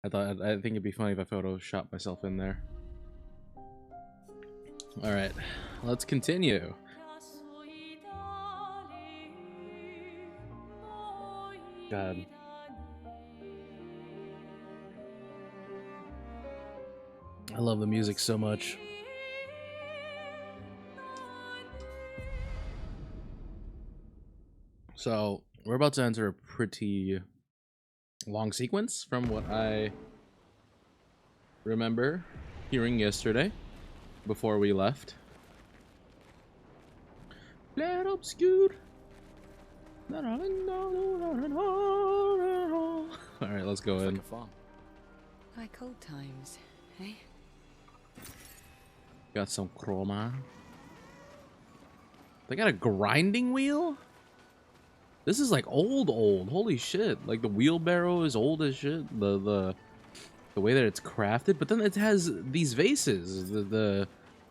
I think it'd be funny if I photoshopped myself in there. All right, let's continue. God. I love the music so much. So, we're about to enter a pretty long sequence from what I remember hearing yesterday before we left. Clair, Obscur. Alright, let's go in. Like old times, eh? Got some chroma. They got a grinding wheel? This is like old. Holy shit. Like the wheelbarrow is old as shit. The way that it's crafted, but then it has these vases. The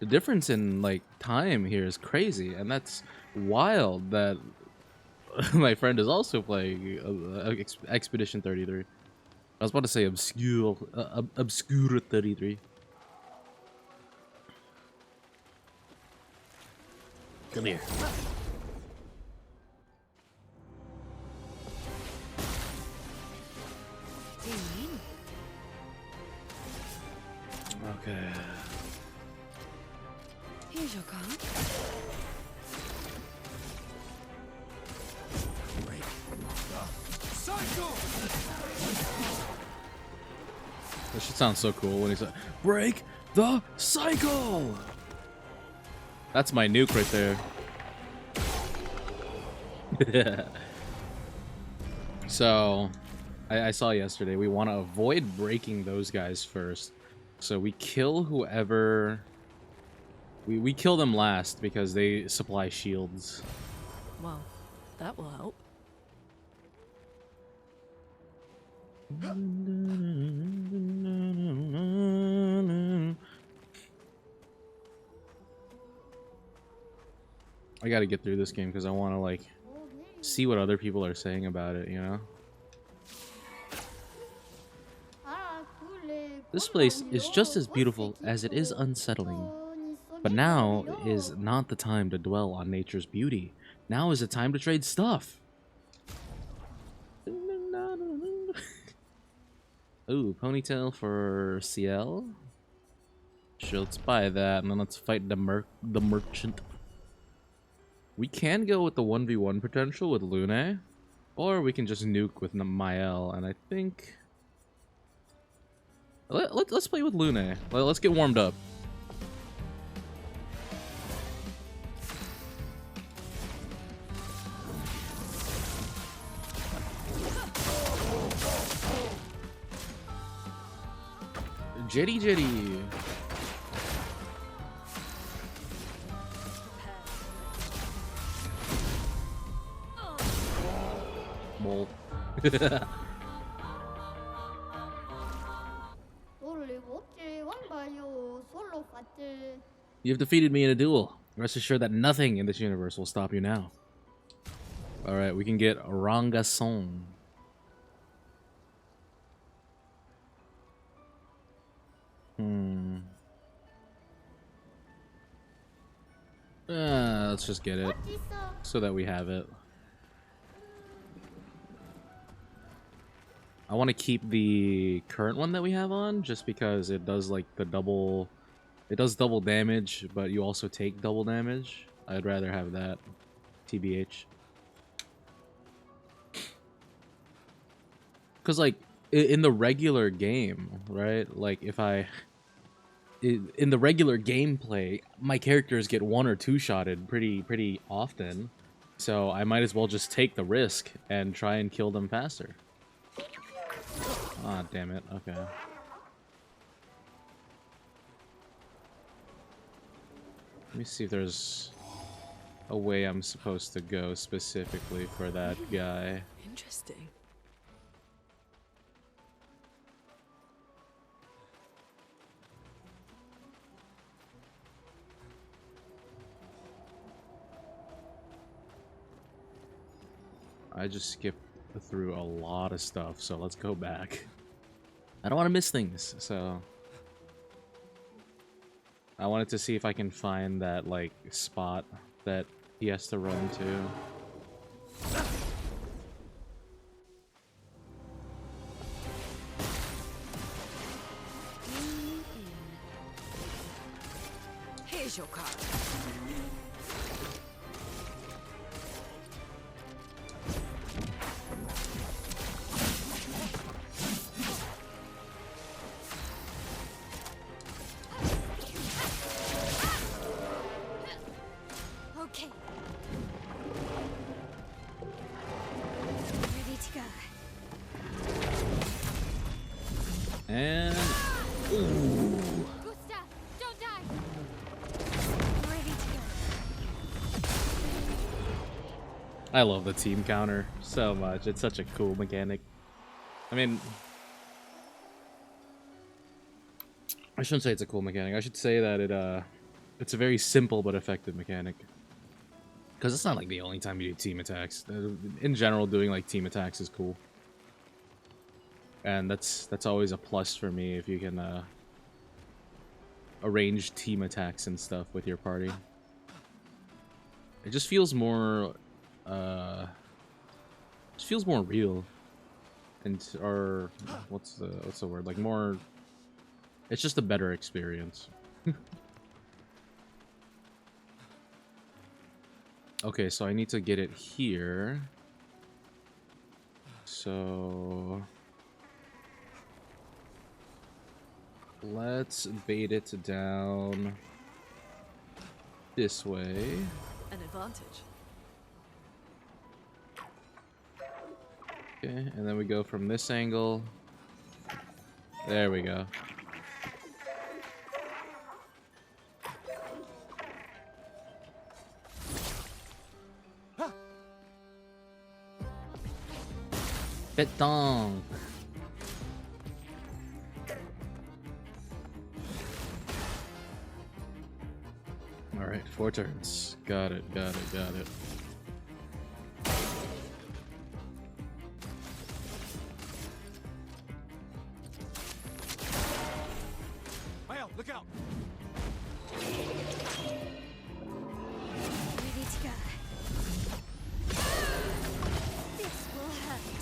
difference in like time here is crazy, and that's wild that my friend is also playing Expedition 33. I was about to say Obscur 33. Come here. Okay. Here's your card. Break the cycle. That shit sounds so cool when he said, "Break the cycle." That's my nuke right there. So, I saw yesterday, we want to avoid breaking those guys first. So we kill whoever... We kill them last because they supply shields. Well, that will help. I gotta get through this game because I want to, like, see what other people are saying about it, you know? This place is just as beautiful as it is unsettling. But now is not the time to dwell on nature's beauty. Now is the time to trade stuff. Ooh, ponytail for CL. Sure, let's buy that, and then let's fight the merchant. We can go with the 1v1 potential with Lune, or we can just nuke with Mael, and I think... Let's play with Lune. Let's get warmed up. Jetty. Mole. You've defeated me in a duel. Rest assured that nothing in this universe will stop you now. Alright, we can get Rangasong. Let's just get it. So that we have it. I want to keep the current one that we have on, just because it does like the double... It does double damage, but you also take double damage. I'd rather have that. TBH. Because, like, in the regular game, right? Like, if I... In the regular gameplay, my characters get one or two shotted pretty often. So I might as well just take the risk and try and kill them faster. Ah, damn it. Okay. Let me see if there's a way I'm supposed to go specifically for that guy. Interesting. I just skipped through a lot of stuff, so let's go back. I don't want to miss things, so I wanted to see if I can find that like spot that he has to run to. Here's your card. Okay. Ready to go. And Gustav, don't die. Ready to go. I love the team counter so much. It's such a cool mechanic. I mean, I shouldn't say it's a cool mechanic. I should say that it's a very simple but effective mechanic. Because it's not like the only time you do team attacks. In general, doing like team attacks is cool. And that's always a plus for me if you can arrange team attacks and stuff with your party. It just feels more real. And or what's the word? Like more, it's just a better experience. Okay, so I need to get it here. So let's bait it down this way. An advantage. Okay, and then we go from this angle. There we go. Pétanque. Alright, 4 turns. Got it, got it, got it. Well, look out! Ready to go. This will hurt.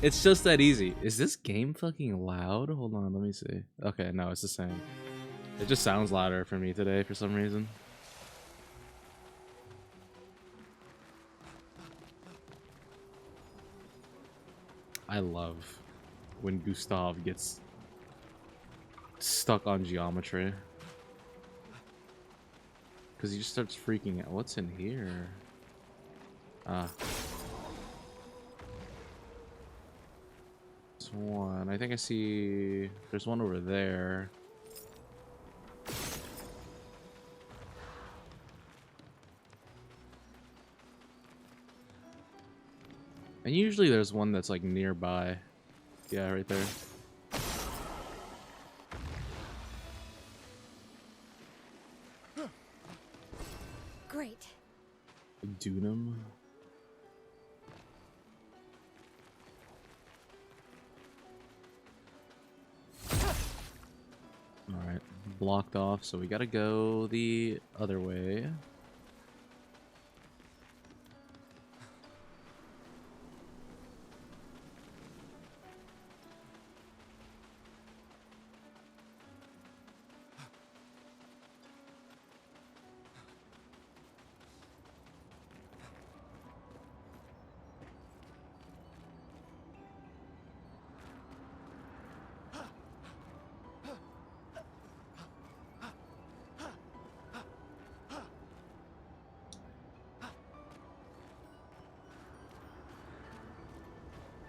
It's just that easy. Is this game fucking loud? Hold on, let me see. Okay, no, it's the same. It just sounds louder for me today for some reason. I love when Gustav gets stuck on geometry. Because he just starts freaking out. What's in here? Ah. There's one. I think I see... There's one over there. And usually there's one that's like nearby. Yeah, right there. Great. Dunham. Alright, blocked off, so we gotta go the other way.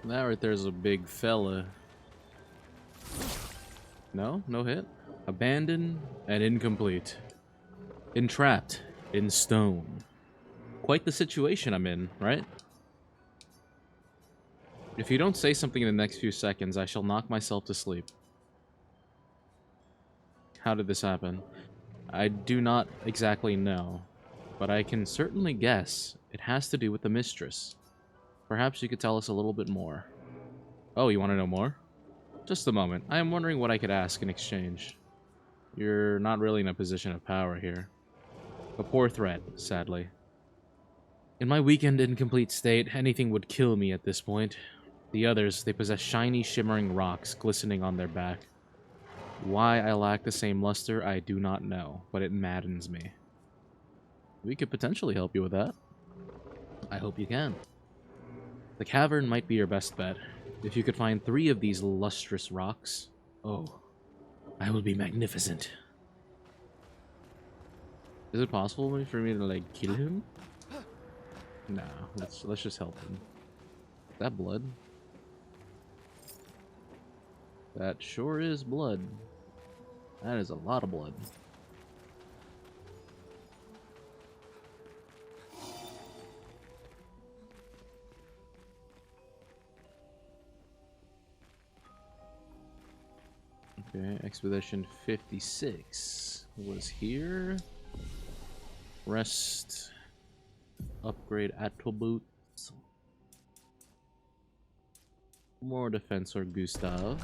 That right there's a big fella. No? No hit? Abandoned and incomplete. Entrapped in stone. Quite the situation I'm in, right? If you don't say something in the next few seconds, I shall knock myself to sleep. How did this happen? I do not exactly know. but I can certainly guess it has to do with the mistress. Perhaps you could tell us a little bit more. Oh, you want to know more? Just a moment. I am wondering what I could ask in exchange. You're not really in a position of power here. A poor threat, sadly. In my weak and incomplete state, anything would kill me at this point. The others, they possess shiny, shimmering rocks glistening on their back. Why I lack the same luster, I do not know, but it maddens me. We could potentially help you with that. I hope you can. The cavern might be your best bet. If you could find 3 of these lustrous rocks, oh, I will be magnificent. Is it possible for me to, like, kill him? Nah, let's just help him. Is that blood? That sure is blood. That is a lot of blood. Okay, Expedition 56 was here. Rest. Upgrade attributes. More defense for Gustav.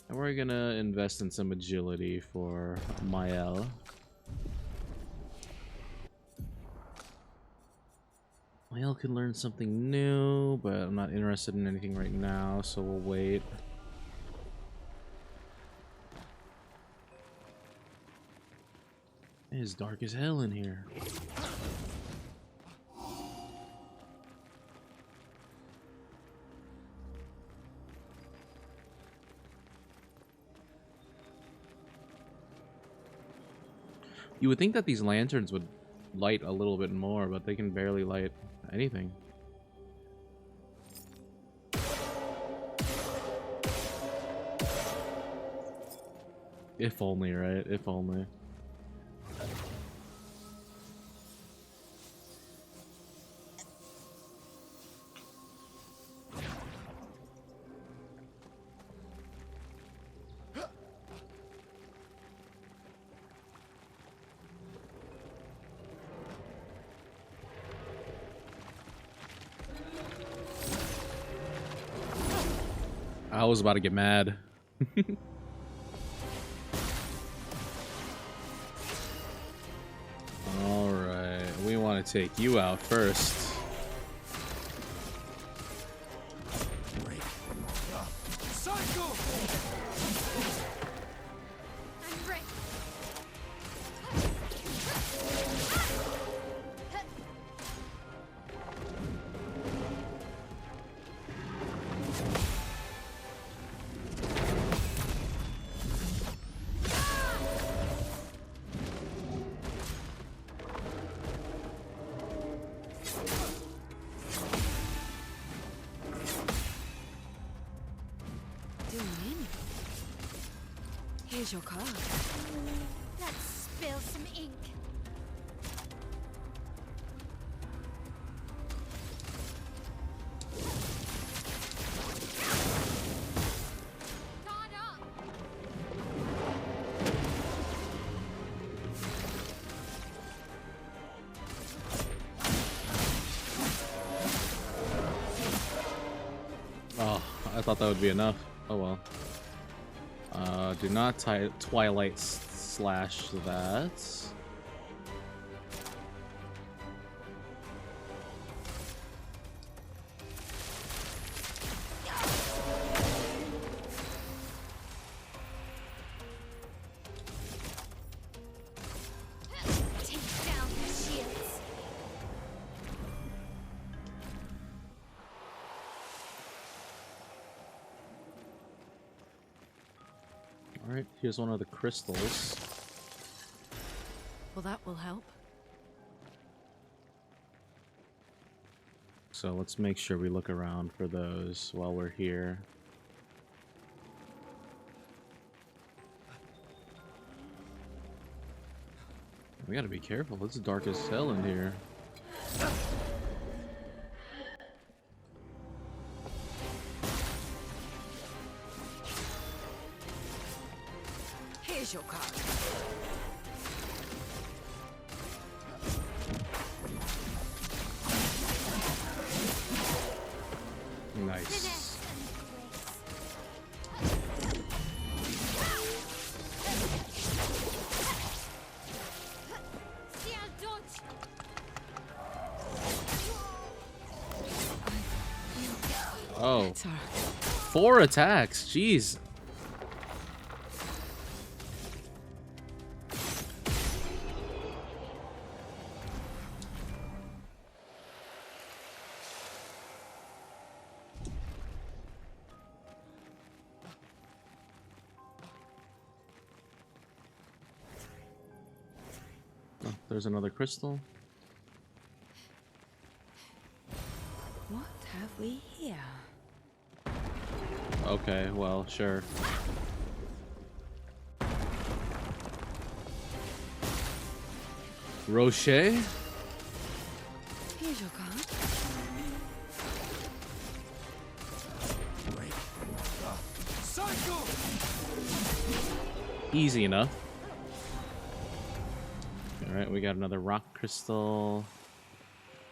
And we're gonna invest in some agility for Mael. Mael can learn something new, but I'm not interested in anything right now, so we'll wait. It is dark as hell in here. You would think that these lanterns would light a little bit more, but they can barely light anything. If only, right? If only. I was about to get mad. Alright, we want to take you out first. Cycle! I'm ready. Doing in. Here's your card. Let's spill some ink. Guard up. Oh, I thought that would be enough. Oh well. Do not Twilight slash that. Take down the shields. Alright, here's one of the crystals. Well, that will help. So let's make sure we look around for those while we're here. We gotta be careful, it's dark as hell in here. Here's your card. Oh, Better. 4 attacks. Jeez. Oh, there's another crystal. What have we here? Okay, well, sure. Rocher? Here's your card. Cycle! Easy enough. Alright, we got another rock crystal.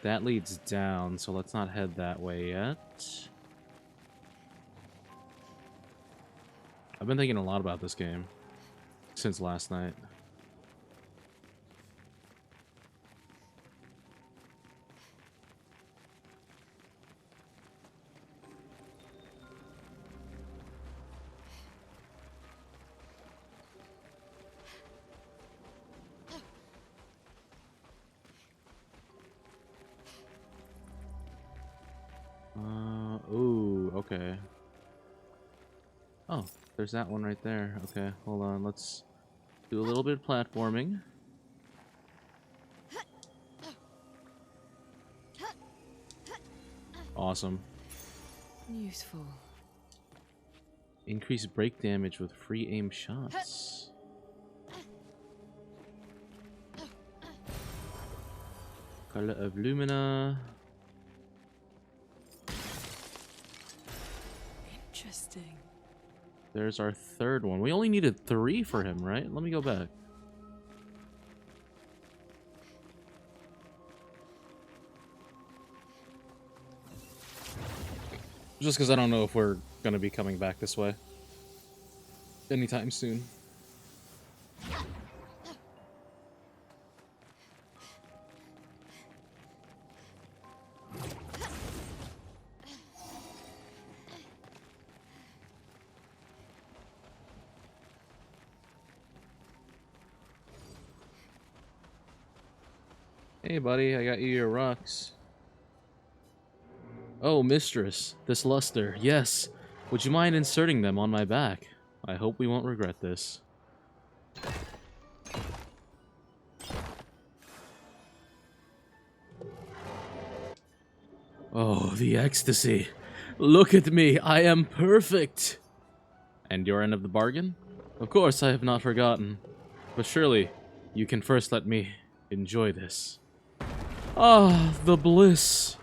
That leads down, so let's not head that way yet. I've been thinking a lot about this game since last night. Ooh, okay. Oh, there's that one right there. Okay, hold on. Let's do a little bit of platforming. Awesome. Useful. Increase break damage with free aim shots. Color of Lumina. Interesting. There's our third one. We only needed 3 for him, right? Let me go back. Just because I don't know if we're going to be coming back this way anytime soon. Hey, buddy, I got you your rocks. Oh, mistress, this luster, yes. Would you mind inserting them on my back? I hope we won't regret this. Oh, the ecstasy. Look at me, I am perfect. And your end of the bargain? Of course, I have not forgotten. But surely, you can first let me enjoy this. Ah, the bliss.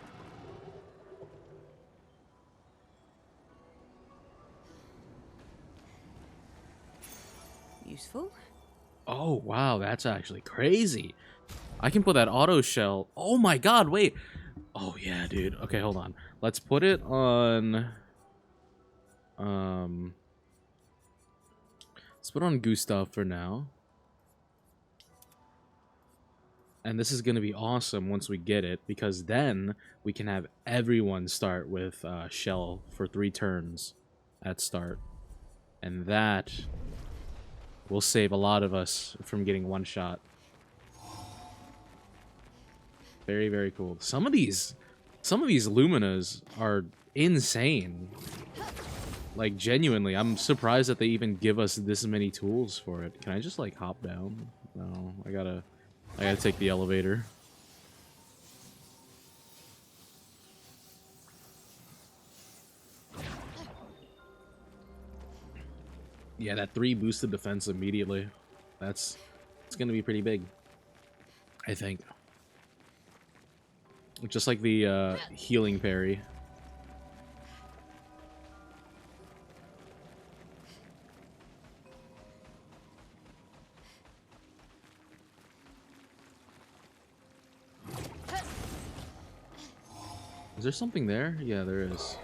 Useful. Oh, wow, that's actually crazy. I can put that auto shell. Oh my god, wait. Oh yeah, dude. Okay, hold on. Let's put it on let's put it on Gustav for now. And this is going to be awesome once we get it, because then we can have everyone start with shell for 3 turns at start. And that will save a lot of us from getting one shot. Very, very cool. Some of these Luminas are insane. Like, genuinely, I'm surprised that they even give us this many tools for it. Can I just, like, hop down? No, I gotta take the elevator. Yeah, that 3 boosted defense immediately. It's gonna be pretty big, I think. Just like the healing parry. Is there something there? Yeah, there is.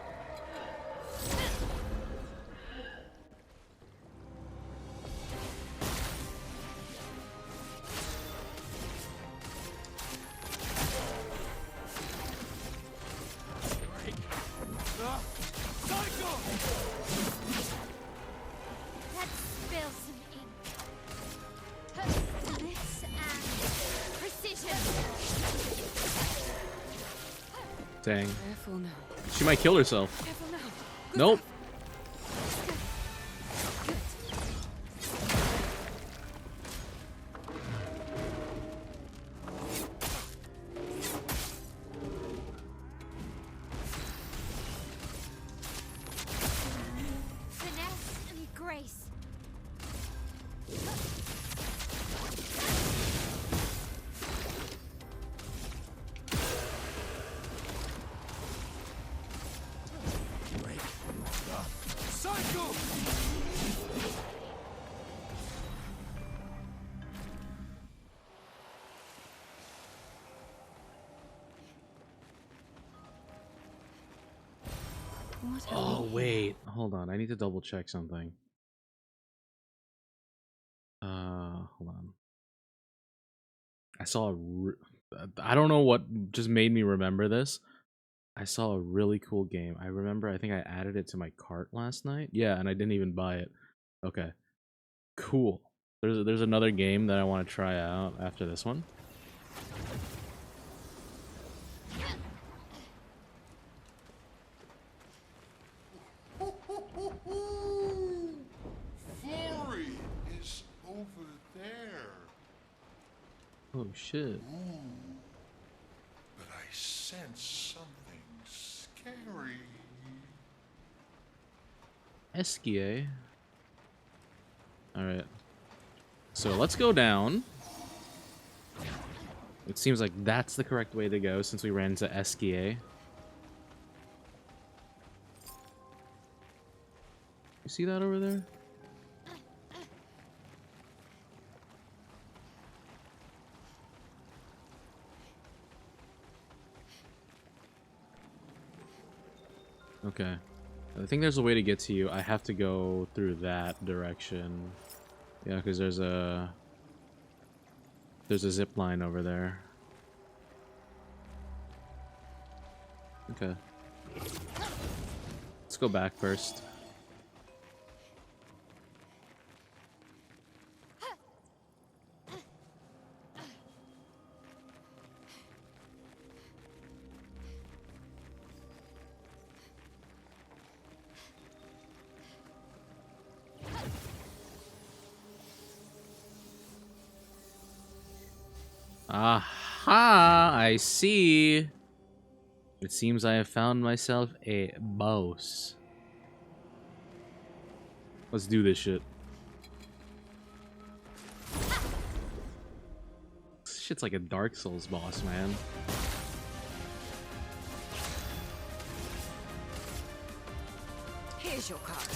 Dang. Careful now. She might kill herself. Careful now. Good Nope. Finesse and grace. Cycle! What have Oh, we here? wait. Hold on. I need to double check something. Hold on. I saw I don't know what just made me remember this. I saw a really cool game. I remember I think I added it to my cart last night. Yeah, and I didn't even buy it. Okay. Cool. There's another game that I want to try out after this one. Flory is over there. Oh shit. Ooh. But I sense something scary. Esquier. Alright. So let's go down. It seems like that's the correct way to go since we ran into Esquier. You see that over there? Okay. I think there's a way to get to you. I have to go through that direction. Yeah, because there's a zip line over there. Okay. Let's go back first. Aha! I see. It seems I have found myself a boss. Let's do this shit. This shit's like a Dark Souls boss, man. Here's your card.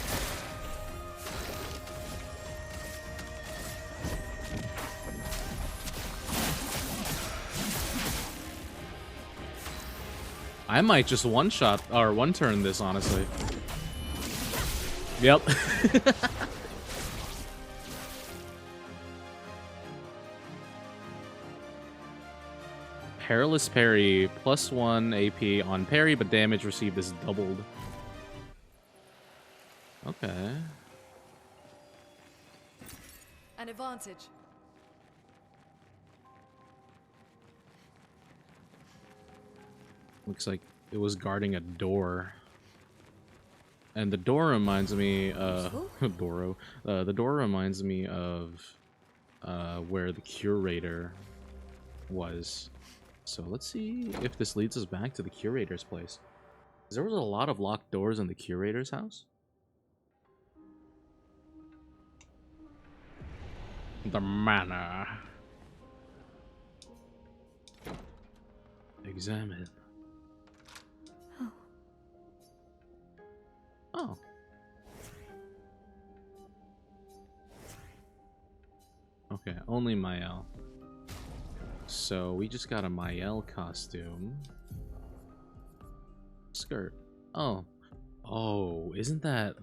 I might just one-shot or one-turn this, honestly. Yep. Perilous parry, +1 AP on parry, but damage received is doubled. Okay. An advantage. Looks like it was guarding a door. And the door reminds me, Doro. The door reminds me of where the curator was. So let's see if this leads us back to the curator's place. 'Cause there was a lot of locked doors in the curator's house. The manor. Examine. Oh. Okay, only Mael. So we just got a Mael costume. Skirt. Oh. Oh, isn't that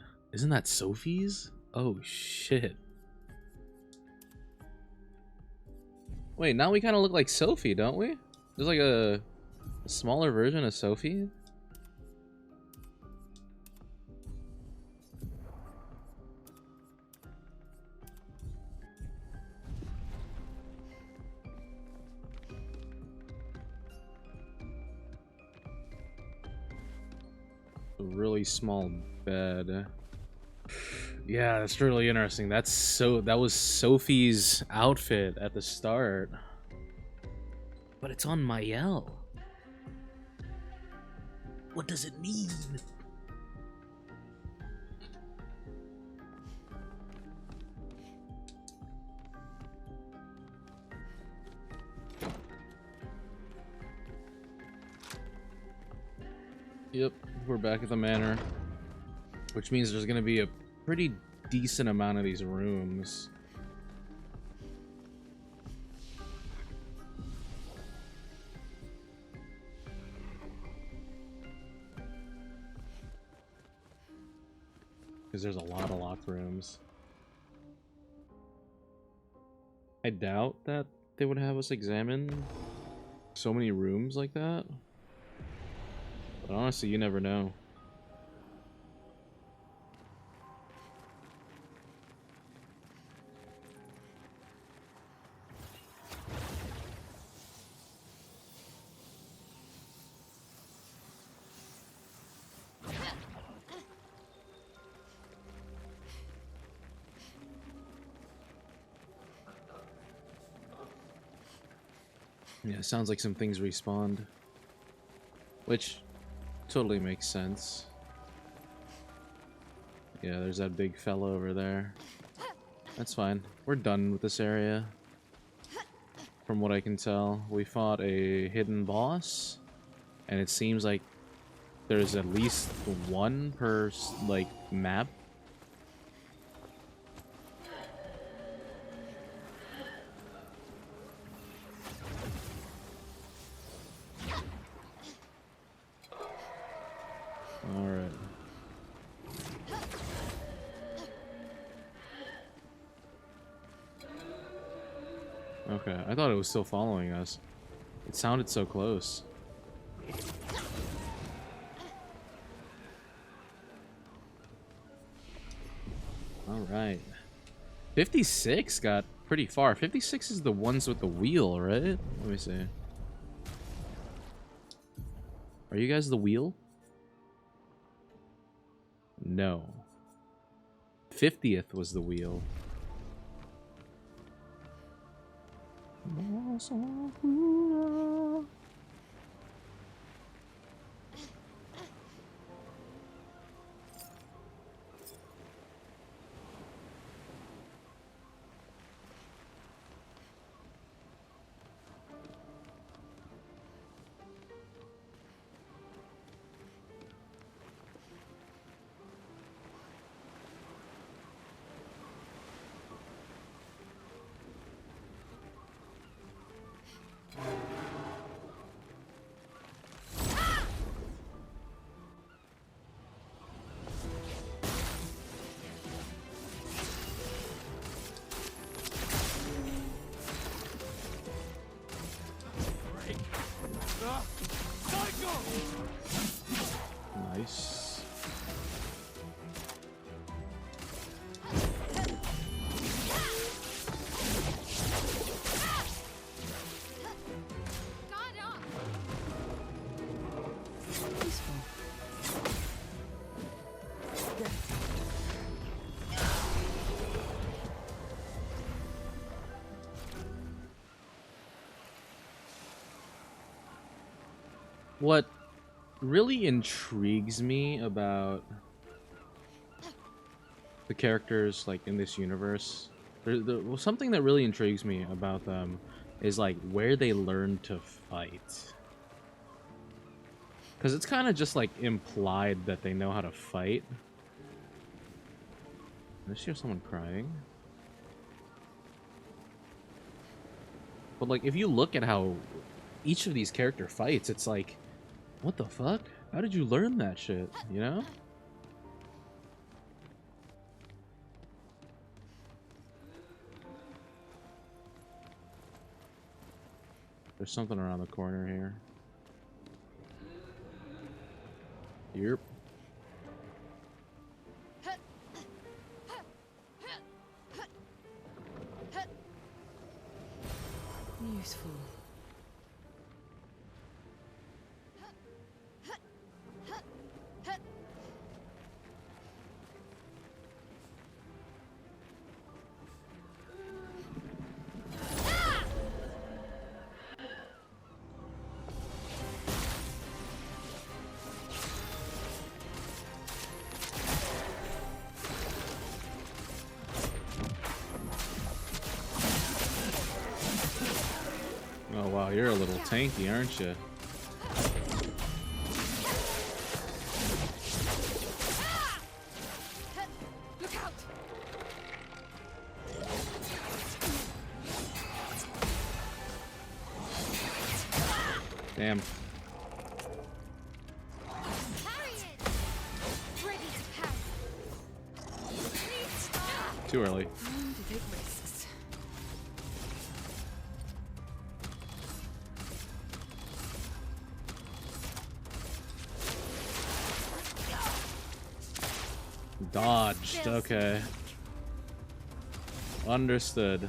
Sophie's? Oh shit. Wait, now we kind of look like Sophie, don't we? There's like a smaller version of Sophie. really small bed. Yeah, that's really interesting. That was Sophie's outfit at the start. But it's on Mael. What does it mean? Yep, we're back at the manor. Which means there's gonna be a pretty decent amount of these rooms. Because there's a lot of locked rooms. I doubt that they would have us examine so many rooms like that. But honestly, you never know. Yeah, it sounds like some things respawned. Which totally makes sense. Yeah, there's that big fella over there. That's fine. We're done with this area. From what I can tell, we fought a hidden boss, and it seems like there's at least one per, like, map. Alright. Okay, I thought it was still following us. It sounded so close. Alright. 56 got pretty far. 56 is the ones with the wheel, right? Let me see. Are you guys the wheel? No. 50th was the wheel. Nice. What really intrigues me about the characters like in this universe, well, something that really intrigues me about them is like where they learn to fight. Because it's kind of just like implied that they know how to fight. I just hear someone crying. But like if you look at how each of these character fights, it's like, what the fuck? How did you learn that shit, you know? There's something around the corner here. Yep. Useful. tanky, aren't you? Look out! Damn. Parry it! Ready to parry. Too early. Time to take risks. Dodged. Okay. Understood.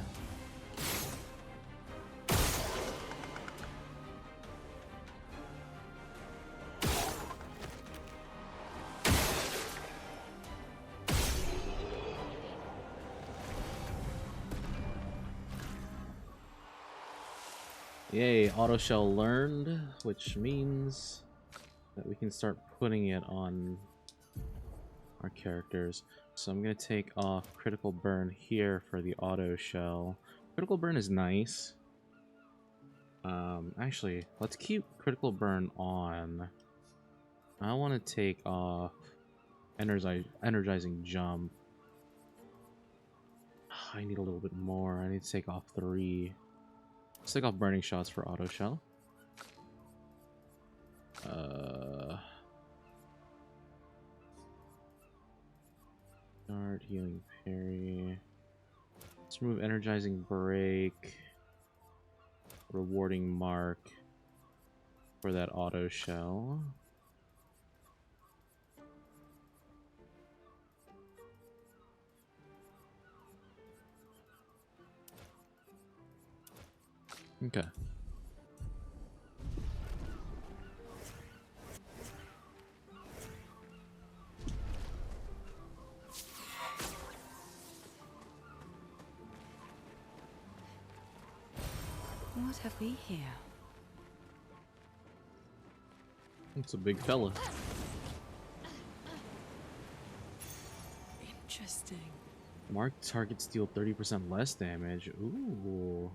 Yay, auto shell learned, which means that we can start putting it on our characters. So I'm gonna take off critical burn here for the auto shell. Critical burn is nice. Actually, let's keep critical burn on. I want to take off energizing jump. I need a little bit more. I need to take off 3. Let's take off burning shots for auto shell. Start healing parry. Let's remove energizing break. Rewarding mark for that auto shell. Okay. What have we here? It's a big fella. Interesting. Marked targets deal 30% less damage. Ooh.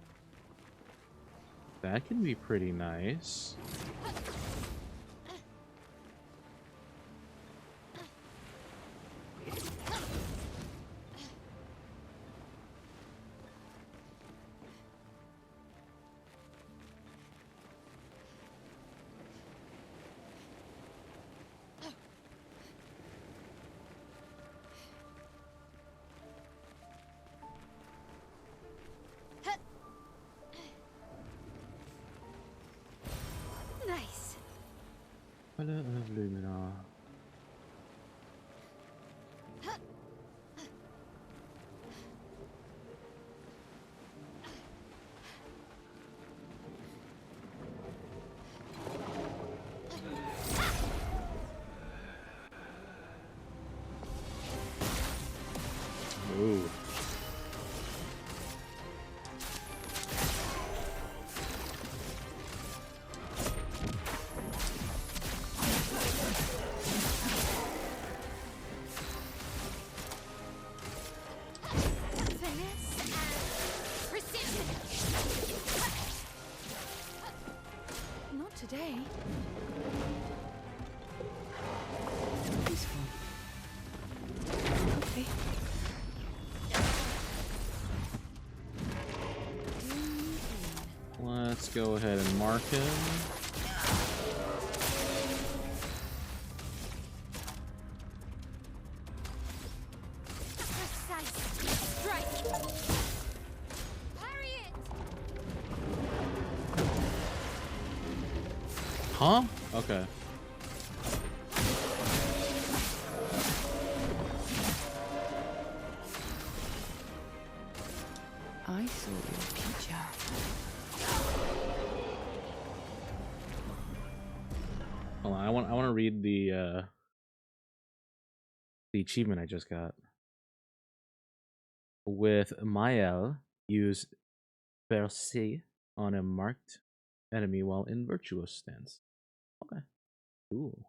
That can be pretty nice. Nice. Ooh. Finesse and precision. Not today. Useful. Okay. Let's go ahead and mark him. Precise strike. Parry it. Huh? Okay. I saw your future. Hold on, I want to read the achievement I just got. With Mael, use Percy on a marked enemy while in virtuous stance. Okay. Cool.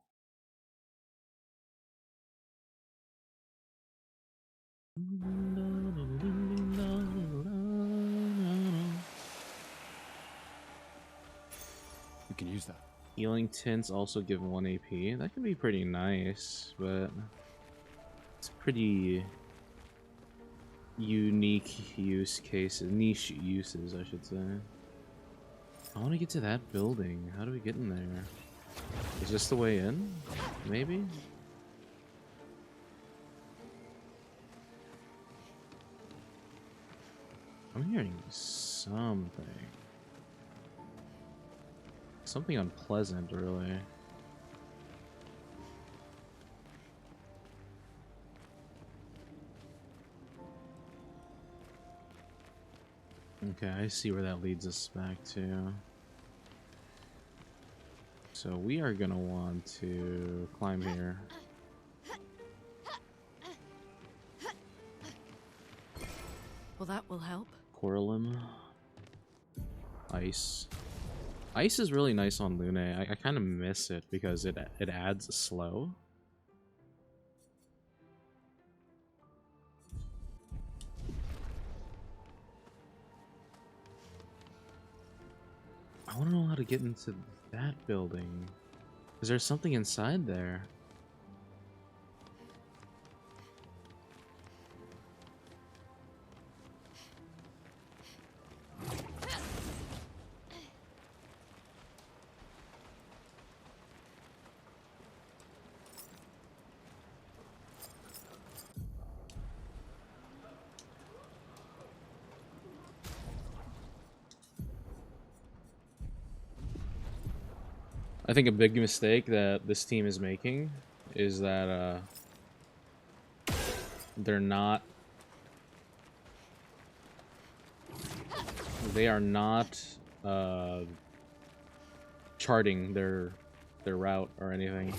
Healing tints also give 1 AP. That can be pretty nice, but it's pretty unique use cases, niche uses, I should say. I want to get to that building. How do we get in there? Is this the way in? Maybe? I'm hearing something. Something unpleasant, really. Okay, I see where that leads us back to. So we are gonna want to climb here. Well, that will help. Coralum. Ice. Ice is really nice on Lune. I kind of miss it because it adds slow. I want to know how to get into that building. Is there something inside there? I think a big mistake that this team is making is that they are not charting their route or anything.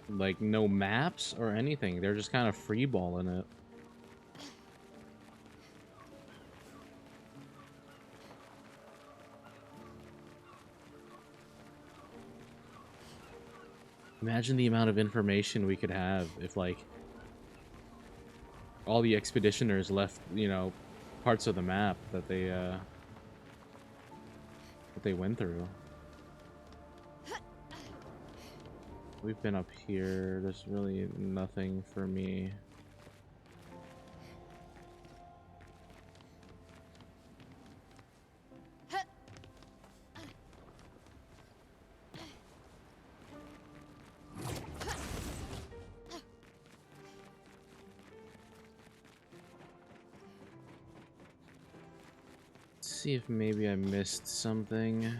Like no maps or anything. They're just kind of freeballing it. Imagine the amount of information we could have if, like, all the expeditioners left, you know, parts of the map that they went through. We've been up here. There's really nothing for me. See if maybe I missed something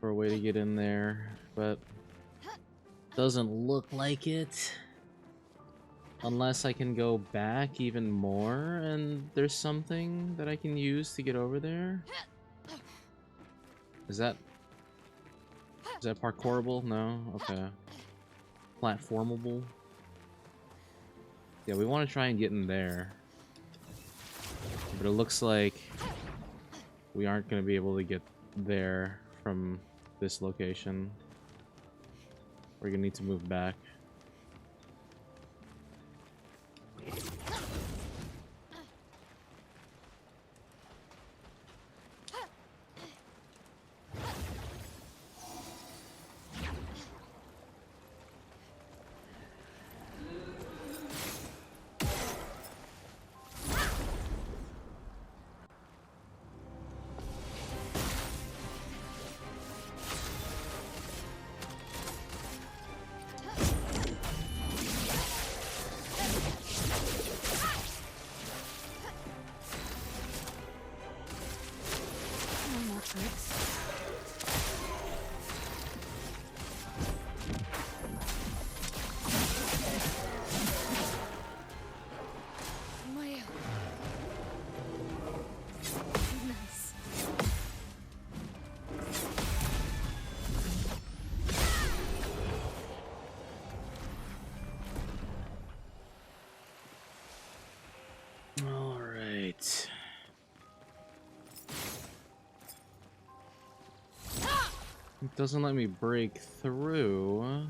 for a way to get in there, but doesn't look like it. Unless I can go back even more and there's something that I can use to get over there. Is that parkourable? No? Okay. Platformable? Yeah, we want to try and get in there. But it looks like we aren't going to be able to get there from this location. We're going to need to move back. No more tricks. My nice. All right. It doesn't let me break through.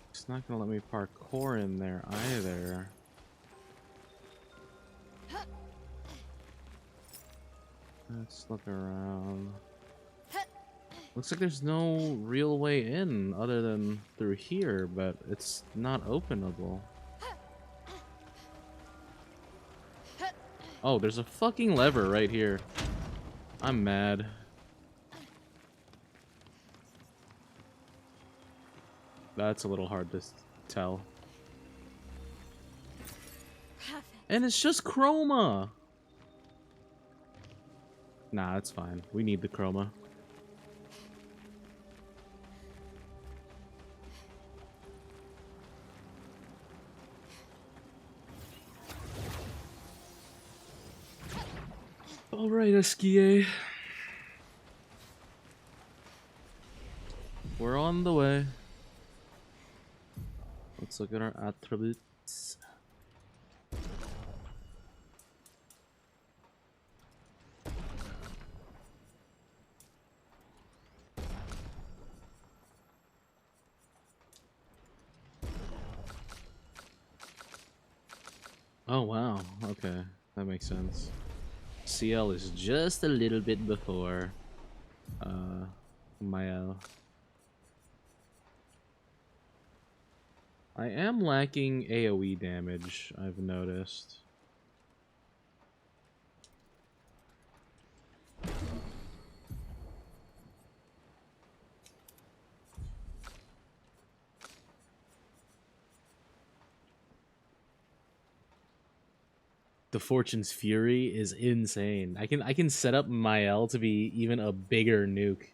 It's not gonna let me parkour in there either. Let's look around. Looks like there's no real way in other than through here, but it's not openable. Oh, there's a fucking lever right here. I'm mad. That's a little hard to tell. Perfect. And it's just chroma. Nah, that's fine. We need the chroma. Alright, Esquier. We're on the way. Let's look at our attributes. Oh wow, okay, that makes sense. CL is just a little bit before Mael. I am lacking AoE damage, I've noticed. The Fortune's Fury is insane. I can set up Mael to be even a bigger nuke.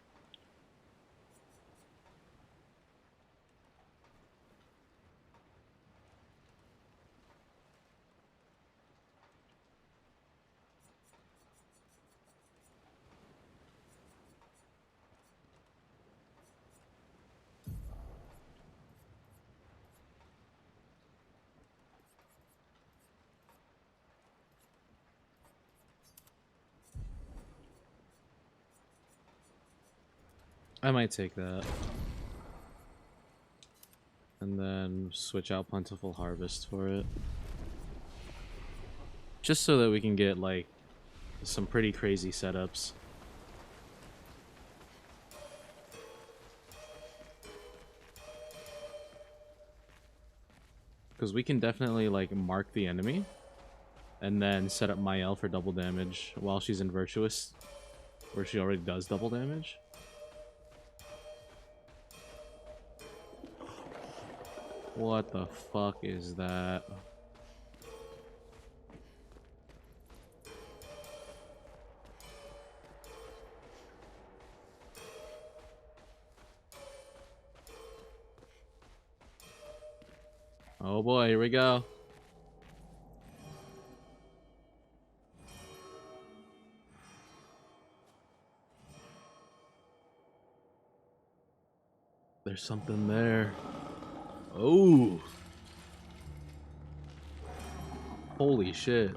I might take that. And then switch out Plentiful Harvest for it. Just so that we can get, like, some pretty crazy setups. Because we can definitely, like, mark the enemy. And then set up Mael for double damage while she's in Virtuous. Where she already does double damage. What the fuck is that? Oh boy, here we go. There's something there. Oh. Holy shit.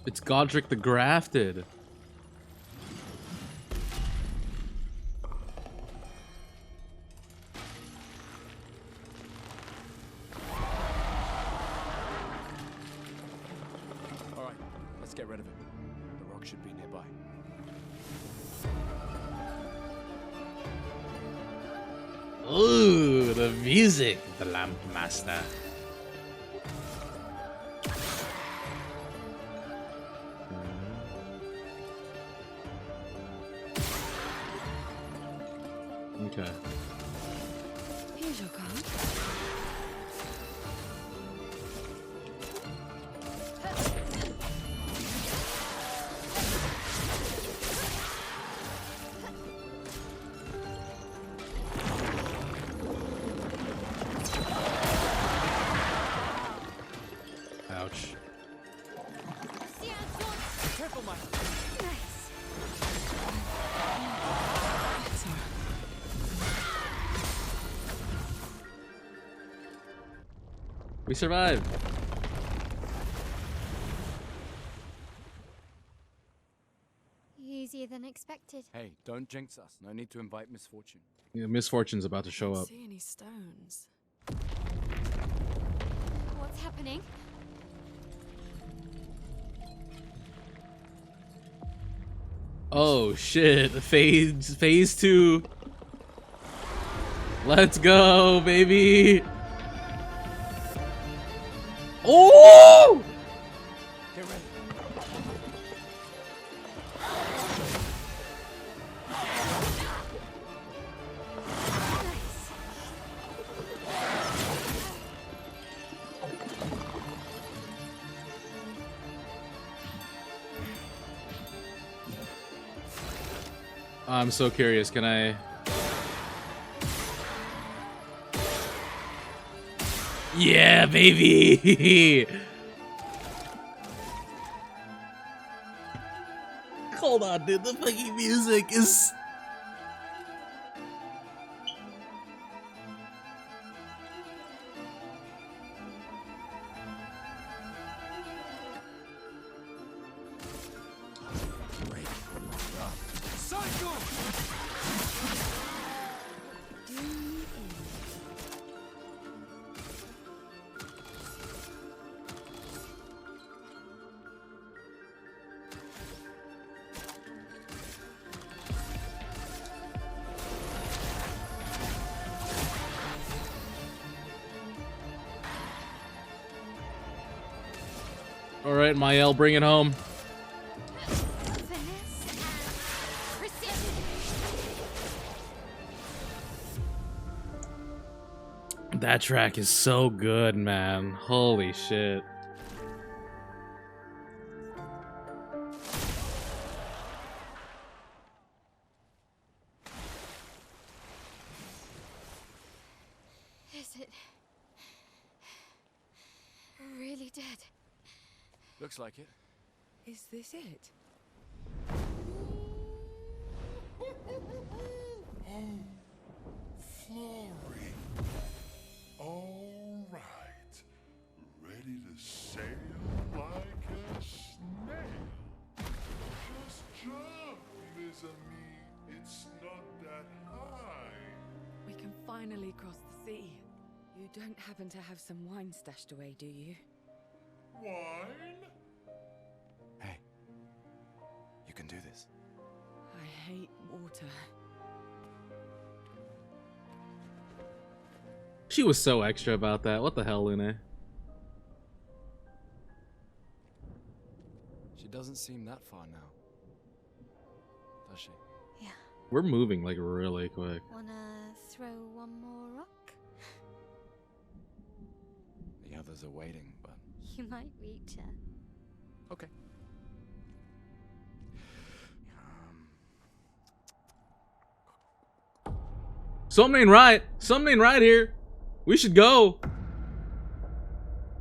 It's Godric the Grafted. Alright, let's get rid of it. The rock should be nearby. Ooh, the music, the Lamp Master. Okay. Here's your card. Ouch. Careful, Mike. Nice. Sorry. We survived. Easier than expected. Hey, don't jinx us. No need to invite misfortune. Yeah, Misfortune's about to show Can't up. see any stones. What's happening? Oh shit! Phase 2. Let's go, baby! Oh! Get ready. I'm so curious. Can I? Yeah, baby! Hold on, dude. The fucking music is. Cycle! All right, Mael, bring it home. Finesse and precision. That track is so good, man. Holy shit. Is it really dead? Looks like it. Is this it? Flory. All right. Ready to sail like a snail. Just jump, mes amis. It's not that high. We can finally cross the sea. You don't happen to have some wine stashed away, do you? Wine? Hey. You can do this. I hate water. She was so extra about that. What the hell, Luna? She doesn't seem that far now. Does she? Yeah. We're moving like really quick. Wanna throw one more rock? The others are waiting, but... You might reach her. Okay. Something ain't right. Something ain't right here. We should go.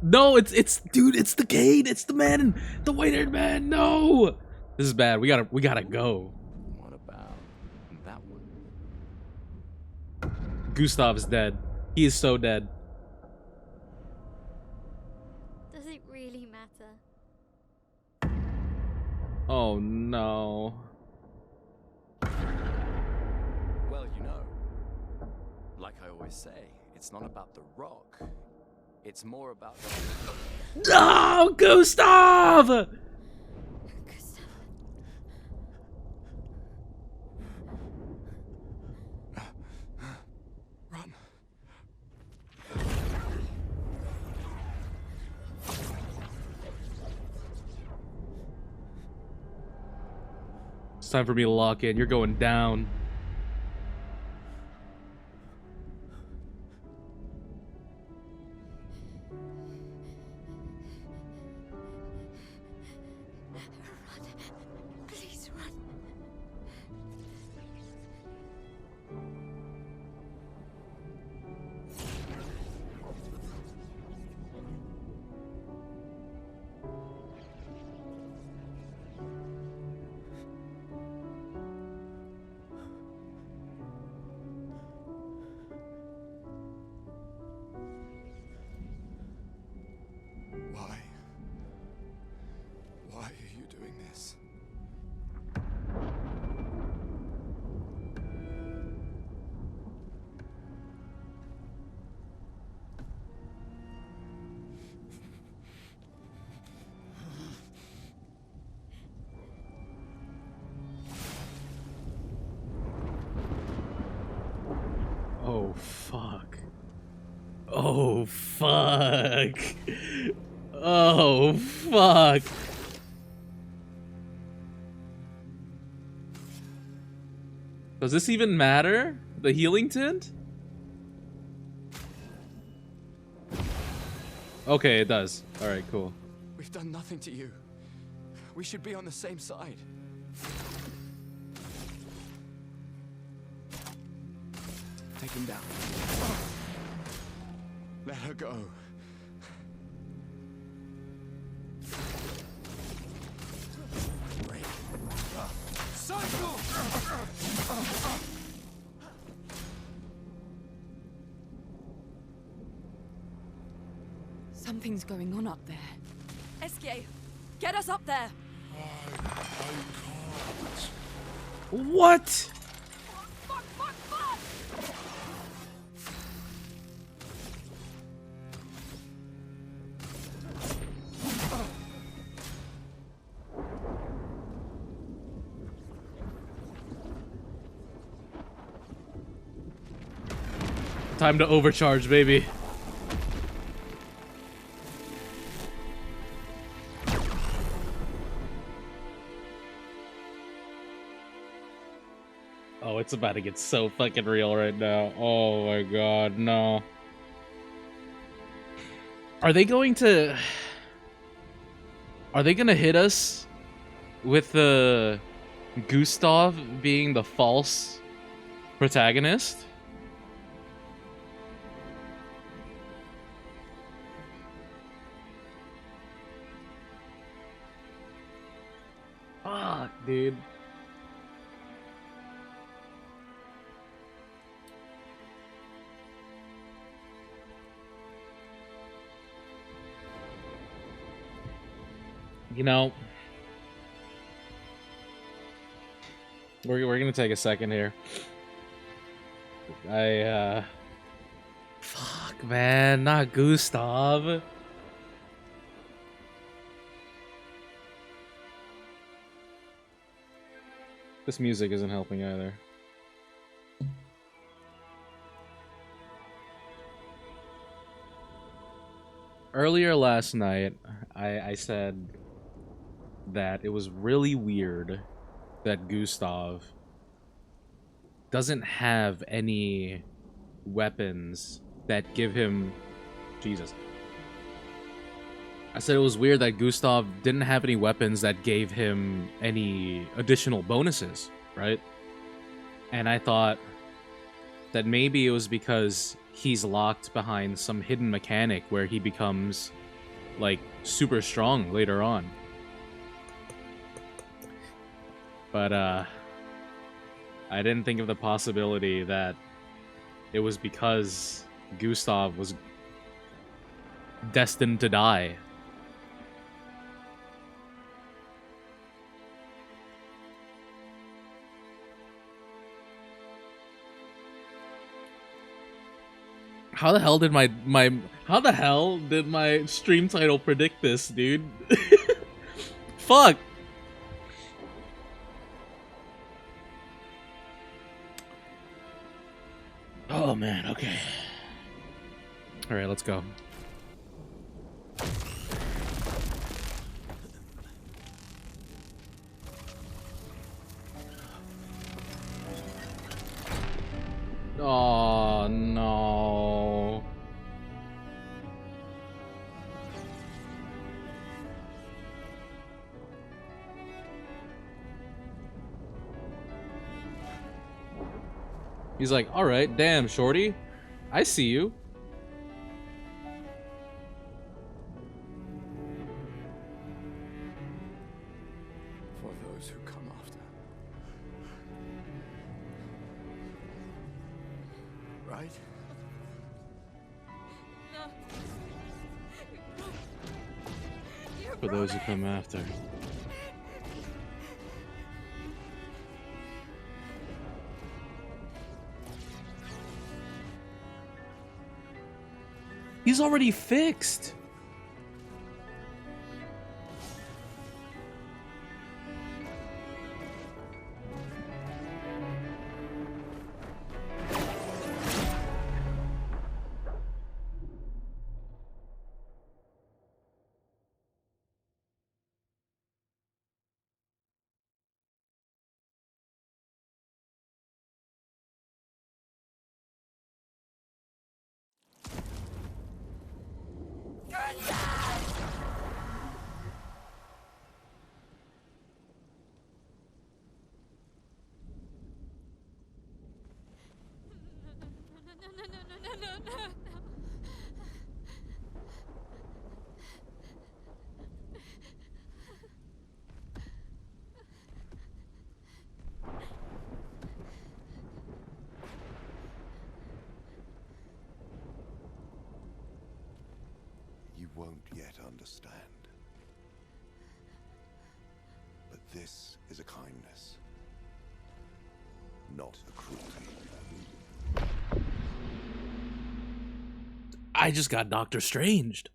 No, it's dude, it's the Cade. It's the man, the white-haired man. No, this is bad. We gotta go. What about that one? Gustav is dead. He is so dead. Does it really matter? Oh no. Well, you know, like I always say, it's not about the rock. It's more about... No, Gustav! Gustav. Run. It's time for me to lock in. You're going down. Run. Please run. Oh, fuck. Oh, fuck. Does this even matter? The healing tint? Okay, it does. Alright, cool. We've done nothing to you. We should be on the same side. Take him down. Let her go. Cycle! Something's going on up there. Esquier, get us up there! I can't. What? Fuck, fuck, fuck! Time to overcharge, baby. Oh, it's about to get so fucking real right now. Oh my god, no. Are they going to... Are they gonna hit us with the Gustav being the false protagonist? Fuck, dude. You know, we're gonna take a second here. Fuck, man, not Gustav. This music isn't helping either. Earlier last night, I said that it was really weird that Gustav doesn't have any weapons that give him... Jesus. I said it was weird that Gustav didn't have any weapons that gave him any additional bonuses, right? And I thought that maybe it was because he's locked behind some hidden mechanic where he becomes, like, super strong later on. But, I didn't think of the possibility that it was because Gustav was destined to die. How the hell did how the hell did my stream title predict this, dude? Fuck. Oh man, okay. All right, let's go. Oh no. He's like, all right, damn, shorty. I see you. For those who come after. Right? For those who come after. He's already fixed. You won't yet understand. But this is a kindness, not a cruelty. I just got Doctor Stranged.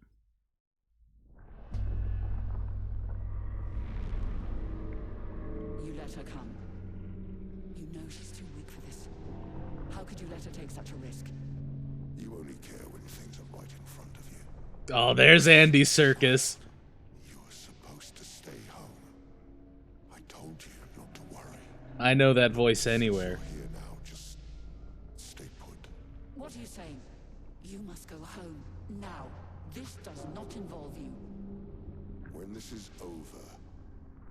You let her come. You know she's too weak for this. How could you let her take such a risk? You only care when things are right in front of you. Oh, there's Andy Serkis. You were supposed to stay home. I told you not to worry. I know that voice anywhere. You're here now, just stay put. What are you saying? You must go home now. This does not involve you. When this is over,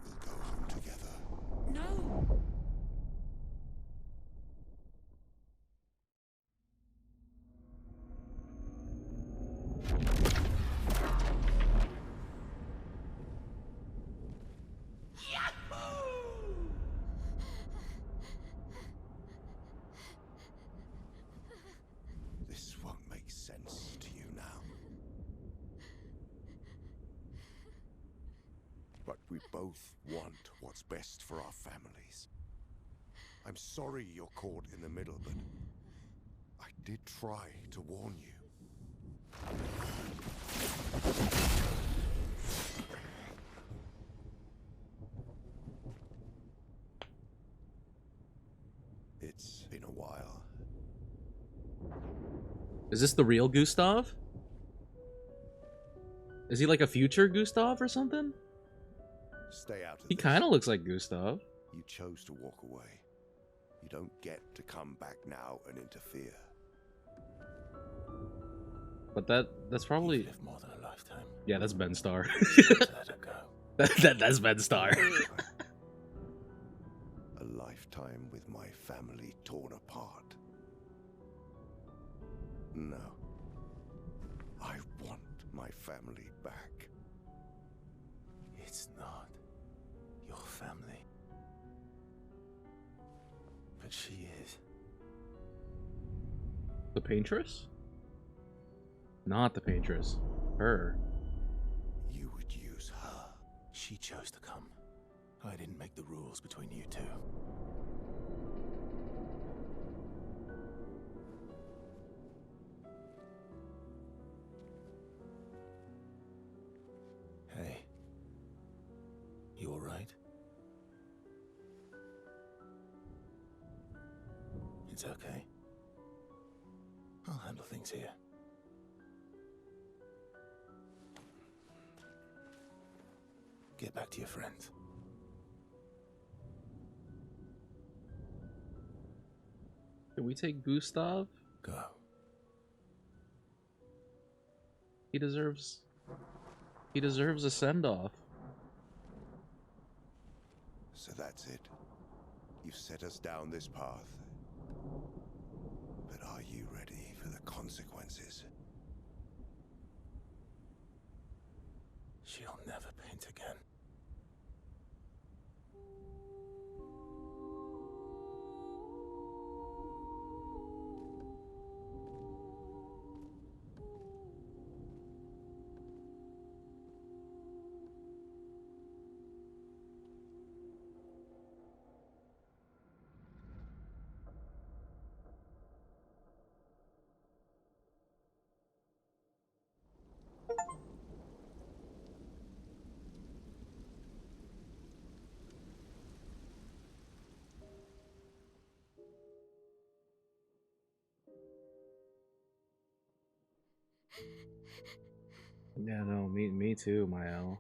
we'll go home together. No! This won't make sense to you now. But we both want what's best for our families. I'm sorry you're caught in the middle, but I did try to warn you. It's been a while. Is this the real Gustav? Is he like a future Gustav or something? Stay out of He this. kind of looks like Gustav. You chose to walk away. You don't get to come back now and interfere. But that's probably... You've lived more than a lifetime. Yeah, that's Ben Starr. Let her go. That's Ben Starr. A lifetime with my family torn apart. No. I want my family back. It's not your family. But she is. The Paintress? Not the Paintress. Her. You would use her. She chose to come. I didn't make the rules between you two. Hey. You alright? It's okay. I'll handle things here. Get back to your friends. Can we take Gustav? Go. He deserves a send-off. So that's it. You've set us down this path. But are you ready for the consequences? She'll never paint again. Yeah, no, me too, Mael.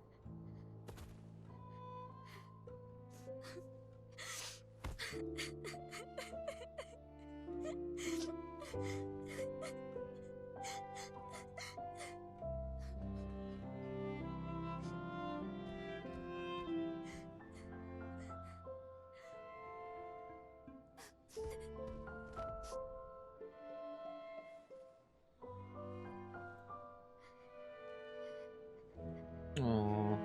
Oh.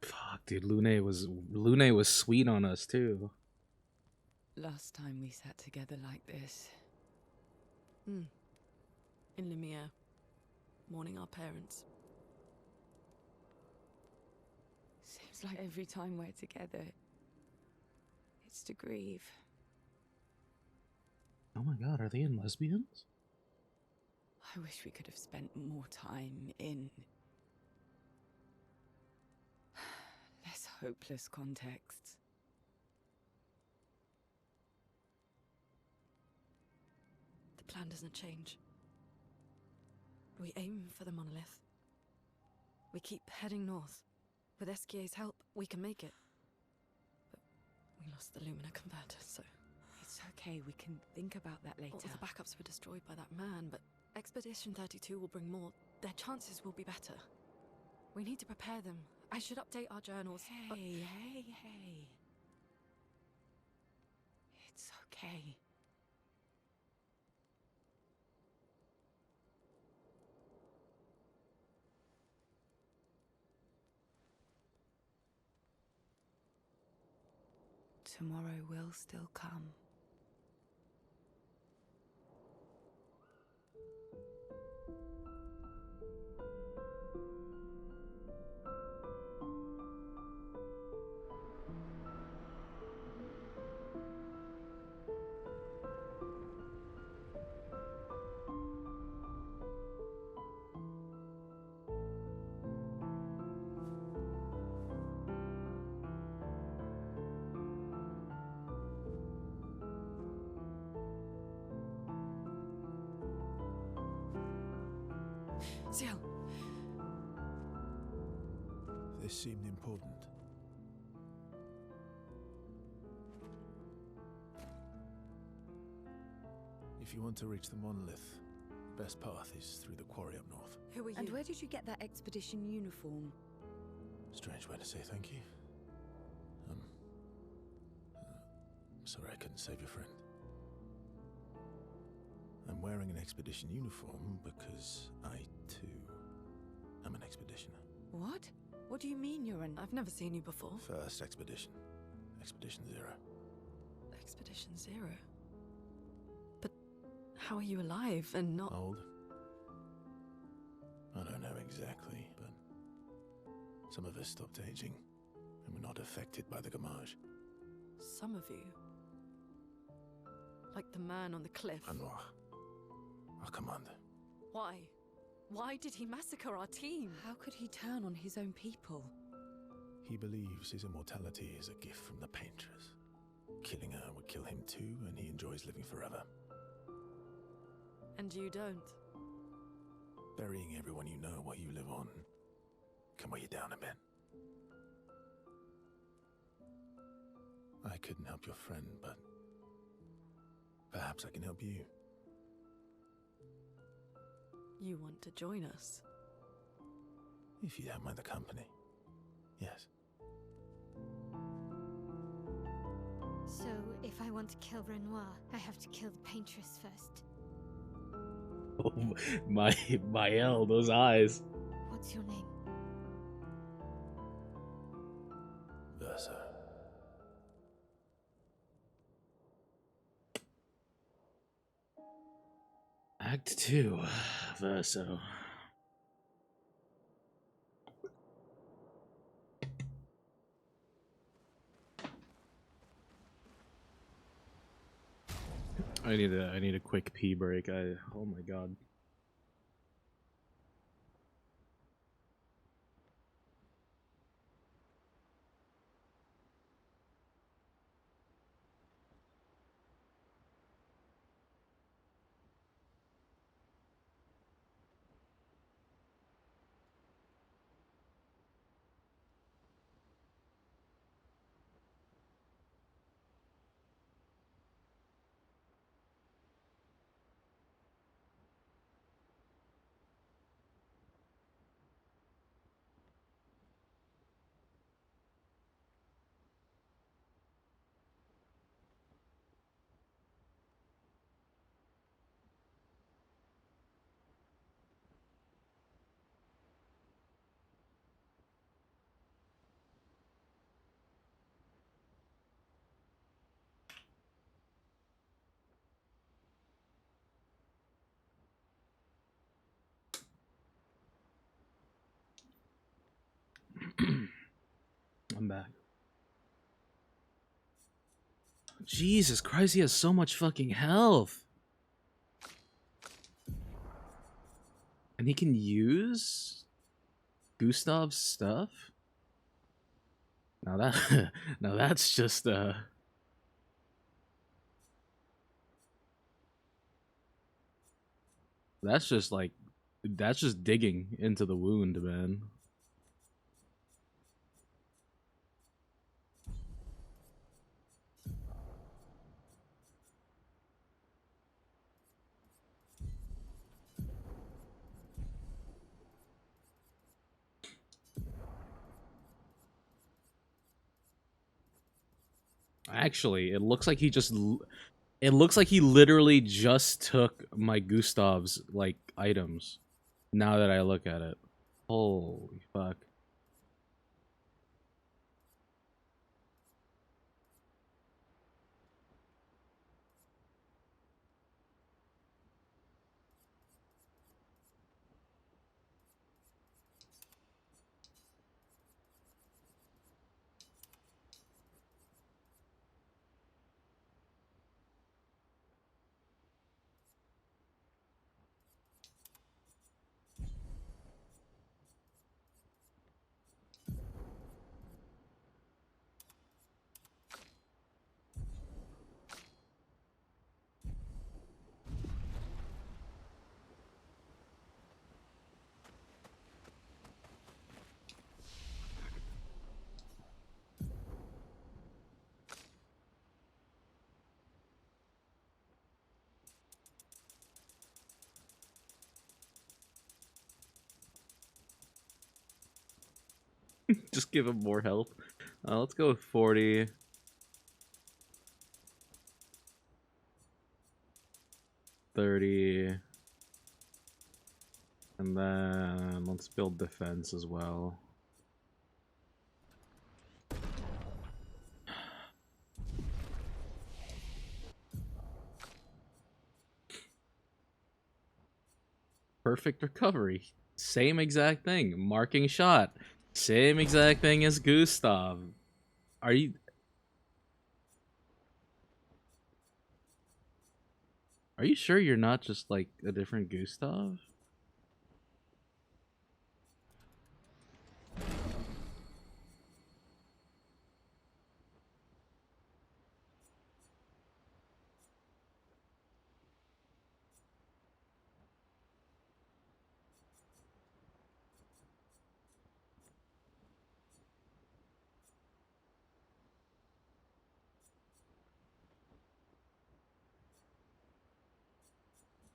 Fuck, dude, Lune was sweet on us too. Last time we sat together like this. In Lumiere, mourning our parents. Seems like every time we're together, it's to grieve. Oh my god, are they in lesbians? I wish we could have spent more time in less hopeless contexts. The plan doesn't change. We aim for the monolith. We keep heading north. With SKA's help, we can make it. But we lost the Lumina converter, so... It's okay, we can think about that later. All the backups were destroyed by that man, but Expedition 32 will bring more. Their chances will be better. We need to prepare them. I should update our journals. but- Hey. It's okay. Tomorrow will still come. Ciel, This seemed important. If you want to reach the monolith, the best path is through the quarry up north. who are you? And where did you get that expedition uniform? Strange way to say thank you. Sorry I couldn't save your friend. I'm wearing an expedition uniform because I, too, am an expeditioner. What? What do you mean you're an... I've never seen you before. First expedition. Expedition 0. Expedition 0? But how are you alive and not... Old? I don't know exactly, but some of us stopped aging and were not affected by the gamage. Some of you? Like the man on the cliff. Anwar, our commander. Why? Why did he massacre our team? How could he turn on his own people? He believes his immortality is a gift from the Paintress. Killing her would kill him too, and he enjoys living forever. And you don't? Burying everyone you know while you live on can weigh you down a bit. I couldn't help your friend, but perhaps I can help you. You want to join us? If you don't mind the company. Yes. So, if I want to kill Renoir, I have to kill the Paintress first. Oh, Mael, those eyes. What's your name? Versa. Act 2, Verso. I need a quick pee break. Oh my god. I'm back. Jesus Christ, he has so much fucking health. And he can use Gustav's stuff? Now that now that's just that's just like that's just digging into the wound, man. Actually, it looks like he just it looks like he literally just took my Gustav's like items. Now that I look at it. Holy fuck. Just give him more health. Let's go with 40. 30. And then let's build defense as well. Perfect recovery. Same exact thing. Marking shot. Same exact thing as Gustav. Are you... Are you sure you're not just like a different Gustav?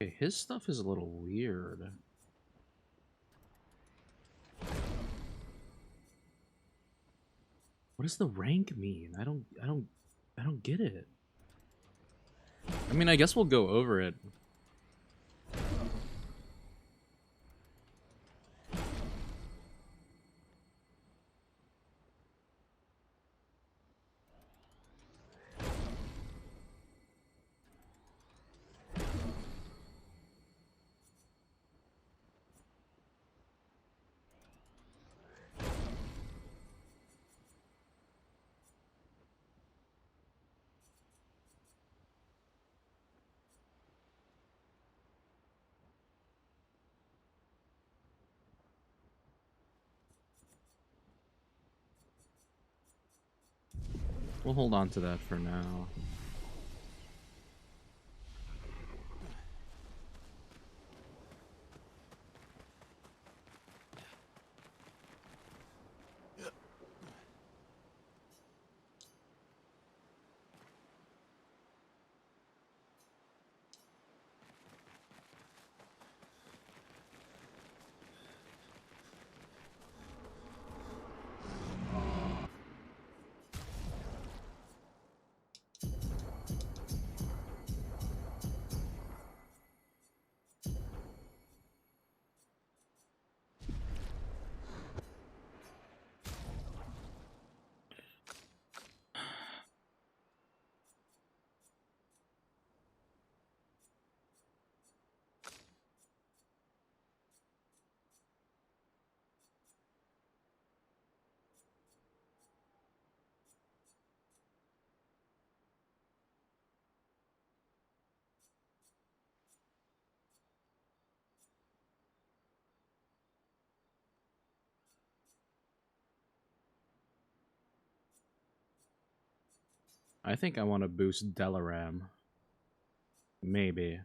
Okay, his stuff is a little weird. What does the rank mean? I don't get it. I mean, I guess we'll go over it. We'll hold on to that for now. I think I want to boost Delaram. Maybe.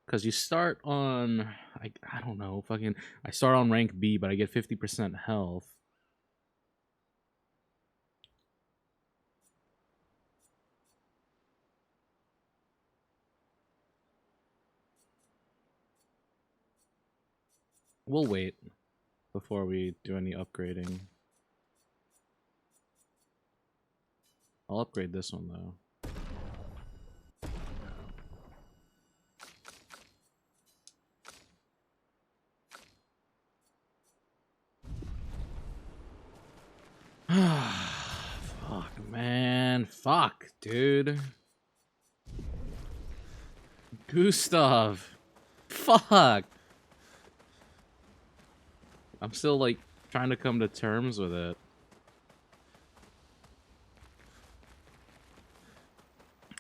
Because you start on... I don't know. Fucking... I start on rank B, but I get 50% health. We'll wait before we do any upgrading. I'll upgrade this one, though. Fuck, man. Fuck, dude. Gustav. Fuck. I'm still, like, trying to come to terms with it.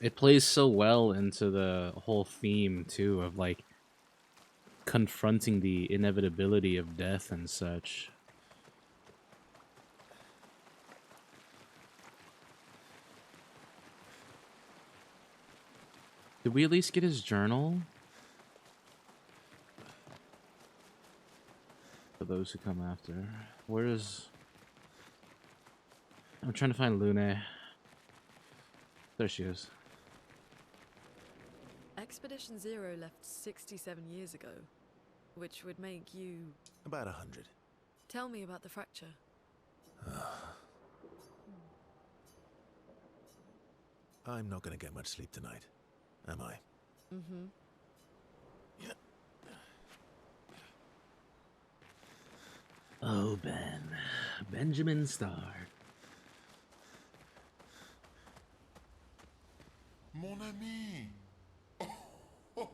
It plays so well into the whole theme, too, of, like, confronting the inevitability of death and such. Did we at least get his journal? For those who come after. Where is... I'm trying to find Lune. There she is. Expedition Zero left 67 years ago, which would make you... About 100. Tell me about the fracture. I'm not going to get much sleep tonight, am I? Mm-hmm. Yeah. Oh, Ben. Benjamin Starr. Mon ami! Oh,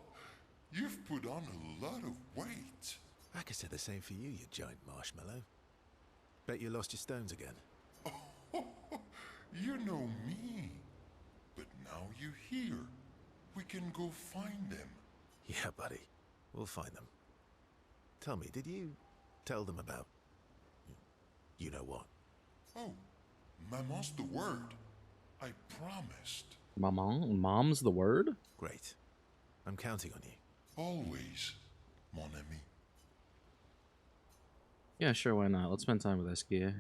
you've put on a lot of weight. I could say the same for you, you giant marshmallow. Bet you lost your stones again. You know me. But now you're here. We can go find them. Yeah, buddy. We'll find them. Tell me, did you tell them about... you know what? Oh, Maman's the word. I promised. Mom's the word? Great. I'm counting on you. Always, mon ami. Yeah, sure, why not? Let's spend time with Eskia.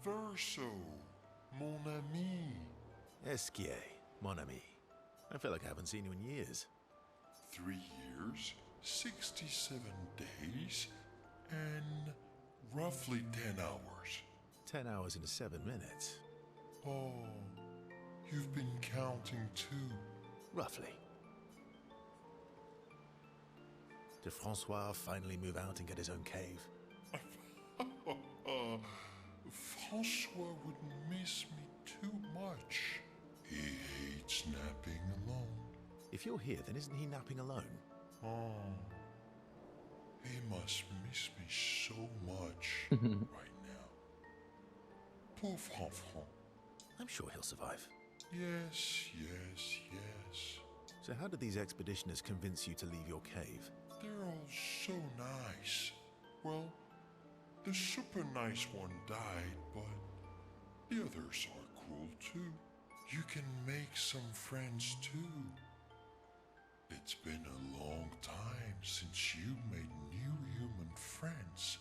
Verso, mon ami. Esquier, mon ami. I feel like I haven't seen you in years. 3 years, 67 days, and roughly 10 hours. 10 hours and 7 minutes. Oh, you've been counting too. Roughly. Did Francois finally move out and get his own cave? Francois would miss me too much. He hates napping alone. If you're here, then isn't he napping alone? Oh, he must miss me so much right now. Poor Franfran. I'm sure he'll survive. Yes, yes, yes. So how did these expeditioners convince you to leave your cave? They're all so nice. Well, the super nice one died, but The others are cool too. You can make some friends too. It's been a long time since you made new human friends.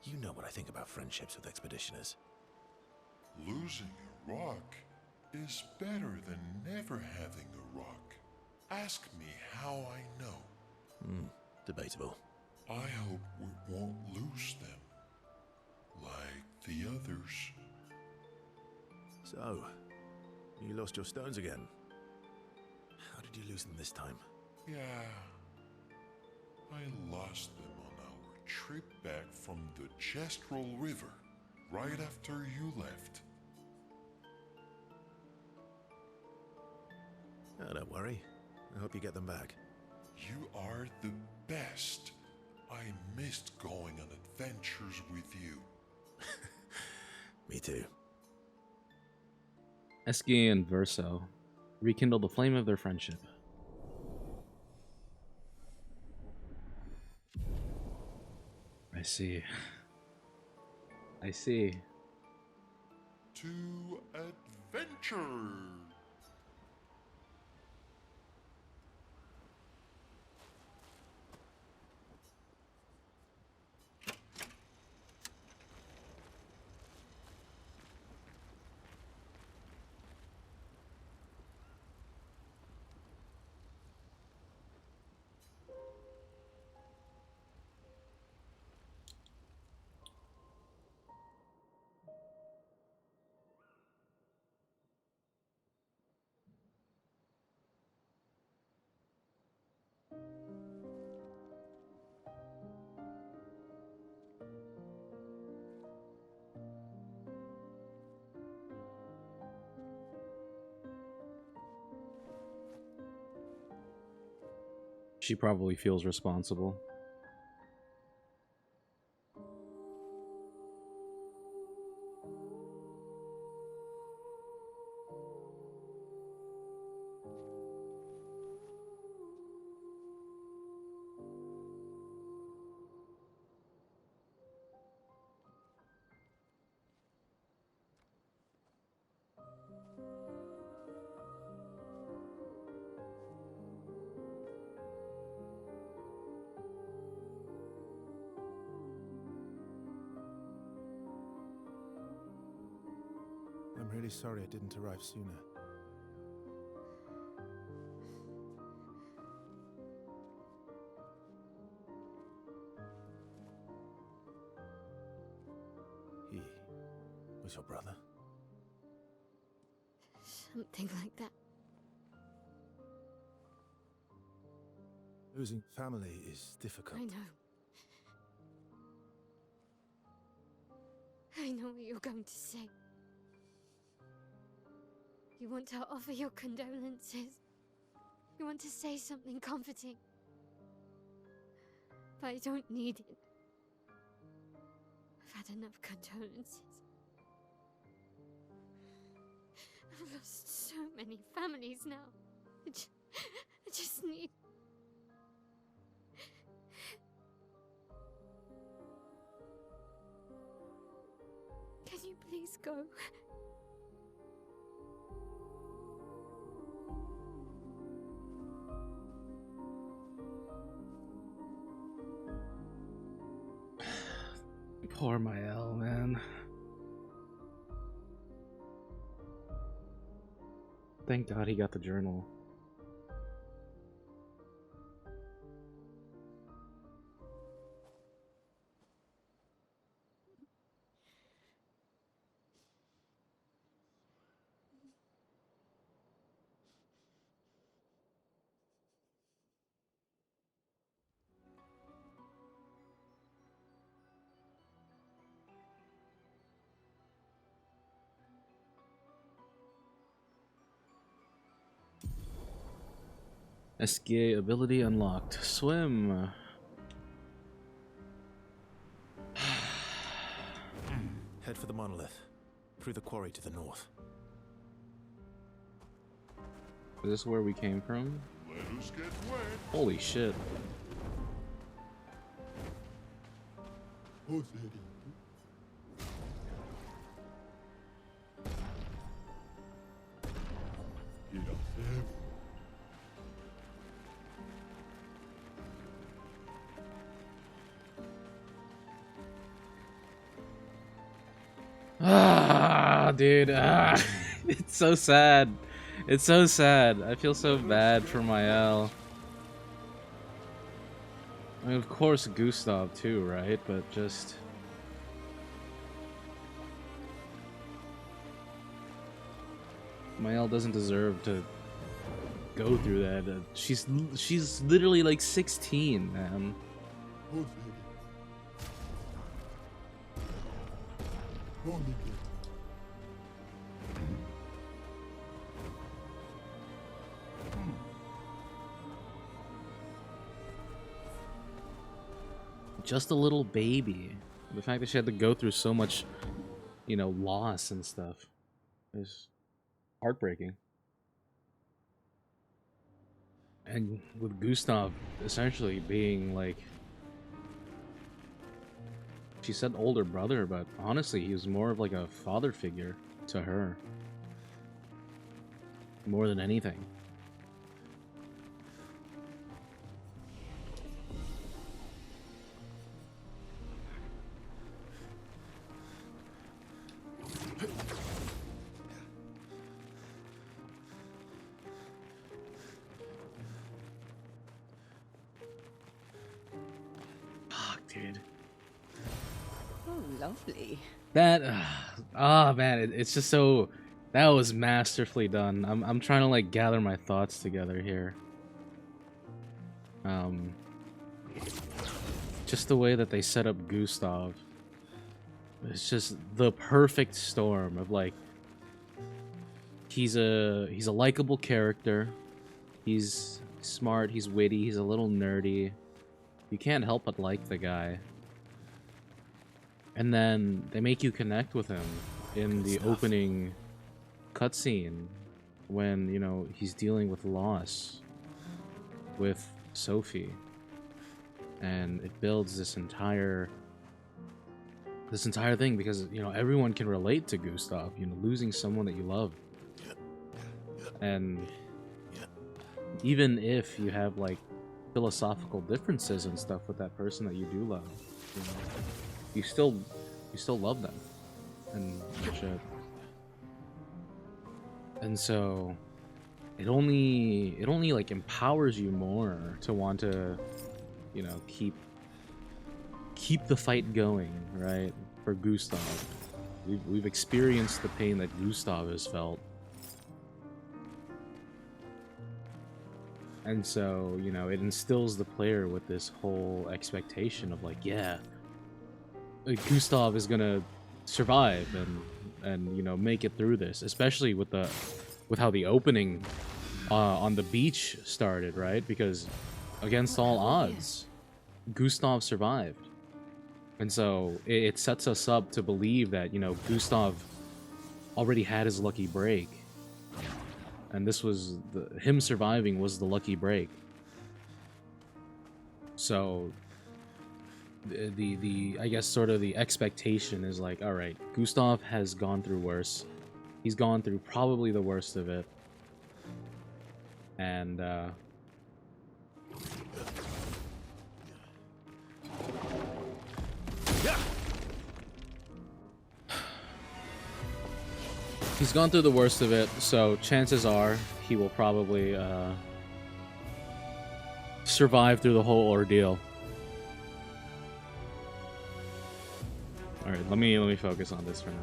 You know what I think about friendships with expeditioners. Losing a rock is better than never having a rock. Ask me how I know. Debatable. I hope we won't lose them, like the others. So, you lost your stones again. How did you lose them this time? Yeah, I lost them on our trip back from the Chestrel River, right after you left. Oh, don't worry. I hope you get them back. You are the best. I missed going on adventures with you. Me too. Eskie and Verso rekindle the flame of their friendship. I see. I see. To adventure! She probably feels responsible. I'm really sorry it didn't arrive sooner. He was your brother? Something like that. Losing family is difficult. I know. I know what you're going to say. You want to offer your condolences. You want to say something comforting. But I don't need it. I've had enough condolences. I've lost so many families now. I just need... Can you please go? Poor Mael, man. Thank God he got the journal. SKA ability unlocked. Swim. Head for the monolith. Through the quarry to the north. Is this where we came from? Let us get wet. Holy shit. Ah, dude. Ah. It's so sad. It's so sad. I feel so bad for Mael. I mean, of course, Gustav too, right? But just... Mael doesn't deserve to go through that. She's literally like 16, man. Just a little baby. The fact that she had to go through so much, you know, loss and stuff is heartbreaking. And with Gustav essentially being like, she said older brother, but honestly he was more of like a father figure to her. More than anything. Dude. Oh, lovely. That, man, it's just so, that was masterfully done. I'm trying to like gather my thoughts together here. Just the way that they set up Gustav, it's just the perfect storm of like, he's a likable character, he's smart, he's witty, he's a little nerdy. You can't help but like the guy. And then they make you connect with him in the opening cutscene when, you know, he's dealing with loss with Sophie. And it builds this entire thing because, you know, everyone can relate to Gustav, you know, losing someone that you love. And even if you have like philosophical differences and stuff with that person that you do love, you know, you still love them and shit. And so it only like empowers you more to want to, you know, keep the fight going, right? For Gustav. We've experienced the pain that Gustav has felt. And so, you know, it instills the player with this whole expectation of like, yeah, Gustav is gonna survive and you know, make it through this, especially with how the opening on the beach started, right? Because against all odds, Gustav survived. And so it sets us up to believe that, you know, Gustav already had his lucky break. And this was him surviving was the lucky break. So the I guess sort of the expectation is like, all right, Gustav has gone through worse. He's gone through probably the worst of it. And he's gone through the worst of it, so chances are he will probably survive through the whole ordeal. Alright, let me focus on this for now.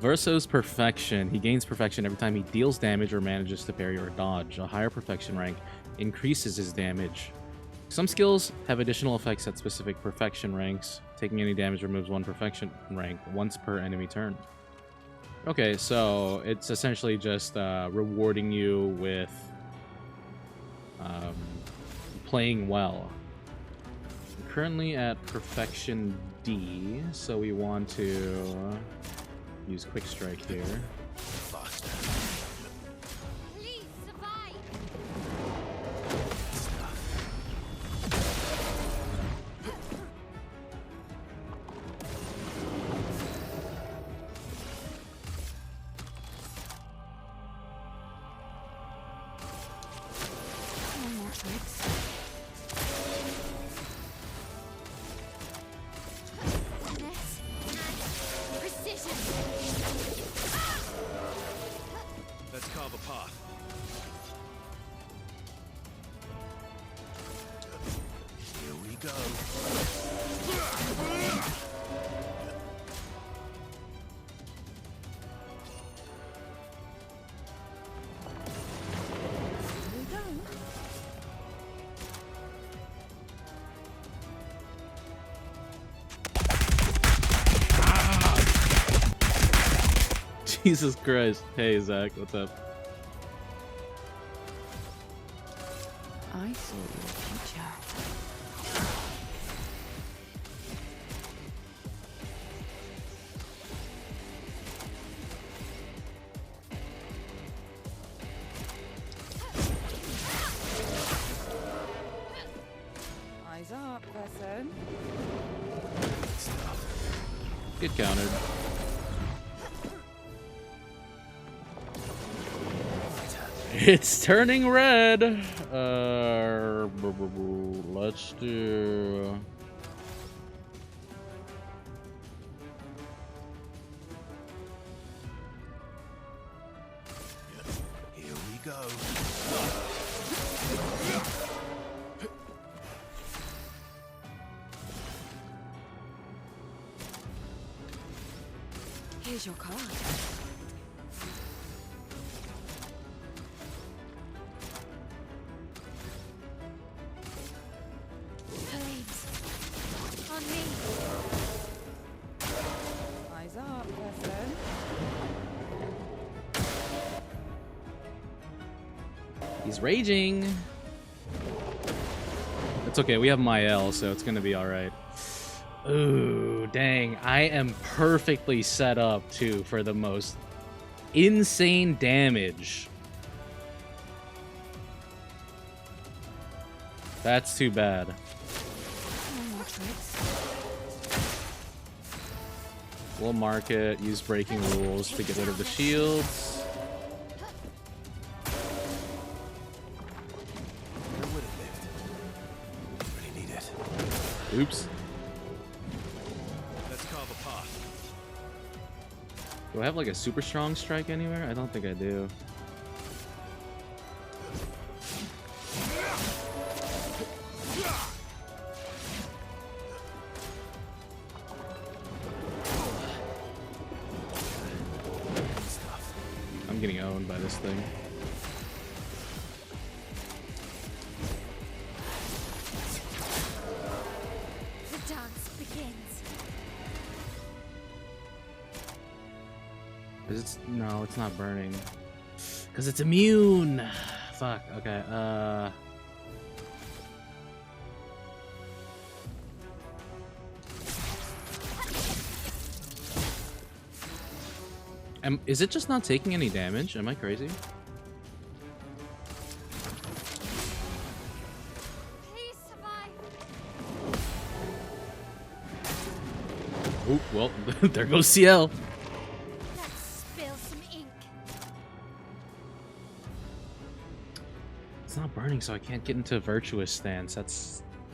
Verso's perfection. He gains perfection every time he deals damage or manages to parry or dodge. A higher perfection rank increases his damage. Some skills have additional effects at specific perfection ranks. Taking any damage removes one perfection rank once per enemy turn. Okay, so it's essentially just rewarding you with playing well. I'm currently at perfection D, so we want to use quick strike here. Please survive. carve a path. Here we go. Jesus Christ. Hey, Zach, what's up? I saw your future. Eyes up, person. Get countered. It's turning red. Let's do. Here we go. Here's your card. Flames. On me. Eyes up, person. He's raging. It's okay. We have Mael, so it's gonna be all right. Ooh, dang. I am perfectly set up, too, for the most insane damage. That's too bad. No more tricks. We'll mark it, use breaking rules to get rid of the shields. Where would it live? Really need it. Oops. Let's carve a path. Do I have like a super strong strike anywhere? I don't think I do. I'm getting owned by this thing. The dance begins. No, it's not burning. Cause it's immune. Fuck. Okay. Is it just not taking any damage? Am I crazy? Please survive. Oh, well, there goes CL. Let's spill some ink. It's not burning, so I can't get into a virtuous stance.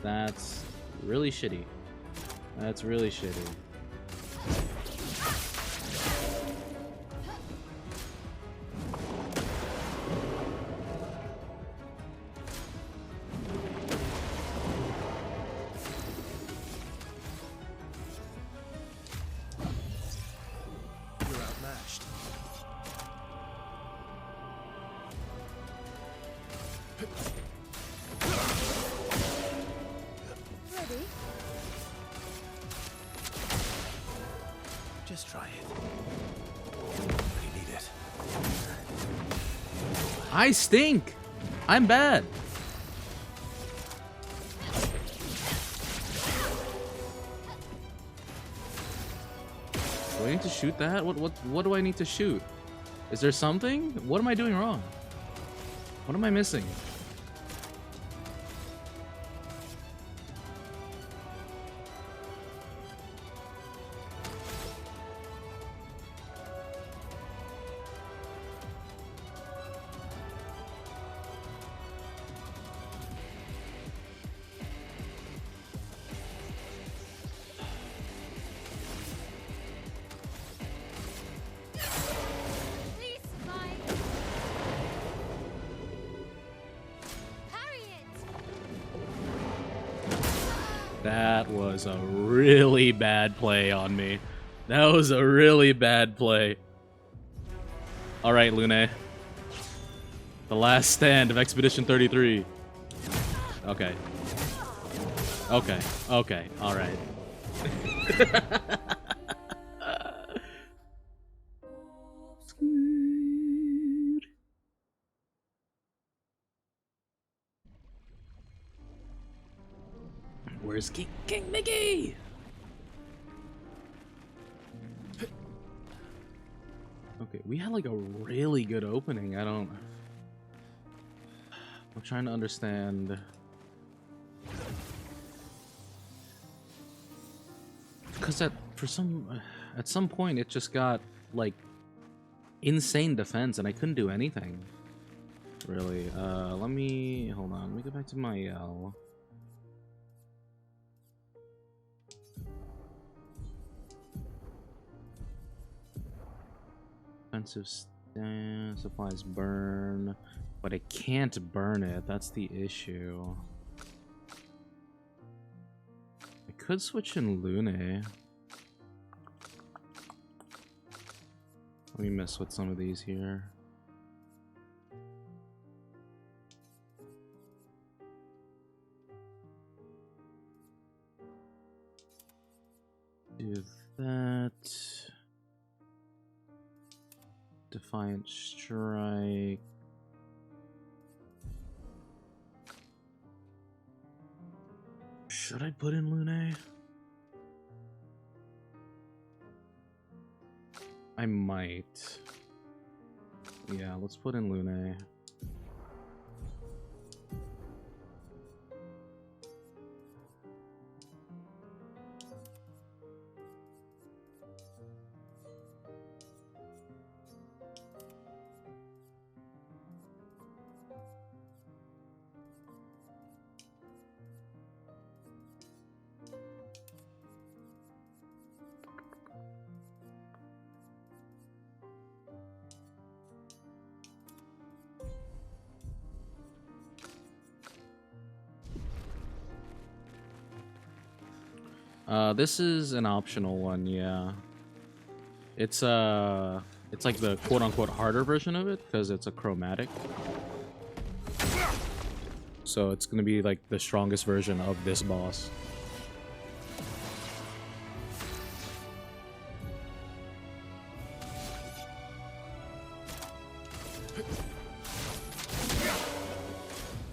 That's really shitty. That's really shitty. You're outmatched. Ready? Just try it. Really need it. I stink. I'm bad. Do I need to shoot that? What do I need to shoot? Is there something? What am I doing wrong? What am I missing? Please survive. That was a really bad play on me. That was a really bad play. Alright, Lune. The last stand of Expedition 33. Okay. Okay. Okay. Alright. Where's King Mickey? Okay, we had like a really good opening. I'm trying to understand. Because at some point it just got like insane defense and I couldn't do anything. Really. Let me hold on. Let me go back to my L. Defensive supplies burn, but I can't burn it. That's the issue. I could switch in Lune. Let me mess with some of these here. Do that. Defiant Strike. Should I put in Lune? I might. Yeah, let's put in Lune. This is an optional one, yeah. It's like the quote-unquote harder version of it because it's a chromatic. So it's gonna be like the strongest version of this boss.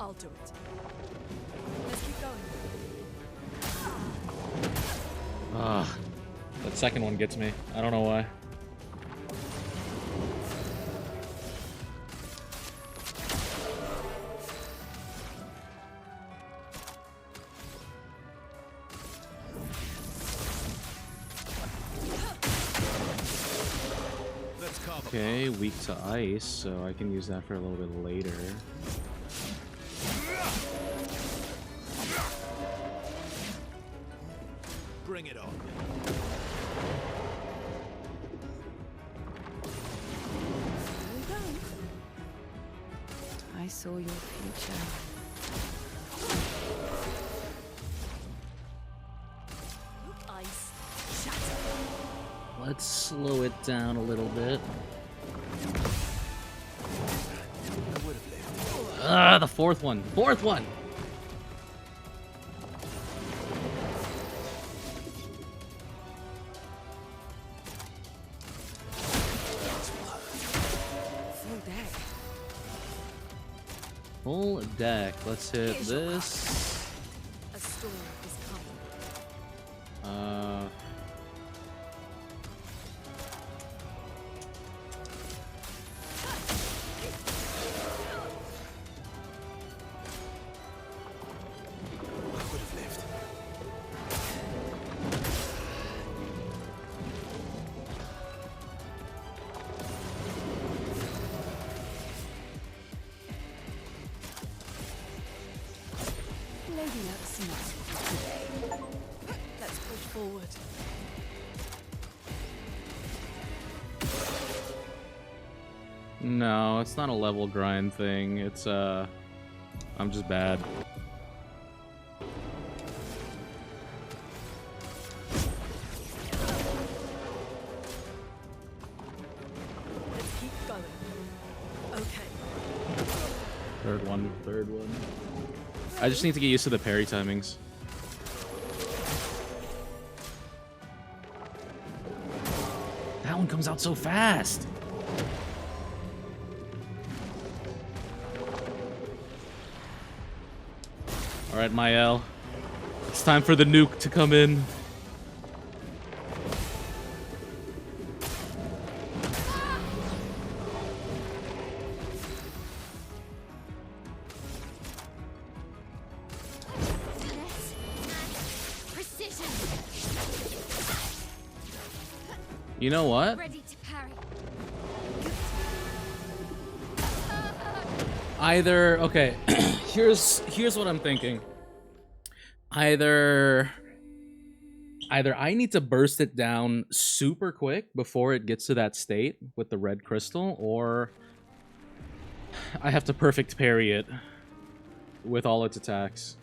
I'll do it. Let's keep going. Ah, that second one gets me. I don't know why. Okay, weak to ice, so I can use that for a little bit later. Bring it on. I saw your future. Ice. Shatter. Let's slow it down a little bit. Ah, the fourth one. Fourth one! Full deck. Full deck. Let's hit this. A storm is coming. Maybe that's enough. Let's push forward. No, it's not a level grind thing. It's, I'm just bad. Third one, third one. I just need to get used to the parry timings. That one comes out so fast. All right, Mael. It's time for the nuke to come in. You know what? Ready to parry. Either okay, here's what I'm thinking. Either I need to burst it down super quick before it gets to that state with the red crystal, or I have to perfect parry it with all its attacks.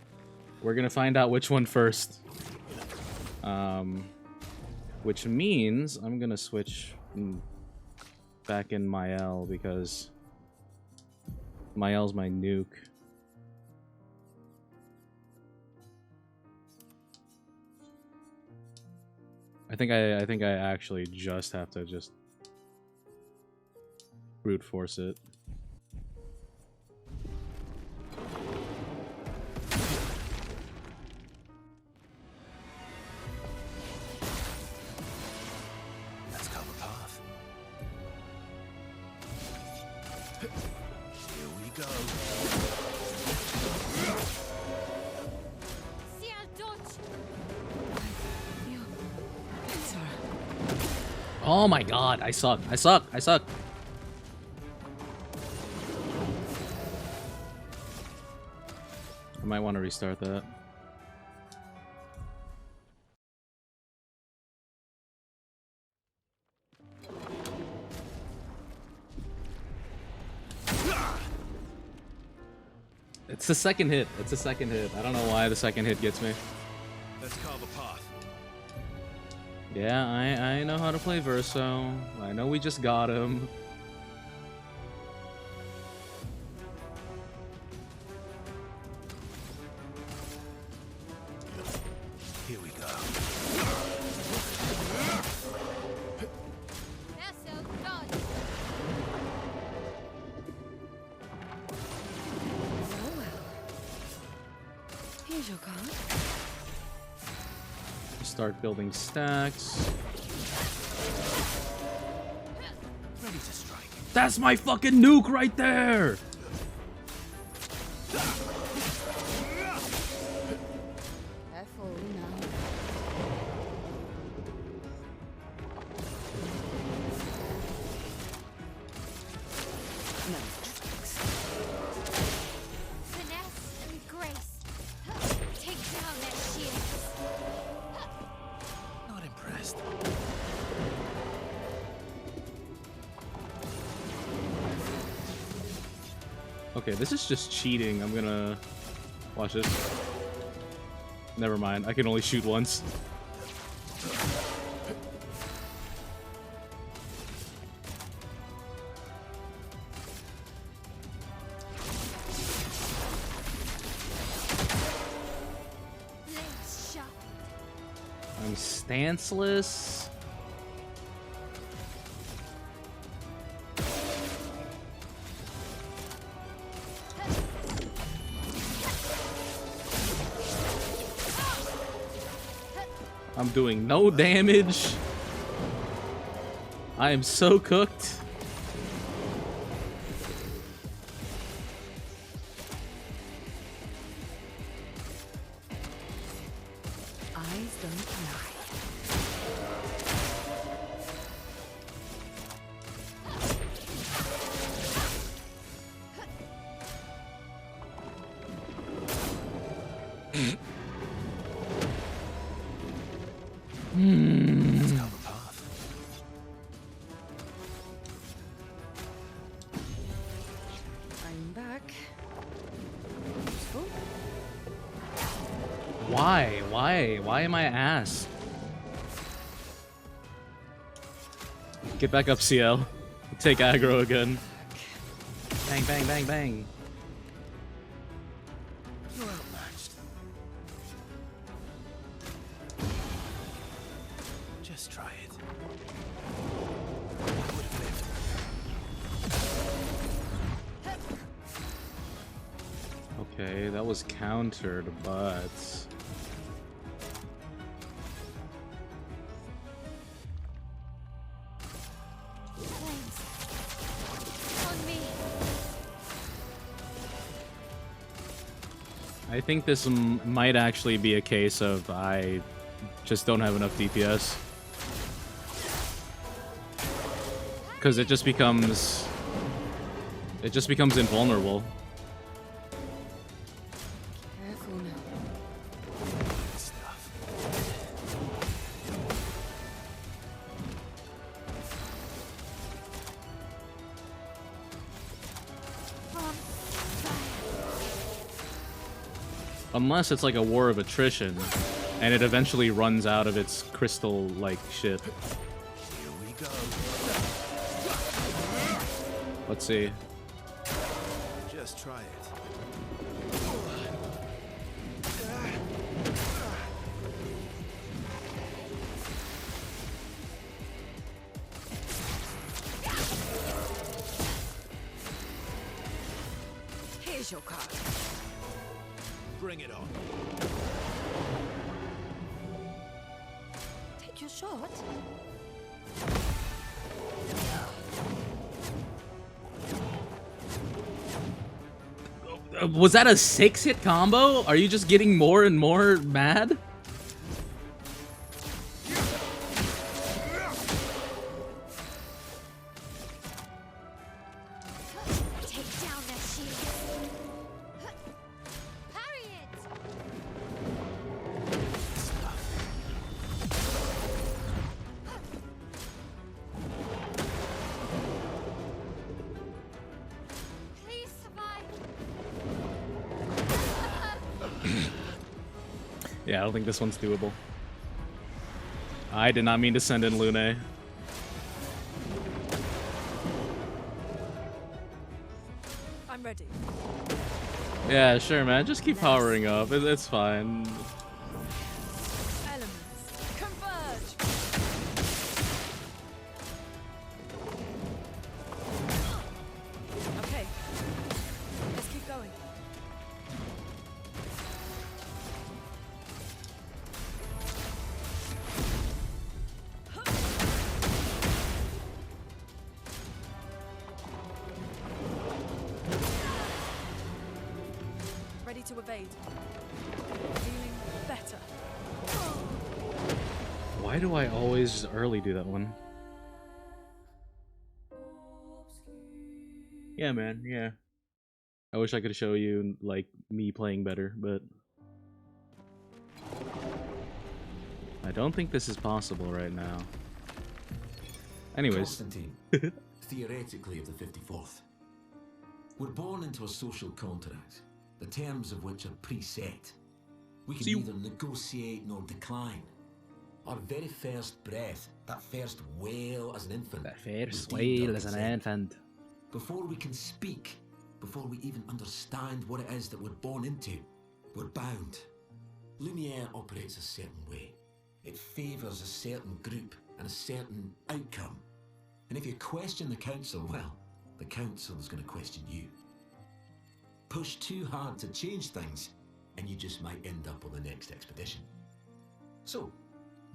We're gonna find out which one first. Which means I'm gonna switch back in Mael because Mael's my nuke. I think I actually just have to just brute force it. Let's cover path. Here we go. See our dodge. Oh my god, I suck. I suck. I suck. I might want to restart that. It's the second hit. It's the second hit. I don't know why the second hit gets me. Let's carve a path. Yeah, I know how to play Verso. I know we just got him. Here we go. Verso, dodge. Here's your card. Start building stacks. Ready to strike. That's my fucking nuke right there! Careful now. No. Finesse and grace. Take down their shields. Not impressed. Okay, this is just cheating. I'm gonna... Watch this. Never mind, I can only shoot once. Blades sharp. I'm stanceless. I'm doing no damage. I am so cooked. Eyes don't lie. Let's cover path. I'm back. Useful. Why? Why am I ass? Get back up, CL. Take aggro again. Bang, bang, bang, bang. You're outmatched. Just try it. I would have lived. Okay, that was countered, but Flames. On me. I think this might actually be a case of I just don't have enough DPS. Because it just becomes invulnerable. Careful now. Stuff. On fire. Unless it's like a war of attrition, and it eventually runs out of its crystal-like shit. Here we go. Let's see. Just try it. Here's your card. Bring it on. Take your shot. Was that a 6-hit combo? Are you just getting more and more mad? Take down their shields. Parry it. Please survive. Yeah, I don't think this one's doable. I did not mean to send in Lune. I'm ready. Yeah, sure, man. Just keep powering up. It's fine. Elements, converge! Okay, let's keep going. Ready to evade. Feeling better. Why do I always just early do that one? Yeah, man, yeah. I wish I could show you, like, me playing better, but I don't think this is possible right now. Anyways. Constantine, theoretically of the 54th. We're born into a social contract, the terms of which are preset. We can neither negotiate nor decline. Our very first breath, that first wail as an infant. That first was deemed wail our as an consent. infant. Before we can speak, before we even understand what it is that we're born into, we're bound. Lumiere operates a certain way. It favours a certain group and a certain outcome. And if you question the council, well, the council is going to question you. Push too hard to change things, and you just might end up on the next expedition. So,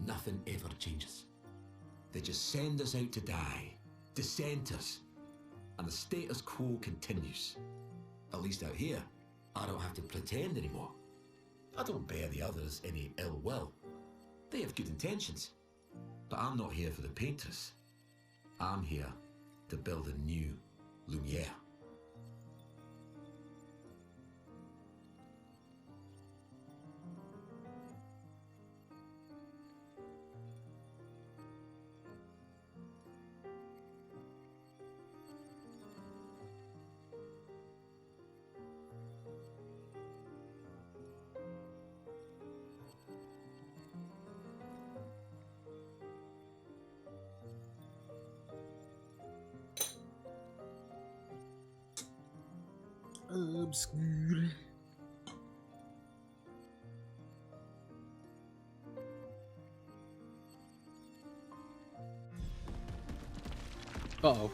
nothing ever changes. They just send us out to die, dissent us, and the status quo continues. At least out here, I don't have to pretend anymore. I don't bear the others any ill will. They have good intentions. But I'm not here for the painters. I'm here to build a new Lumiere. Obscur. Uh-oh.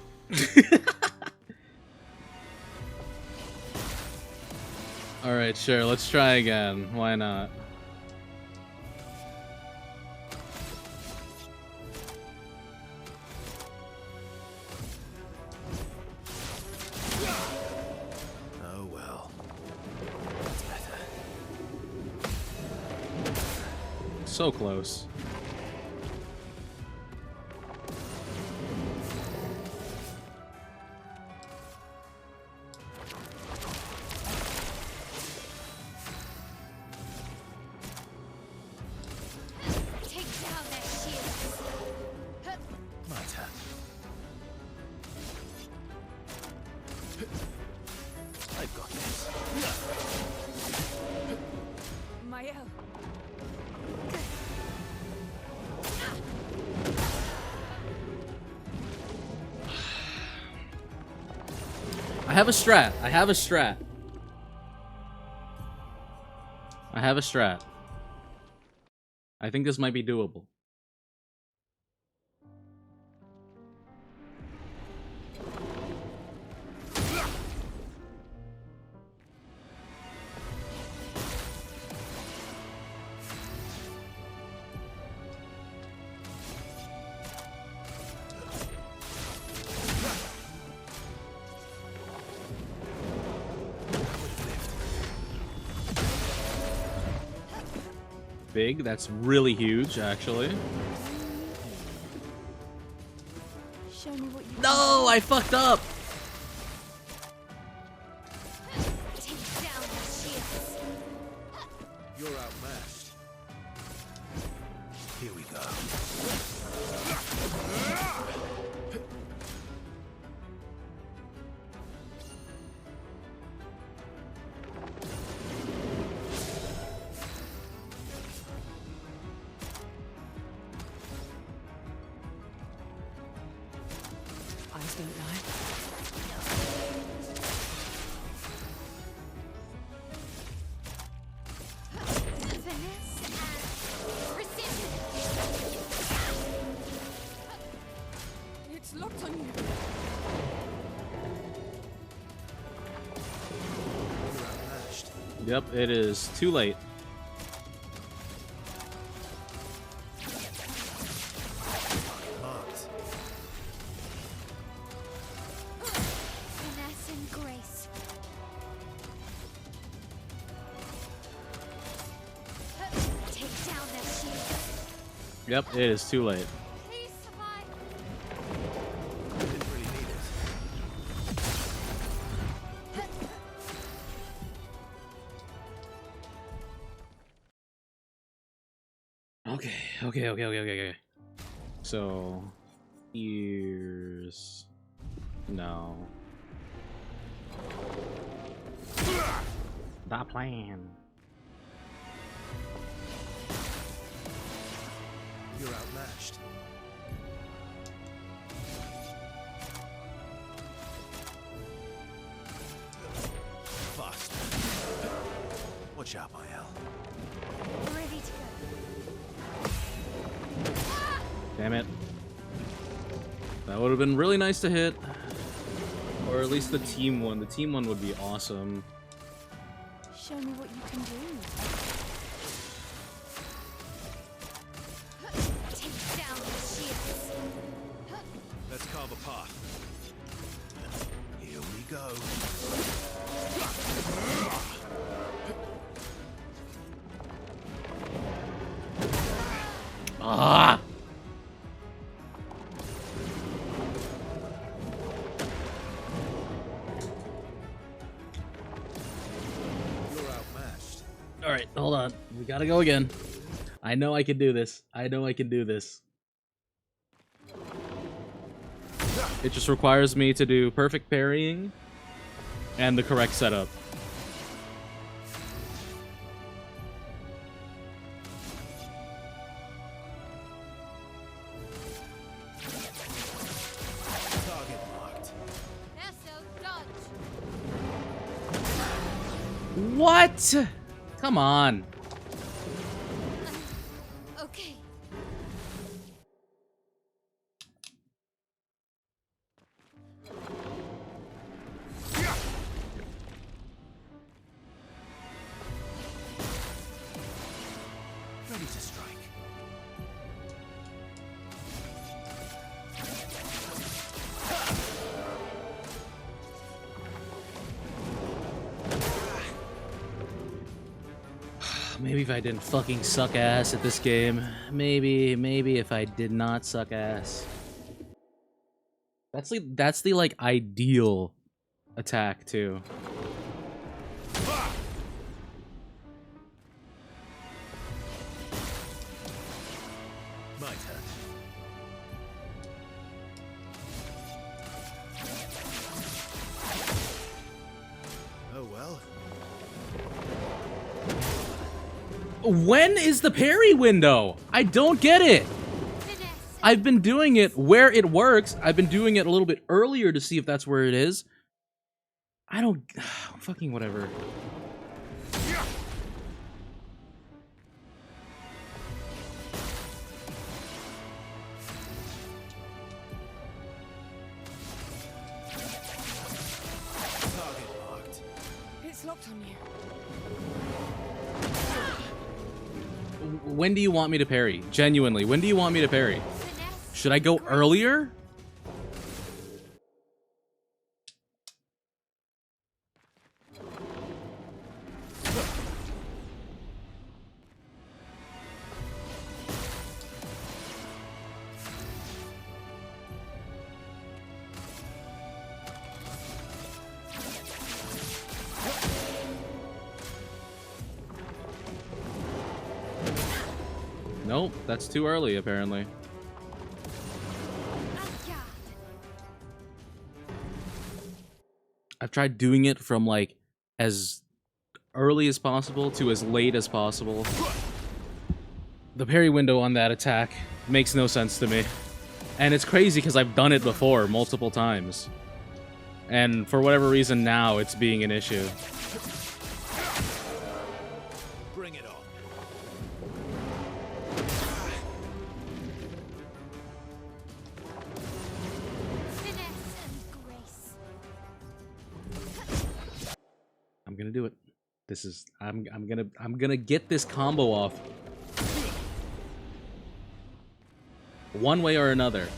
Alright, sure, let's try again. Why not? Oh well. That's better. So close. Take down their shields. My turn. I've got this. Mael. I have a strat. I have a strat. I have a strat. I think this might be doable. Big. That's really huge, actually. Show me what you No, I fucked up. Take down their shields. You're outmatched. Here we go. Eyes don't lie. Finesse and precision. It's locked on you. You're outmatched. Yep, it is too late. Marked. Finesse and grace. Take down their shields. Yep, it is too late. Please survive. Didn't really need it. Okay. So, here's... No. The plan. You're outmatched. Fast. Watch out, Mael. Ready to go. Damn it. That would have been really nice to hit. Or at least the team one. The team one would be awesome. Show me what you can do. Take down their shields. Let's carve a path. Here we go. Ah! You're outmatched. Alright, hold on. We gotta go again. I know I can do this. I know I can do this. It just requires me to do perfect parrying and the correct setup. Target marked. Esso, dodge. What? Come on. Okay. Maybe if I didn't fucking suck ass at this game. Maybe if I did not suck ass. That's the like ideal attack too. My turn. Oh well. When is the parry window? I don't get it. I've been doing it where it works. I've been doing it a little bit earlier to see if that's where it is. I don't... fucking whatever. Target marked. It's locked on you. When do you want me to parry? Genuinely, when do you want me to parry? Should I go earlier? Nope, that's too early, apparently. I've tried doing it from, like, as early as possible to as late as possible. The parry window on that attack makes no sense to me. And it's crazy because I've done it before multiple times. And for whatever reason now, it's being an issue. Bring it on. I'm gonna do it. This is I'm gonna get this combo off. One way or another.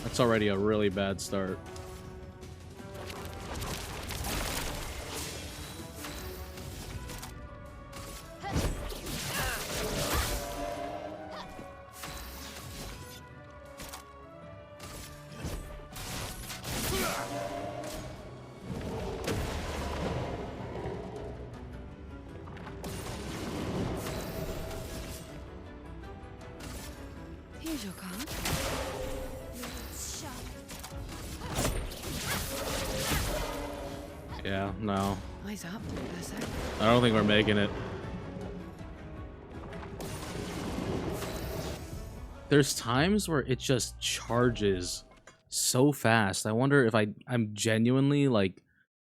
That's already a really bad start. Here's your card. Yeah, no. Eyes up, Berserk. I don't think we're making it. There's times where it just charges so fast. I wonder if I'm genuinely, like,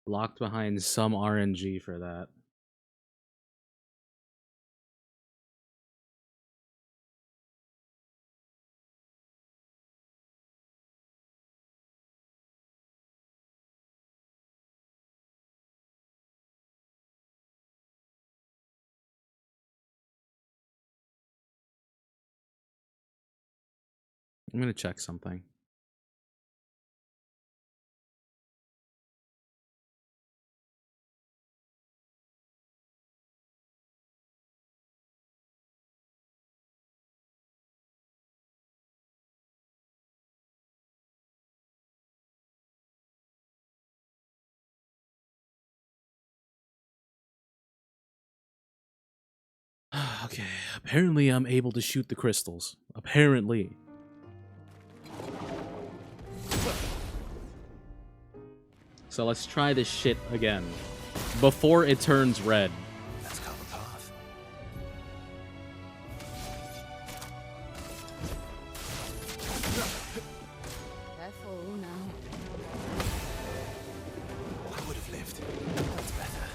locked behind some RNG for that. I'm gonna check something. Okay, apparently I'm able to shoot the crystals. Apparently. So let's try this shit again. Before it turns red. Let's cut the path. Careful now. I would have lived. That's better.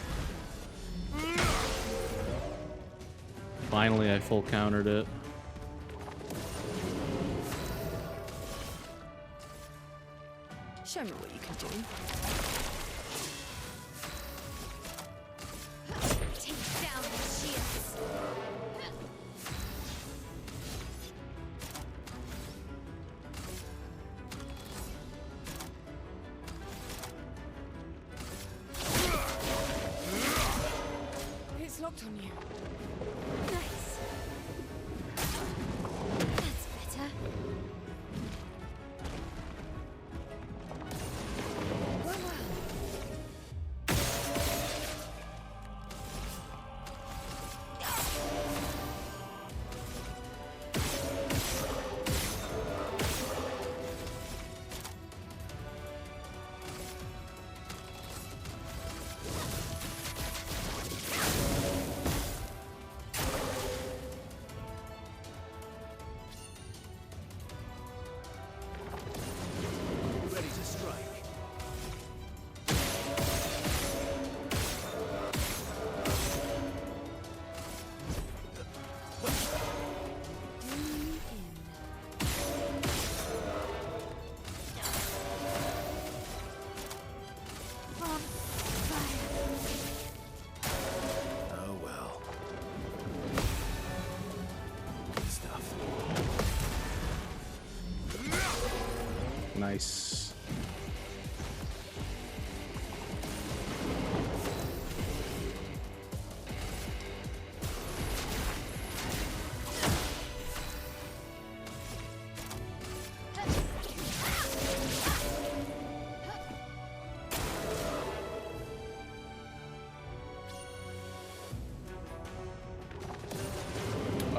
Finally, I full countered it. Show me what you can do. Take down this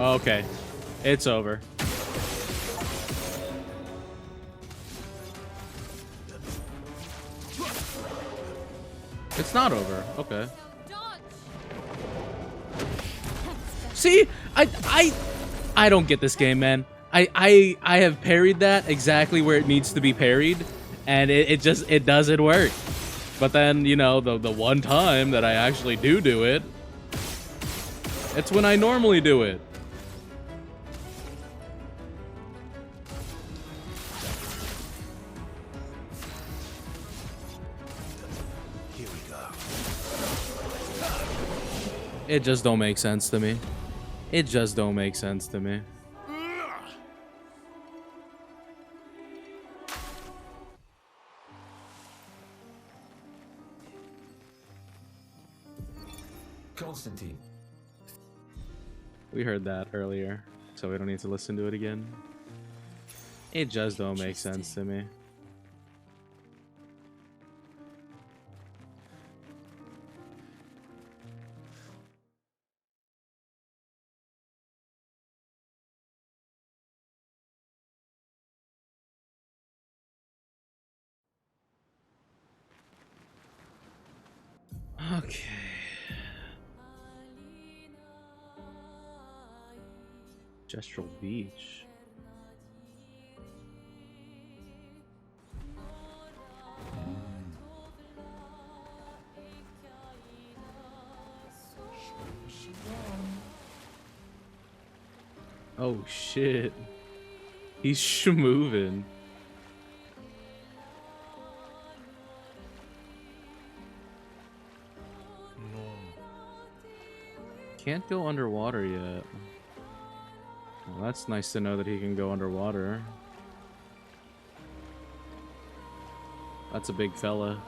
Okay. It's over. It's not over. Okay. See, I don't get this game, man. I have parried that exactly where it needs to be parried, and it doesn't work. But then, you know, the one time that I actually do it, it's when I normally do it. Here we go. It just don't make sense to me. It just don't make sense to me. Constantine. We heard that earlier, so we don't need to listen to it again. It just don't make sense to me. Okay. Gestural Beach. Oh shit. He's schmoovin'. Can't go underwater yet. Well, that's nice to know that he can go underwater. That's a big fella.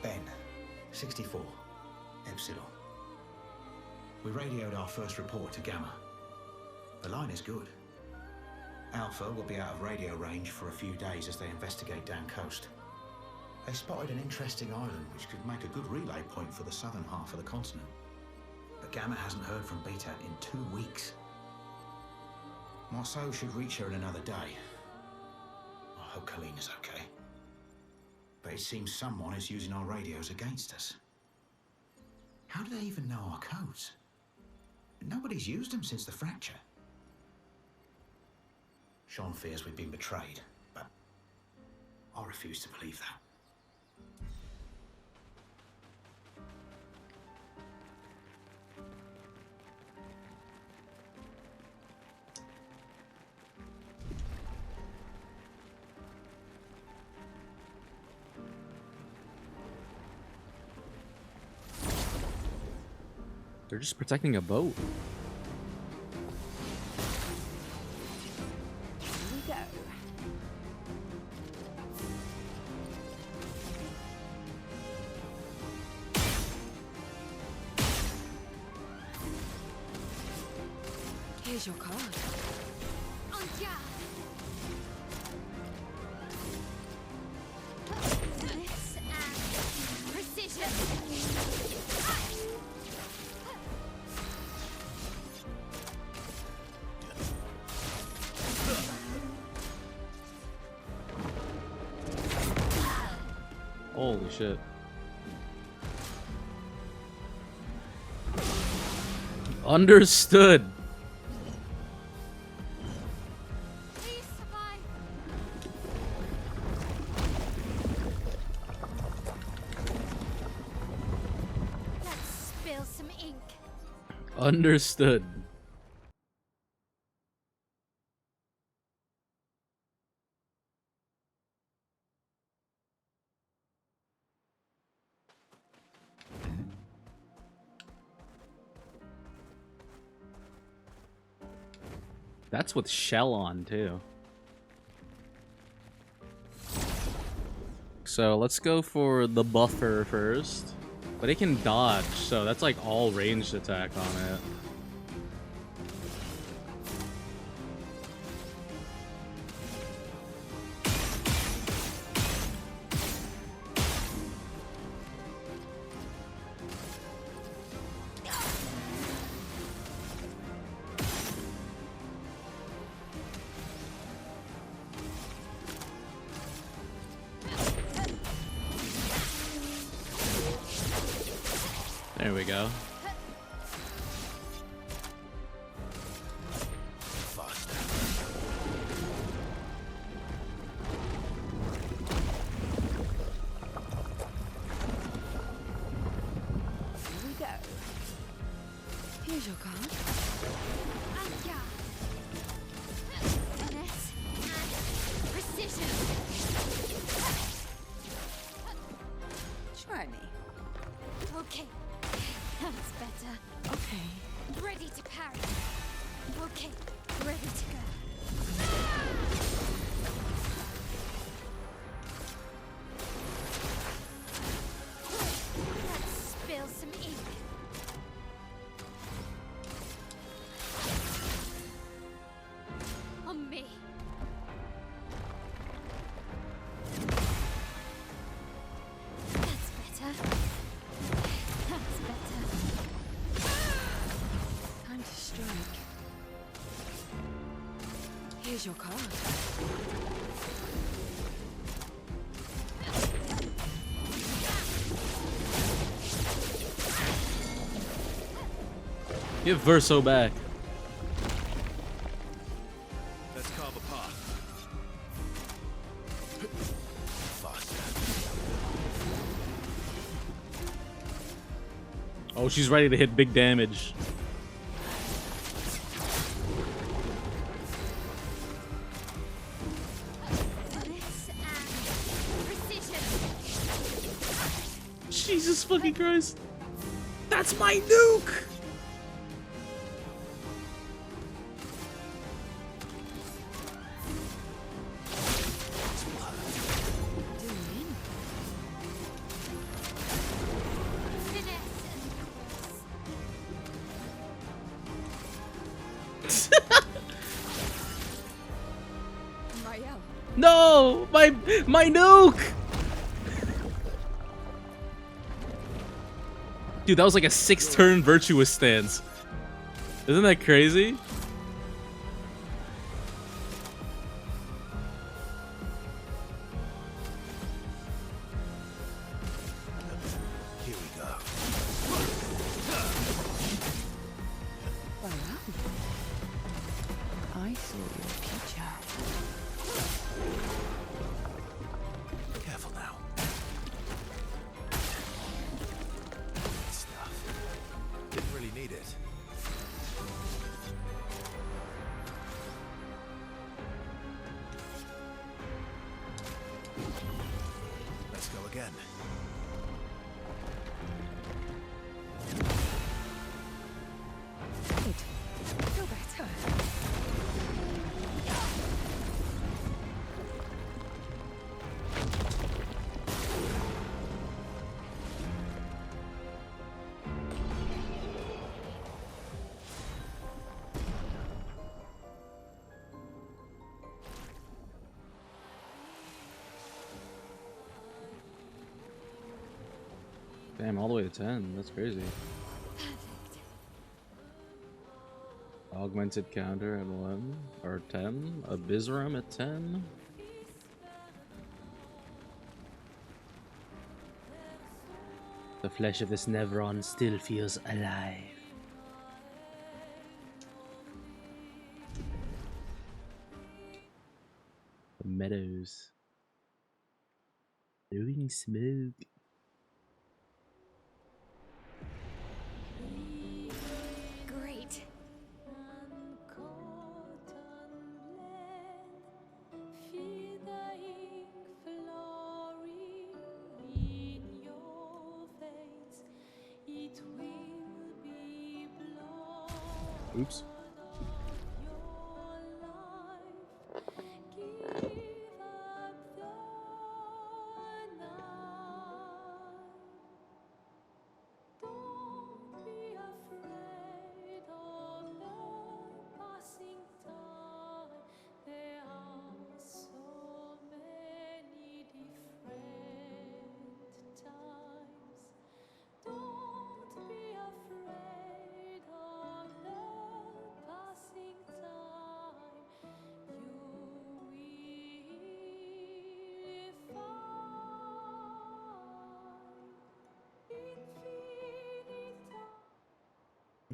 Ben, 64, Epsilon. We radioed our first report to Gamma. The line is good. Alpha will be out of radio range for a few days as they investigate down coast. They spotted an interesting island which could make a good relay point for the southern half of the continent. But Gamma hasn't heard from Beta in 2 weeks. Marceau should reach her in another day. I hope Kalina's okay. But it seems someone is using our radios against us. How do they even know our codes? Nobody's used them since the fracture. Sean fears we've been betrayed, but I refuse to believe that. They're just protecting a boat. Here's your card. This and precision. Holy shit. Understood. Please survive. Let's spill some ink. Understood. That's with shell on too. So let's go for the buffer first. But it can dodge, so that's like all ranged attack on it. There we go. Here's your card. Finesse and precision. Try me. Okay, that's better. Okay. Ready to parry. Okay, ready to go. Let's spill some ink. On me. That's better. That's better. Time to strike. Here's your card. Give Verso back. Let's carve a path. Oh, she's ready to hit big damage. Finesse and precision. Jesus fucking Christ. That's my nuke! No! My nuke! Dude, that was like a 6-turn virtuous stance. Isn't that crazy? Here we go. Well, I saw your future. Careful now. Stuff. Didn't really need it. Let's go again. Good. Feel better. Damn, all the way to 10. That's crazy. Augmented counter at 1 or 10. Abysram at 10. The flesh of this Nevron still feels alive. The meadows. Blowing smoke. Great. Oops.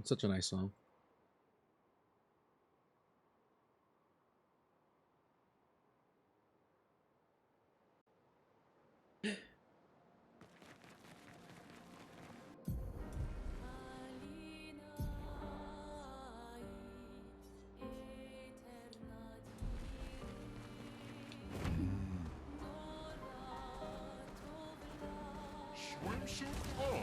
It's such a nice song. Swimsuit on!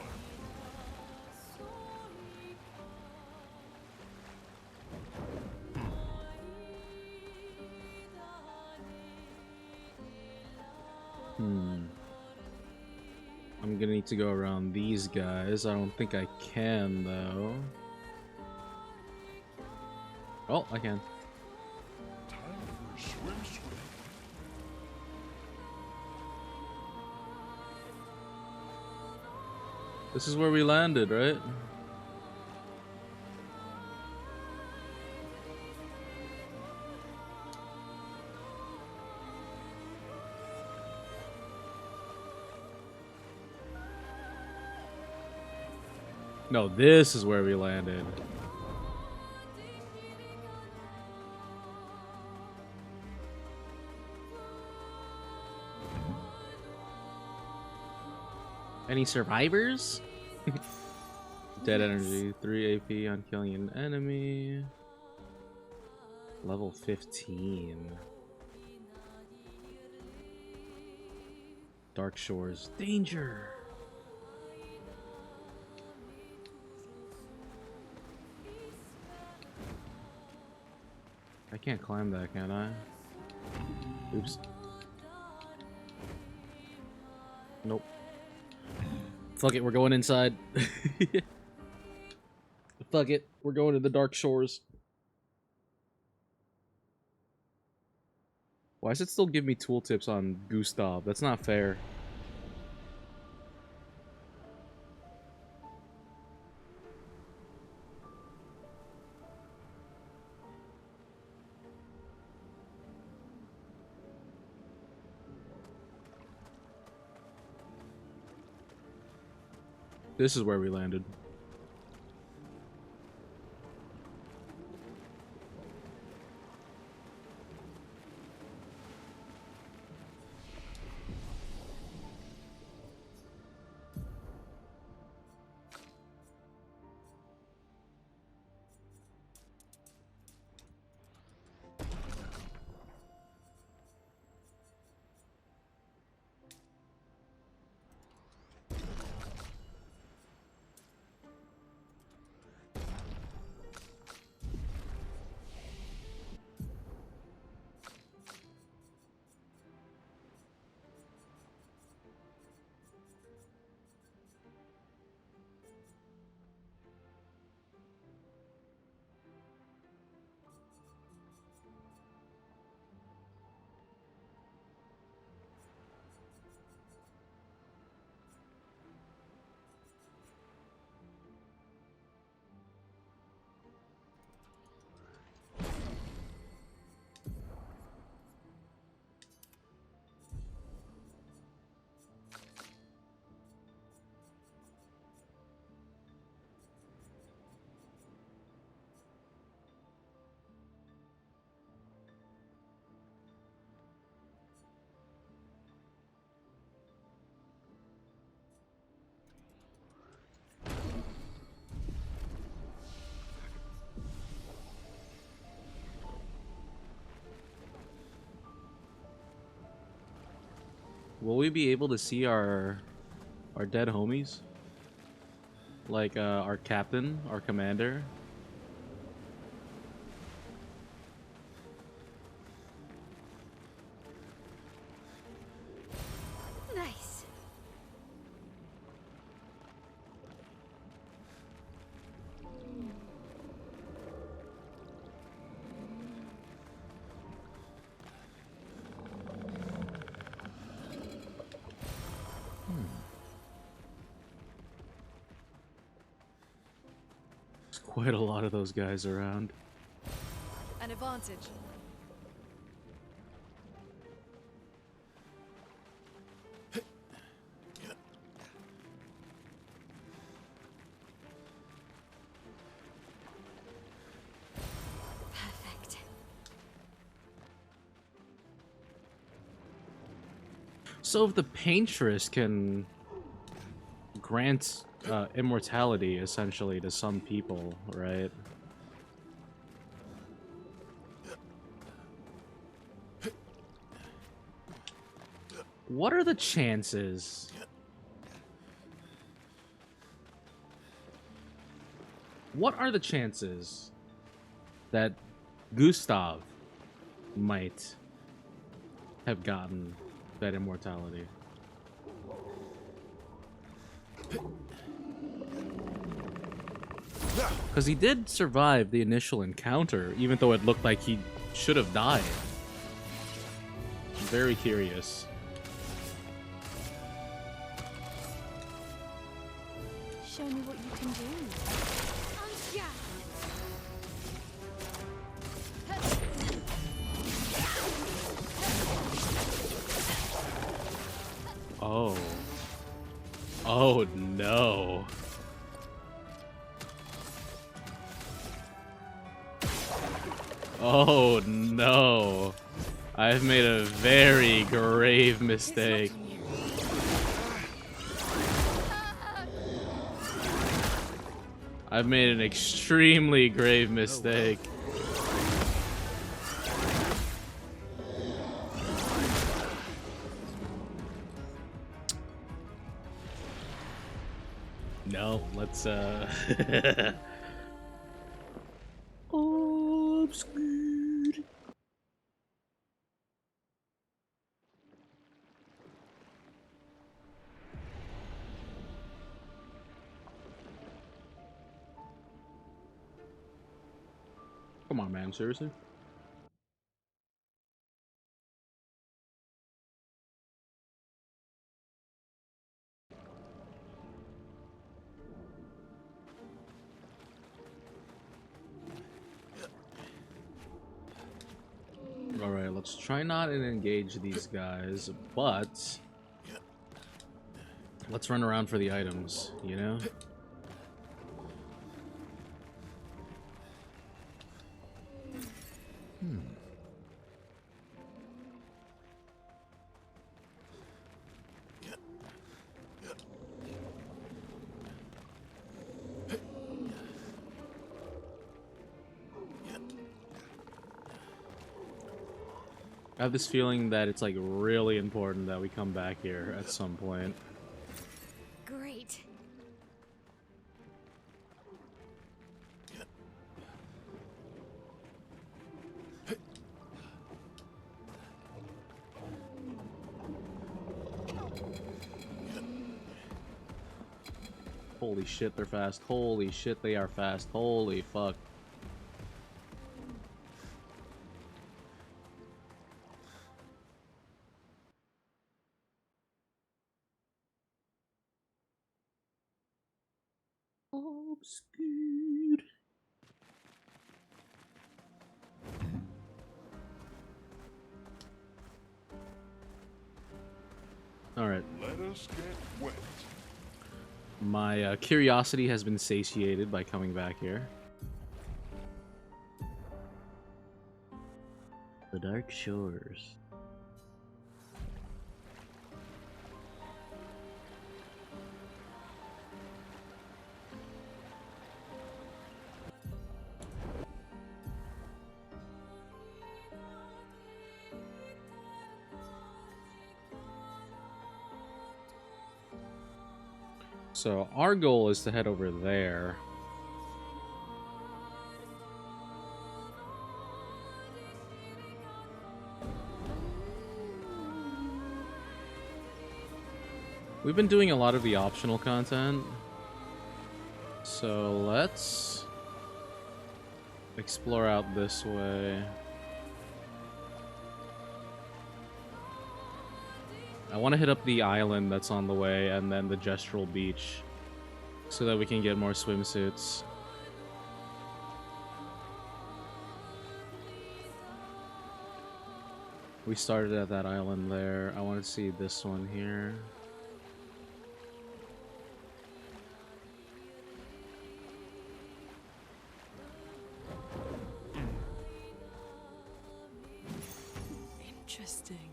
I'm gonna need to go around these guys. I don't think I can, though. Oh, I can. Time for a swim. This is where we landed, right? No, this is where we landed. Any survivors? Dead energy, 3 AP on killing an enemy. Level 15. Dark Shores. Danger! I can't climb that, can I? Oops. Nope. Fuck it, we're going inside. Fuck it, we're going to the Dark Shores. Why does it still give me tooltips on Gustav? That's not fair. This is where we landed. Will we be able to see our dead homies? Like our captain, our commander? Nice. There's quite a lot of those guys around. An advantage. So if the Paintress can grant immortality, essentially, to some people, right? What are the chances? What are the chances that Gustav might have gotten that immortality? Because he did survive the initial encounter, even though it looked like he should have died. I'm very curious. Show me what you can do. Oh. Oh no. Oh no. I've made a very grave mistake. I've made an extremely grave mistake. No, let's Obscur. Come on, man, seriously? Alright, let's try not to engage these guys, but let's run around for the items, you know? I have this feeling that it's like really important that we come back here at some point. Great. Holy shit, they're fast. Holy shit, they are fast. Holy fuck. Obscure. Alright. Let us get wet. My curiosity has been satiated by coming back here. The Dark Shores. So our goal is to head over there. We've been doing a lot of the optional content. So let's explore out this way. I want to hit up the island that's on the way and then the Gestural Beach so that we can get more swimsuits. We started at that island there. I want to see this one here. Interesting.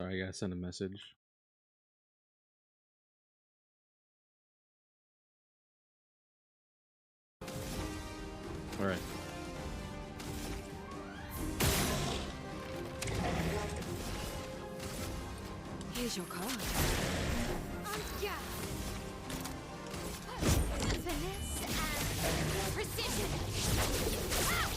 Sorry, I gotta send a message. Alright. Here's your card. Yeah. Finesse and precision. Ow!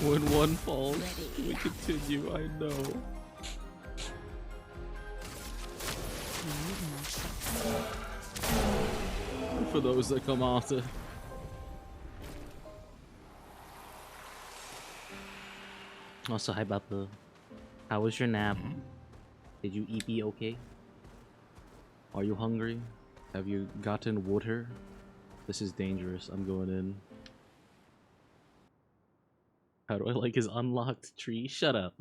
When one falls, we continue, I know. For those that come after. Also, hi Bappa. How was your nap? Did you eat be okay? Are you hungry? Have you gotten water? This is dangerous. I'm going in. How do I like his unlocked tree? Shut up.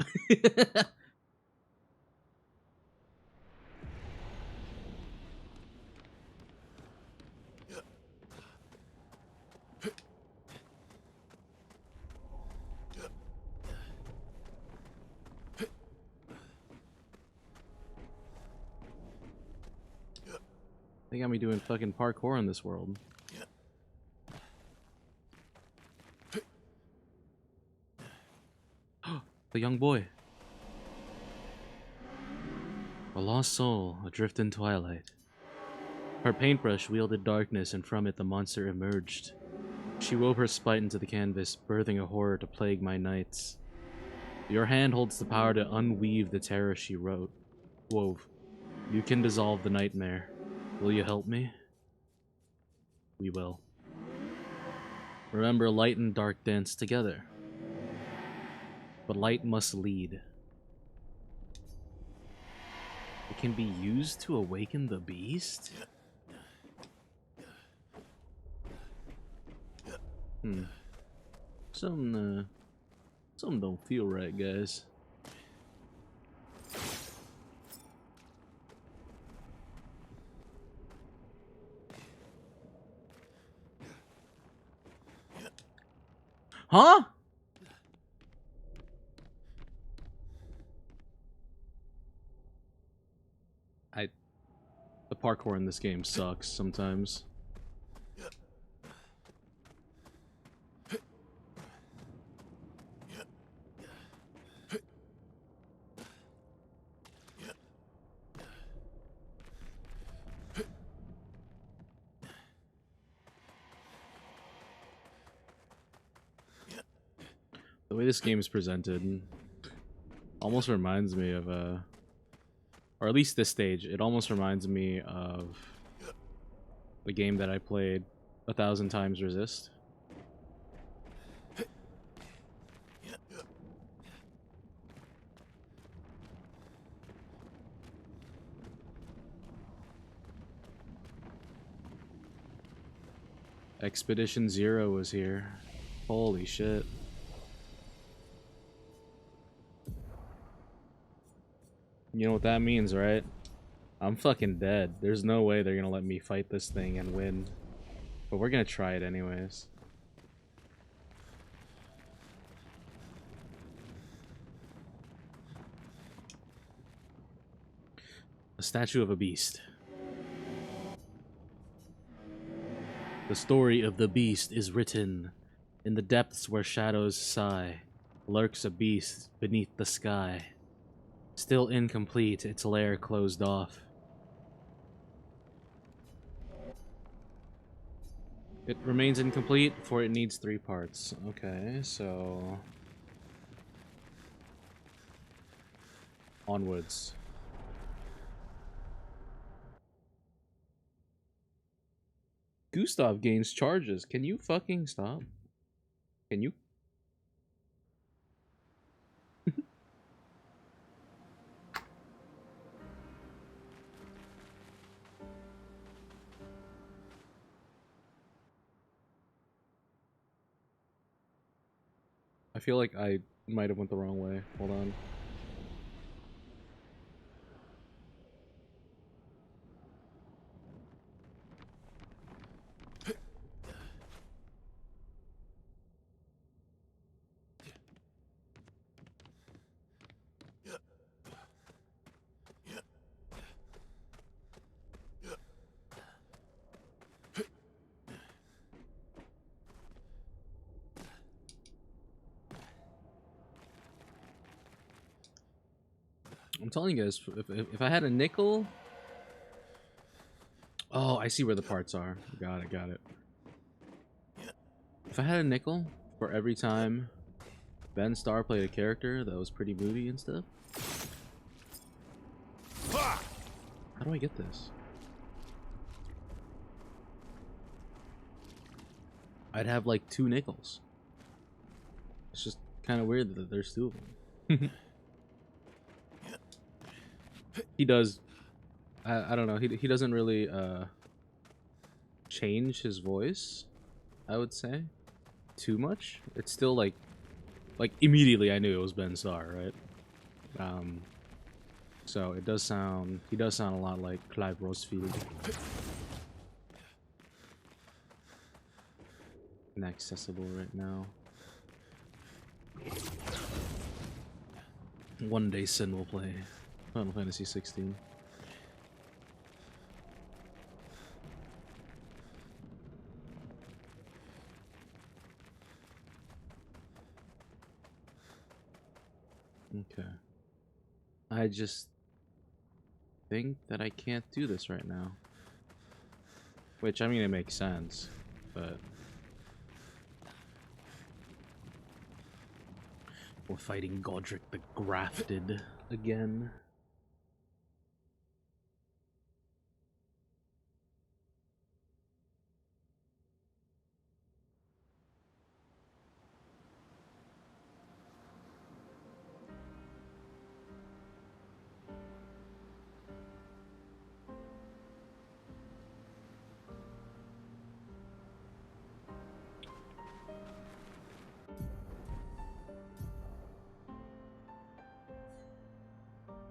They got me doing fucking parkour in this world. The young boy. A lost soul, adrift in twilight. Her paintbrush wielded darkness, and from it the monster emerged. She wove her spite into the canvas, birthing a horror to plague my nights. Your hand holds the power to unweave the terror she wove. You can dissolve the nightmare. Will you help me? We will. Remember, light and dark dance together. But light must lead. It can be used to awaken the beast? Something don't feel right, guys. Huh? The parkour in this game sucks sometimes. The way this game is presented almost reminds me of or at least this stage, it almost reminds me of the game that I played 1,000 times Resist. Expedition Zero was here. Holy shit. You know what that means, right? I'm fucking dead. There's no way they're gonna let me fight this thing and win. But we're gonna try it anyways. A statue of a beast. The story of the beast is written. In the depths where shadows sigh, lurks a beast beneath the sky. Still incomplete, its lair closed off. It remains incomplete, for it needs 3 parts. Okay, so... onwards. Gustav gains charges. Can you fucking stop? Can you? I feel like I might have went the wrong way. Hold on. I'm telling you guys, if I had a nickel... Oh, I see where the parts are. Got it, got it. If I had a nickel for every time Ben Starr played a character that was pretty moody and stuff... How do I get this? I'd have like 2 nickels. It's just kind of weird that there's 2 of them. He does... I don't know. He doesn't really change his voice, I would say, too much. It's still like immediately I knew it was Ben Starr, right? So it does sound... He does sound a lot like Clive Rosefield. Inaccessible right now. One day Sin will play Final Fantasy 16. Okay. I just think that I can't do this right now. Which, I mean, it makes sense, but... We're fighting Godric the Grafted again.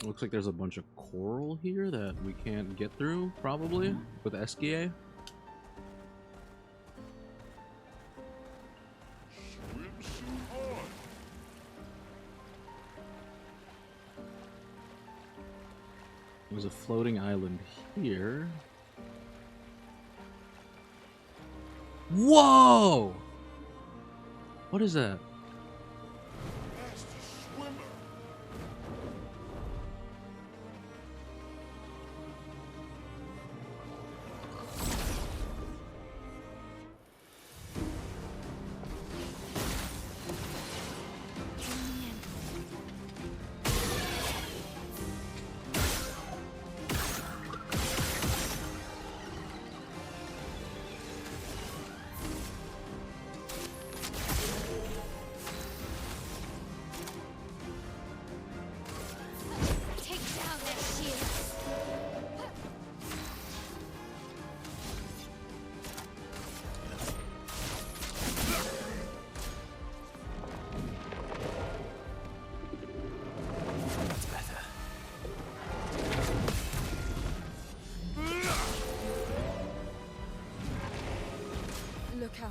Looks like there's a bunch of coral here that we can't get through, probably, with SGA. There's a floating island here. Whoa! What is that? Look out.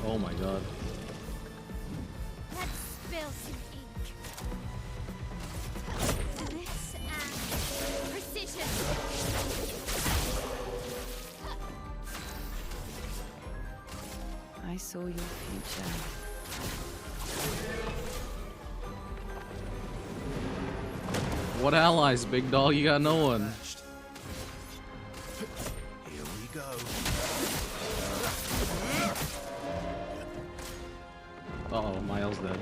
Oh my god. Let's spill some ink. This and precision. I saw your future. What allies, big dog? You got no one. Here we go. Uh-oh, Miles dead.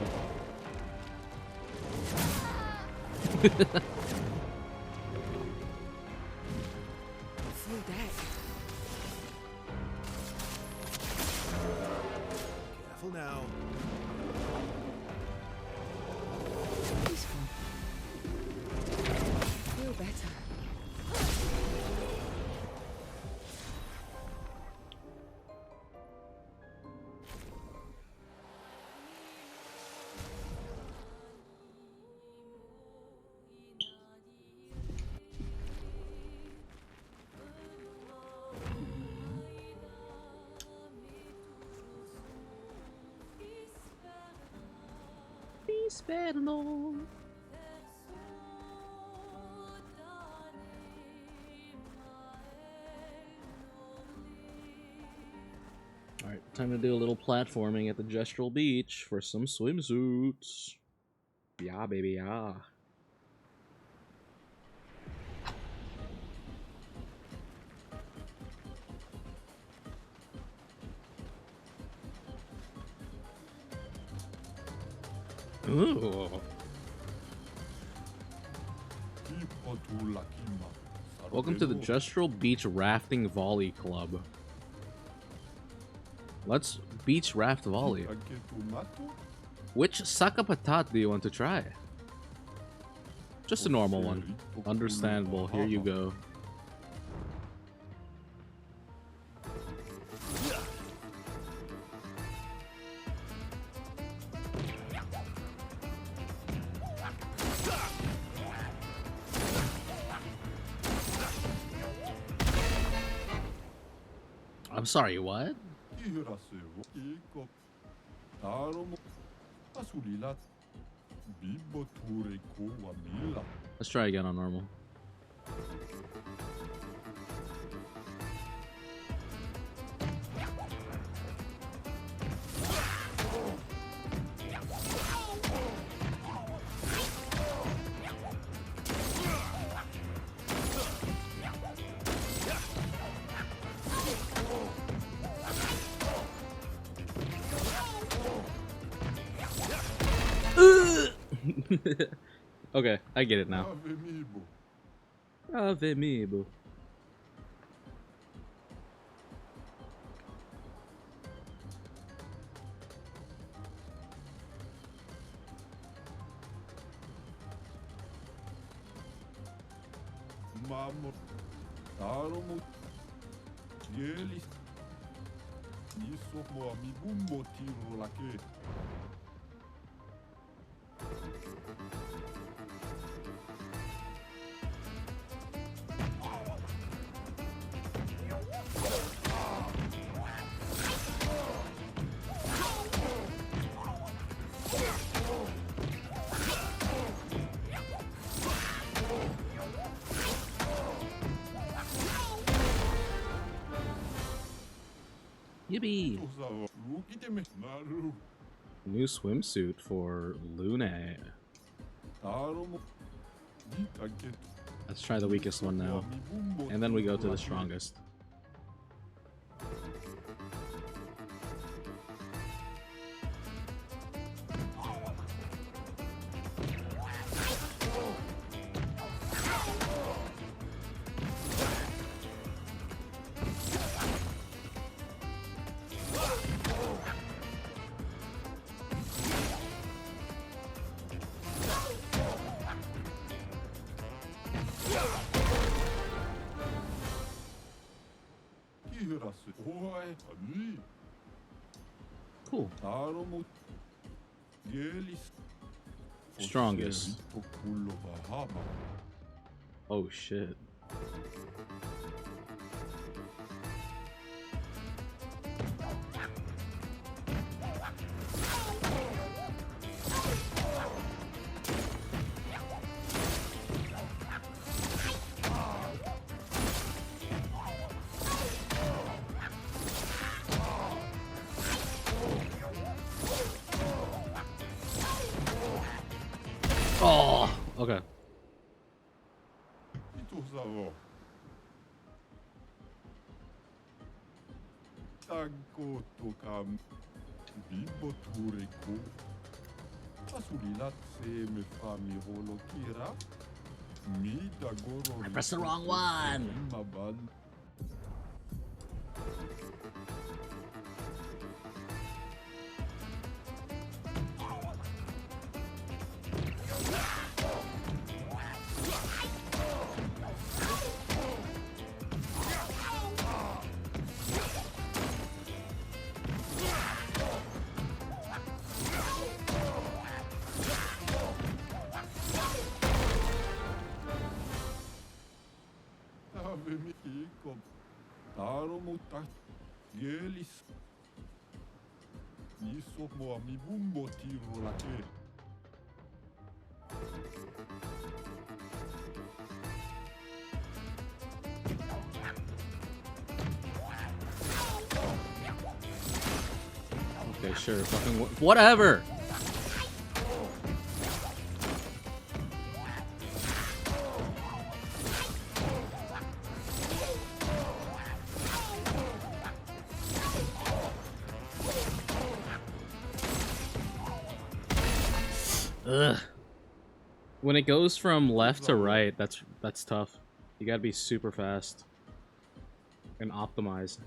Full deck. Careful now. Peaceful. Feel better. Inferno. Alright, time to do a little platforming at the Gestural Beach for some swimsuits. Yeah, baby, yeah. Ooh. Welcome to the Gestural Beach Rafting Volley Club. Let's beach raft volley. Which saka patat do you want to try? Just a normal one. Understandable. Here you go. I'm sorry, what? Let's try again on normal. Okay, I get it now. Ave Mibo. Mamo, Taromo, Yelis, Nisomo, Amibumbo, Tiro, Lake. Yippee! New swimsuit for Lune. Let's try the weakest one now. And then we go to the strongest. Cool. Strongest. Oh shit. Oh, okay. I pressed the wrong one. Okay, sure. Fucking whatever. Ugh. When it goes from left to right, that's tough. You gotta be super fast and optimize.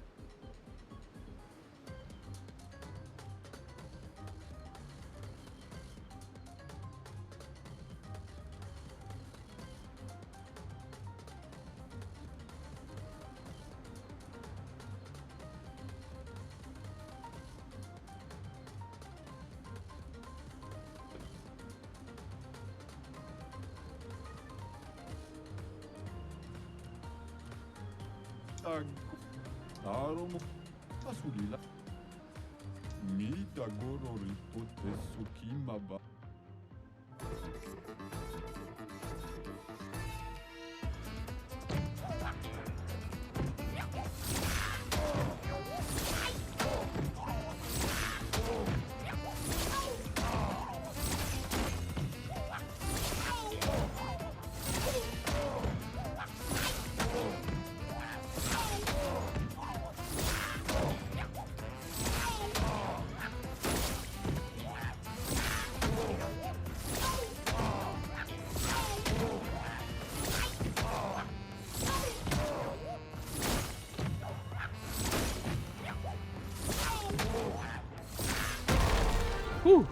Whew.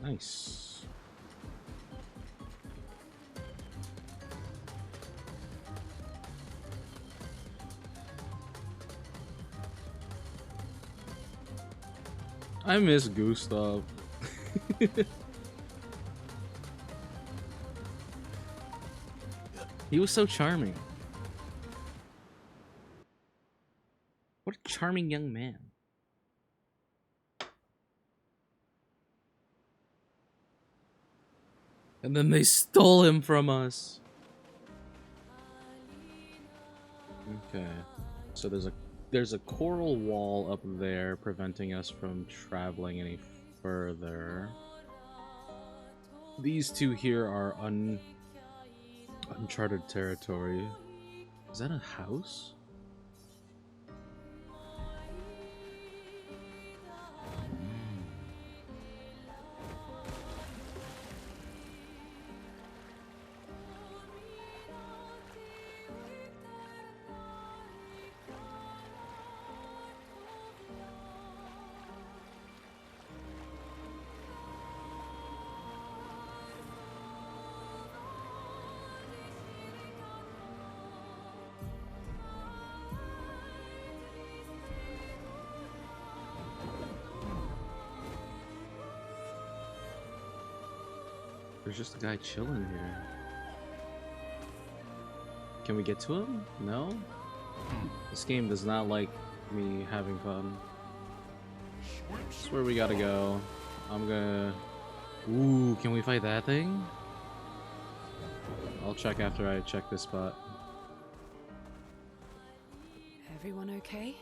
Nice. I miss Gustav. He was so charming. What a charming young man. And then they stole him from us. Okay. So there's a coral wall up there preventing us from traveling any further. These two here are uncharted territory. Is that a house? There's just a guy chilling here. Can we get to him? No? This game does not like me having fun. That's where we gotta go. I'm gonna... Ooh, can we fight that thing? I'll check after I check this spot. Everyone okay?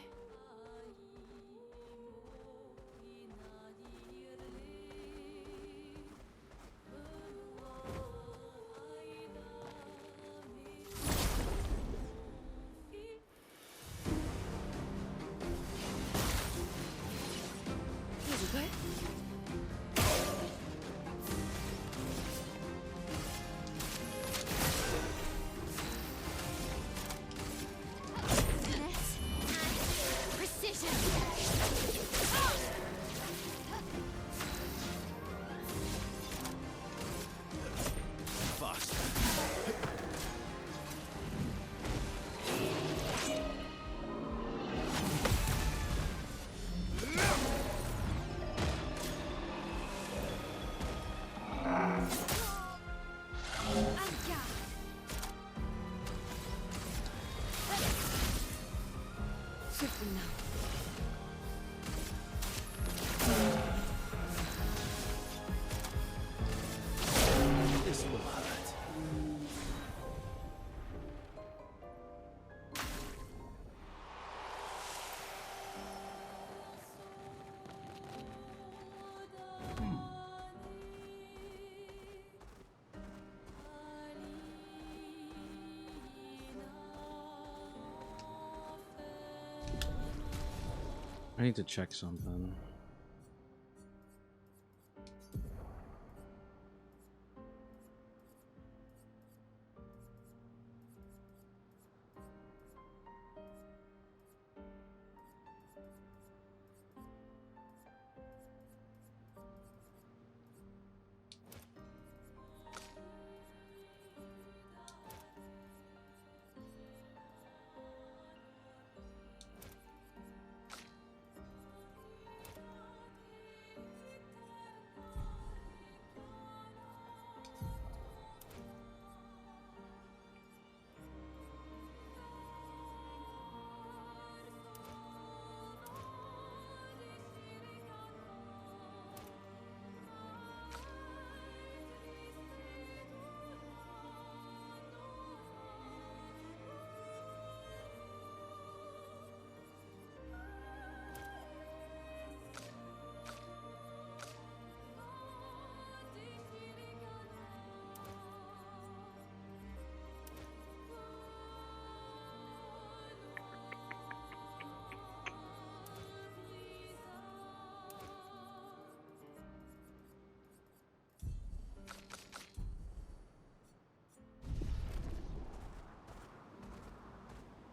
I need to check something.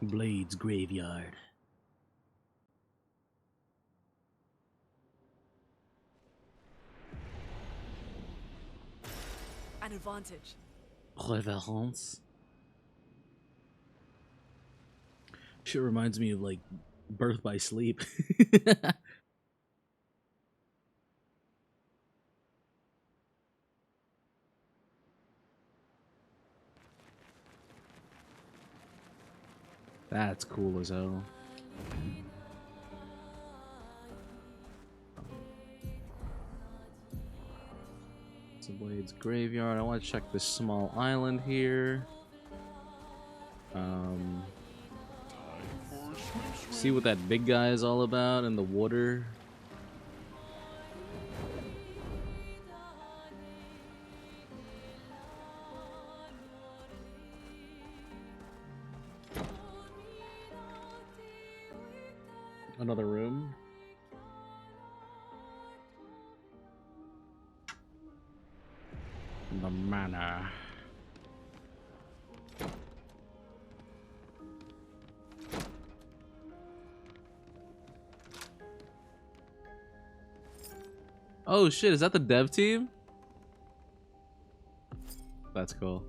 Blades Graveyard. An advantage. Reverence. Shit reminds me of like Birth by Sleep. That's cool as hell. It's a Blades Graveyard. I want to check this small island here. See what that big guy is all about in the water. Another room. The manor. Oh shit, is that the dev team? That's cool.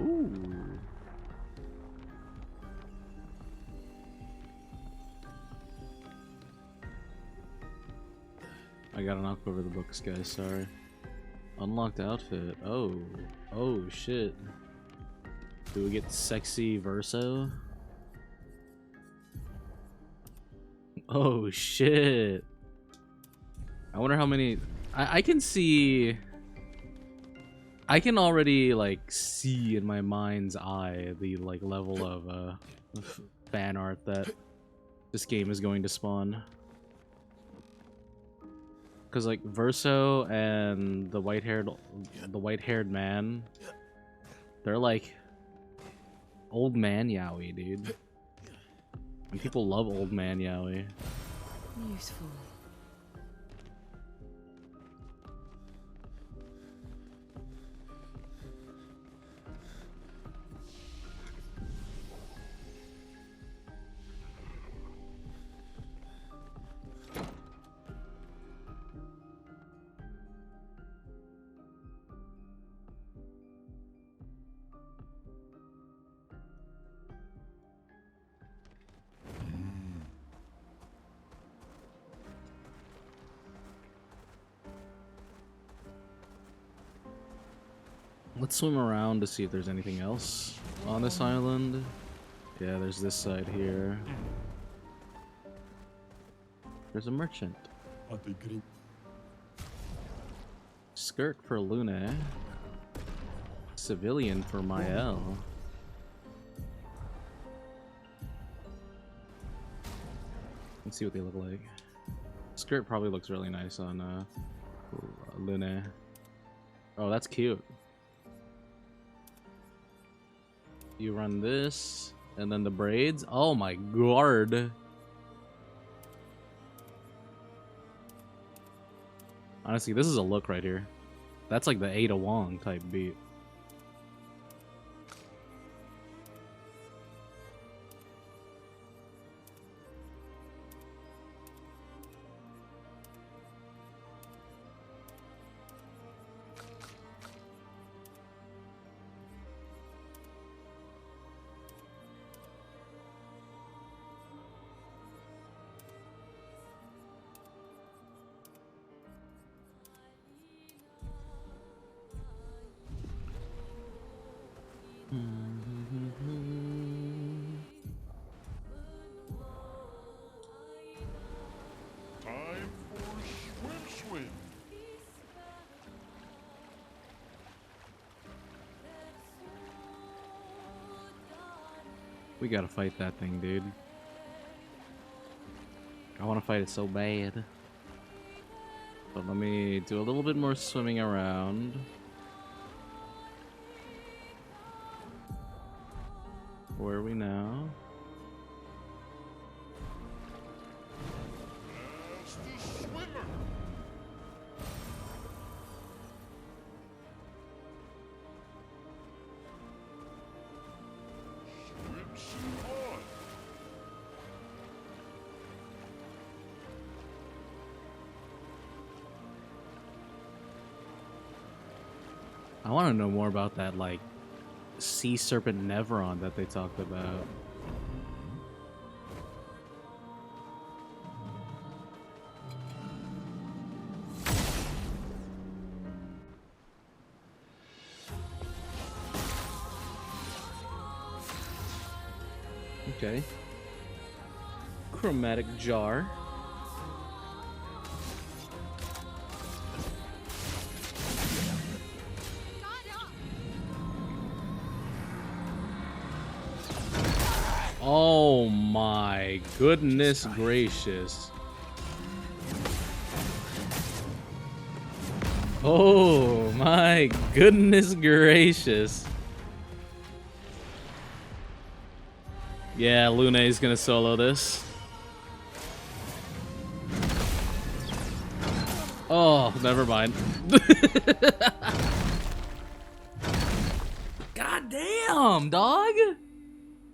Ooh. I gotta knock over the books, guys, sorry. Unlocked outfit. Oh. Oh, shit. Do we get sexy Verso? Oh, shit. I wonder how many... I can see... I can already, like, see in my mind's eye the, like, level of, fan art that this game is going to spawn. Because, like, Verso and the white-haired man, they're, like, old man yaoi, dude. And people love old man yaoi. Useful. Let's swim around to see if there's anything else on this island. Yeah, there's this side here. There's a merchant. Skirt for Luna. Civilian for Mael. Let's see what they look like. Skirt probably looks really nice on Luna. Oh, that's cute. You run this, and then the braids. Oh my god. Honestly, this is a look right here. That's like the Ada Wong type beat. Time for swim. We gotta fight that thing, dude. I wanna fight it so bad. But let me do a little bit more swimming around. Where are we now? As the swimmer. Swimsuit on. I want to know more about that, like, sea serpent Nevron that they talked about. Okay. Chromatic jar. Oh my goodness gracious. Oh my goodness gracious. Yeah, Luna is gonna solo this. Oh, never mind. God damn, dog.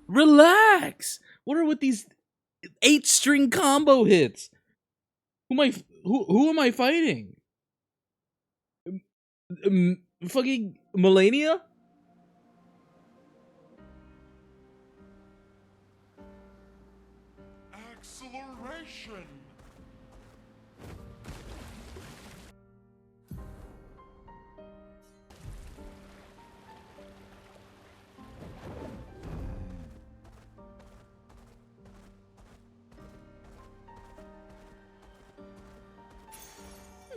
Relax. What are with these 8-string combo hits? Who am I fighting? Fucking Melania? Acceleration.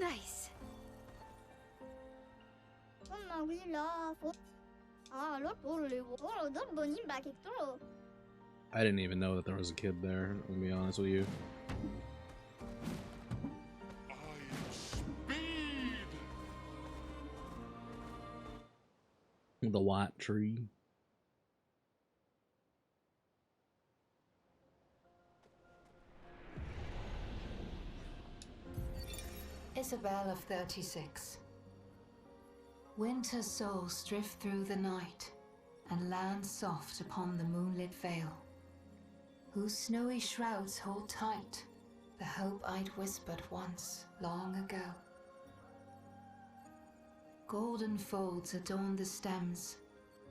Nice. I didn't even know that there was a kid there, to be honest with you. I am speed. The white tree. Isabel of 36. Winter's souls drift through the night and land soft upon the moonlit vale, whose snowy shrouds hold tight the hope I'd whispered once long ago. Golden folds adorn the stems,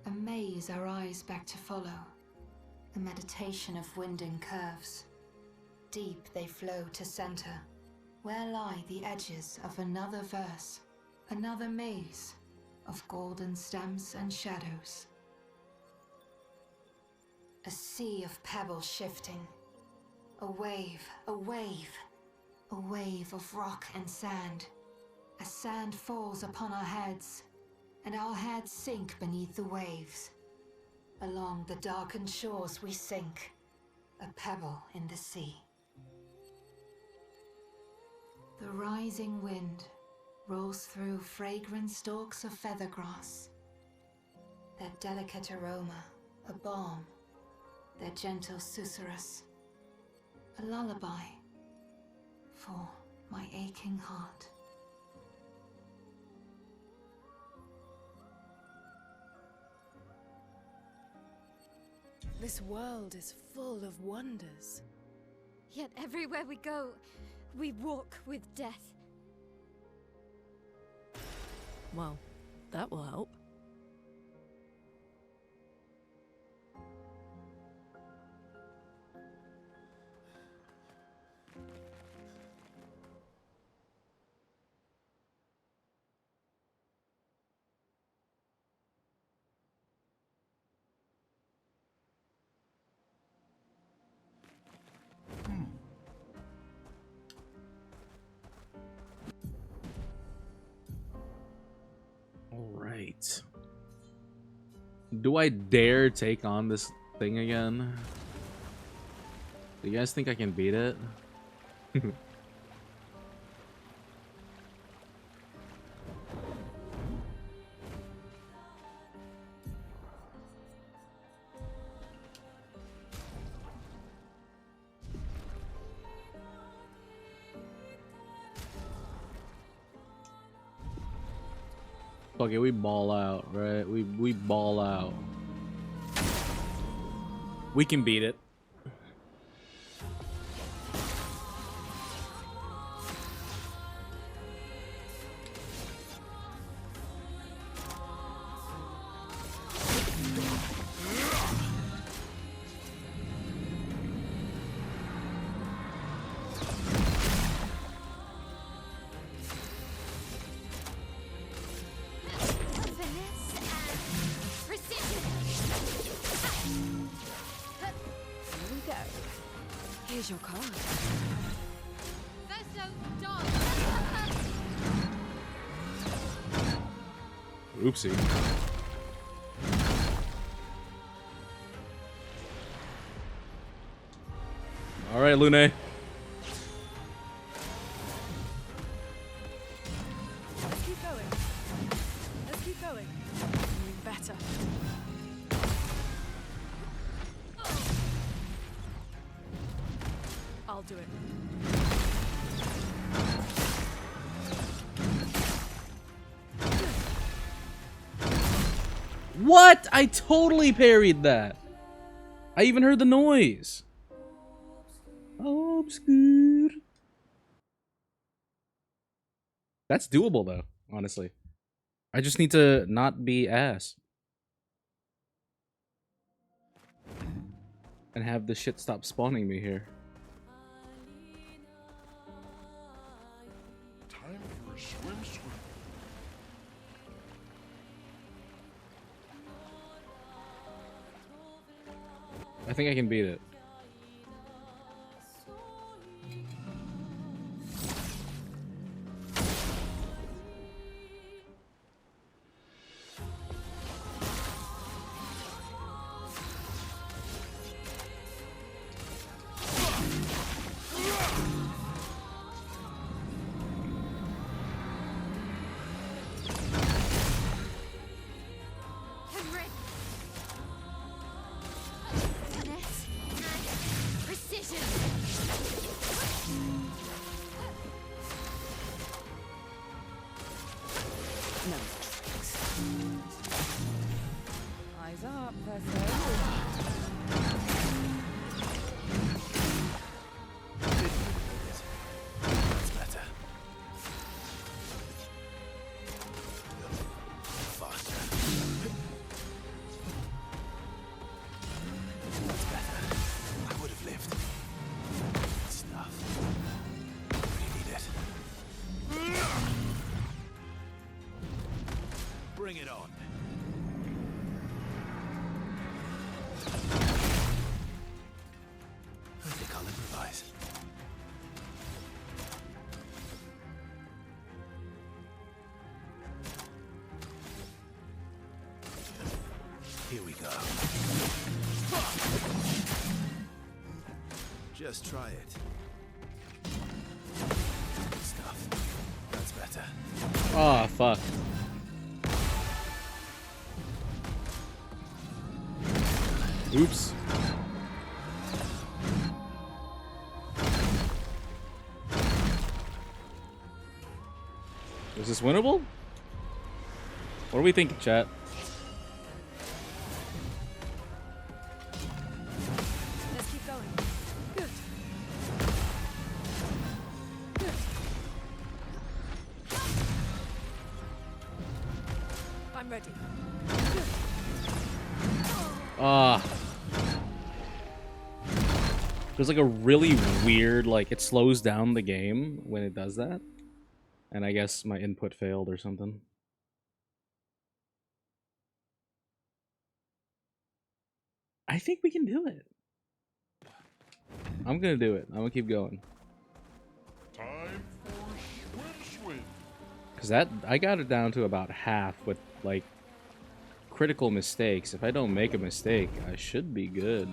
a maze our eyes back to follow, a meditation of winding curves. Deep they flow to center, where lie the edges of another verse, another maze, of golden stems and shadows. A sea of pebbles shifting. A wave, a wave. A wave of rock and sand. As sand falls upon our heads, and our heads sink beneath the waves. Along the darkened shores we sink, a pebble in the sea. The rising wind rolls through fragrant stalks of feathergrass. Their delicate aroma, a balm, their gentle susurrus, a lullaby for my aching heart. This world is full of wonders. Yet everywhere we go, we walk with death. Well, that will help. All right. Do I dare take on this thing again? Do you guys think I can beat it? Okay, we ball out, right? We ball out. We can beat it. Here's your card. Oopsie. All right, Lune. Let's keep going. Let's keep going. Doing better. I'll do it. What? I totally parried that. I even heard the noise. Obscur. That's doable though, honestly. I just need to not be ass. And have the shit stop spawning me here. Time for a swim. I think I can beat it. Here we go. Just try it. Good stuff. That's better. Oh, fuck. Oops. Is this winnable? What are we thinking, chat? Let's keep going. Good. Good. I'm ready. Good. Ah. There's like a really weird, like, it slows down the game when it does that. And I guess my input failed or something. I think we can do it. I'm gonna do it. I'm gonna keep going. Time for swim. Cause that, I got it down to about half with, like, critical mistakes. If I don't make a mistake, I should be good.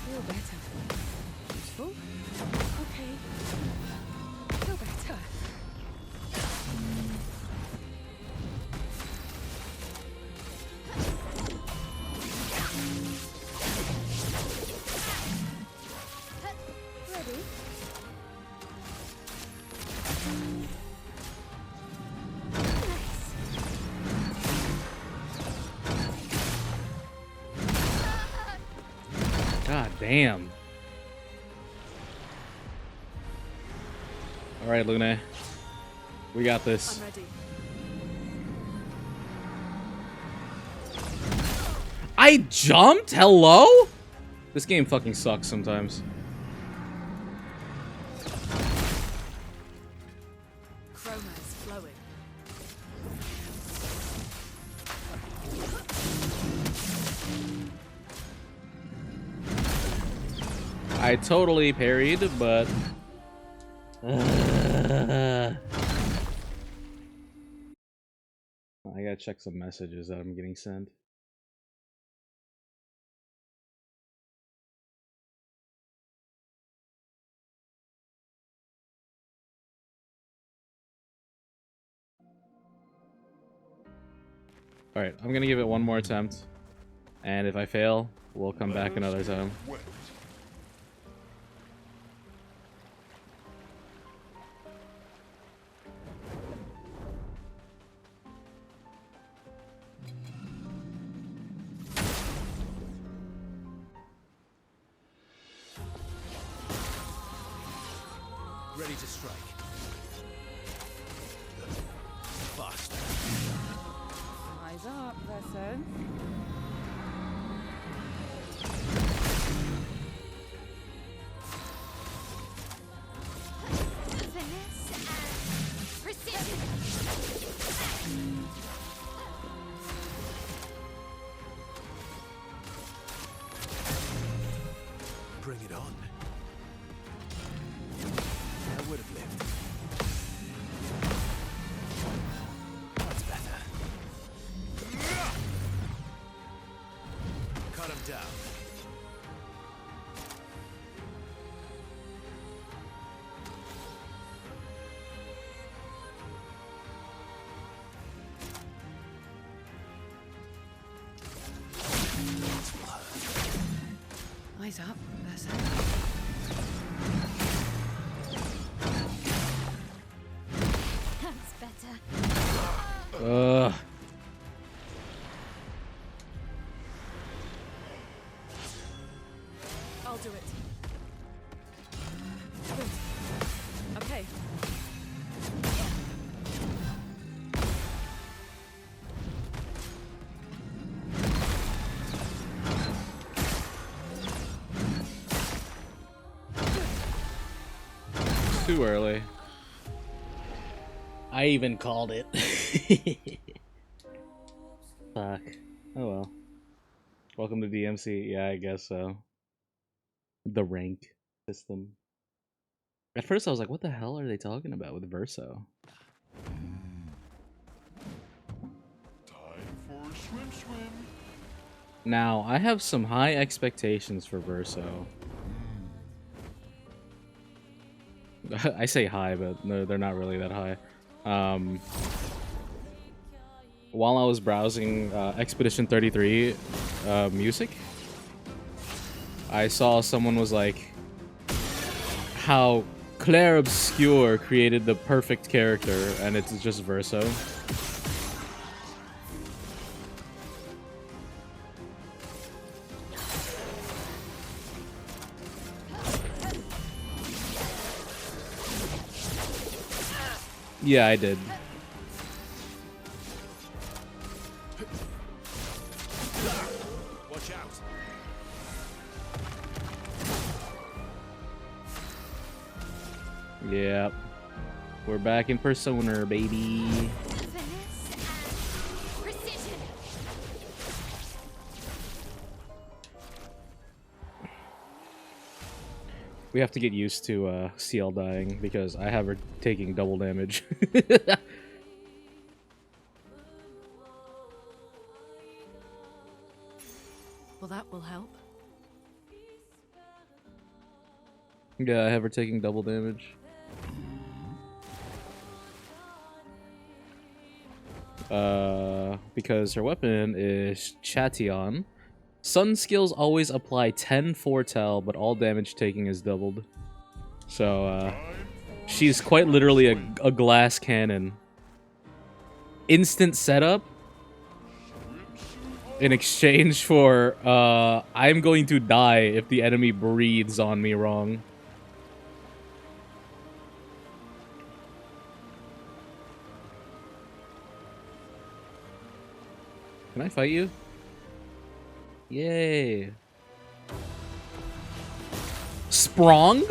Feel better. Useful? Okay. Feel better. Ready? God damn. Alright, Luna. We got this. I'm ready. I jumped? Hello? This game fucking sucks sometimes. Chroma is flowing. I totally parried, but... I gotta check some messages that I'm getting sent. Alright, I'm gonna give it one more attempt. And if I fail, we'll come back another time. Ready to strike. Faster. Eyes up, person. Finesse and precision. Bring it on. I would have lived. That's better. Cut him down. Eyes up, person. That's better. Ugh. I'll do it. Good. Okay. Too early. I even called it. Fuck. Oh well. Welcome to DMC. Yeah, I guess so. The rank system. At first I was like, what the hell are they talking about with Verso? Time for a swim. Now, I have some high expectations for Verso. I say high, but no, they're not really that high. While I was browsing Expedition 33 music, I saw someone was like, how Clair Obscur created the perfect character, and it's just Verso. Yeah, I did. Watch out. Yep. We're back in Persona, baby. We have to get used to CL dying because I have her taking double damage. Well, that will help. Yeah, I have her taking double damage. Because her weapon is Chation. Sun skills always apply 10 foretell, but all damage taking is doubled. So, she's quite literally a glass cannon. Instant setup in exchange for, I'm going to die if the enemy breathes on me wrong. Can I fight you? Yay. Sprung?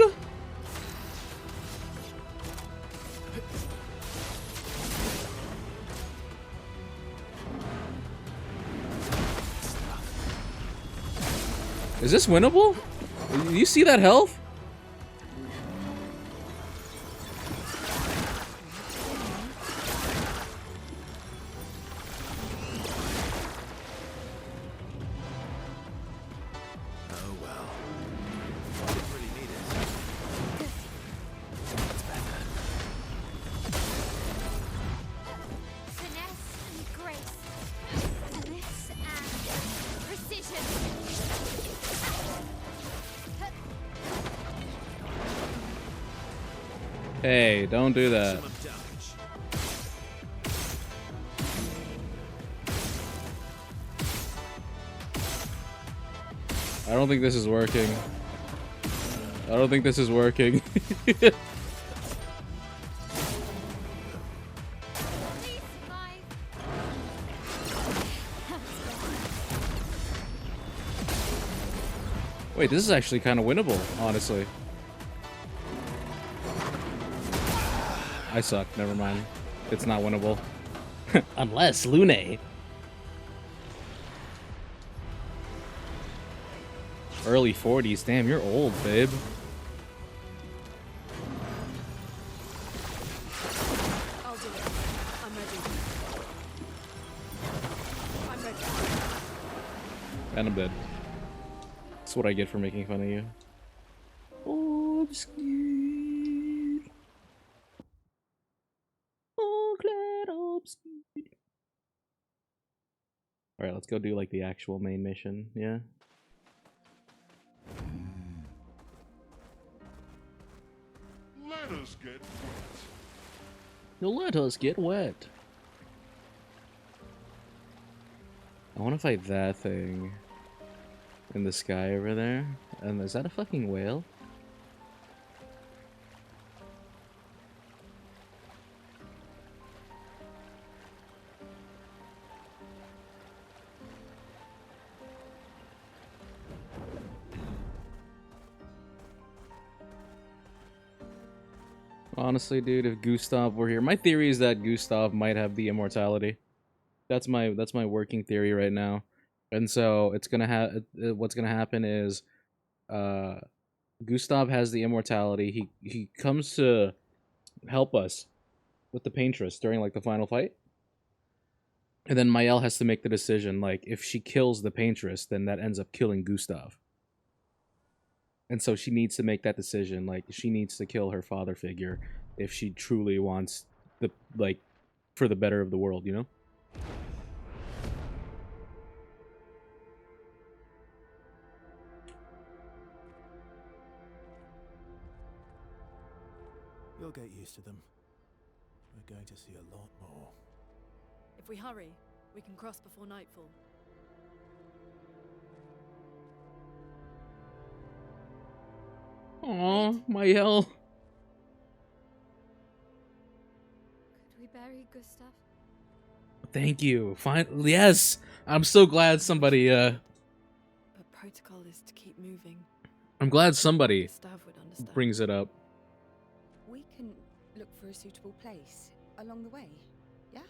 Is this winnable? You see that health? Hey, don't do that. I don't think this is working. I don't think this is working. Wait, this is actually kind of winnable, honestly. I suck. Never mind. It's not winnable. Unless Lune. Early 40s. Damn, you're old, babe. I'll do it. I'm ready. I'm ready. And I'm dead. That's what I get for making fun of you. Obscur. Oh, Clair Obscur. Alright, let's go do like the actual main mission, yeah? Let us get wet. No, let us get wet. I want to fight that thing in the sky over there. And is that a fucking whale? Honestly, dude, if Gustav were here, my theory is that Gustav might have the immortality. That's my working theory right now. And so it's gonna have what's gonna happen is Gustav has the immortality. He comes to help us with the paintress during like the final fight. And then Mael has to make the decision, like, if she kills the paintress, then that ends up killing Gustav. And so she needs to make that decision, like, she needs to kill her father figure if she truly wants the, like, for the better of the world, you know? You'll get used to them. We're going to see a lot more. If we hurry, we can cross before nightfall. Aw, Mael. Could we bury Gustav? Thank you. Yes! I'm so glad somebody, But protocol is to keep moving. I'm glad somebody Gustav would understand. brings it up. We can look for a suitable place along the way, yeah?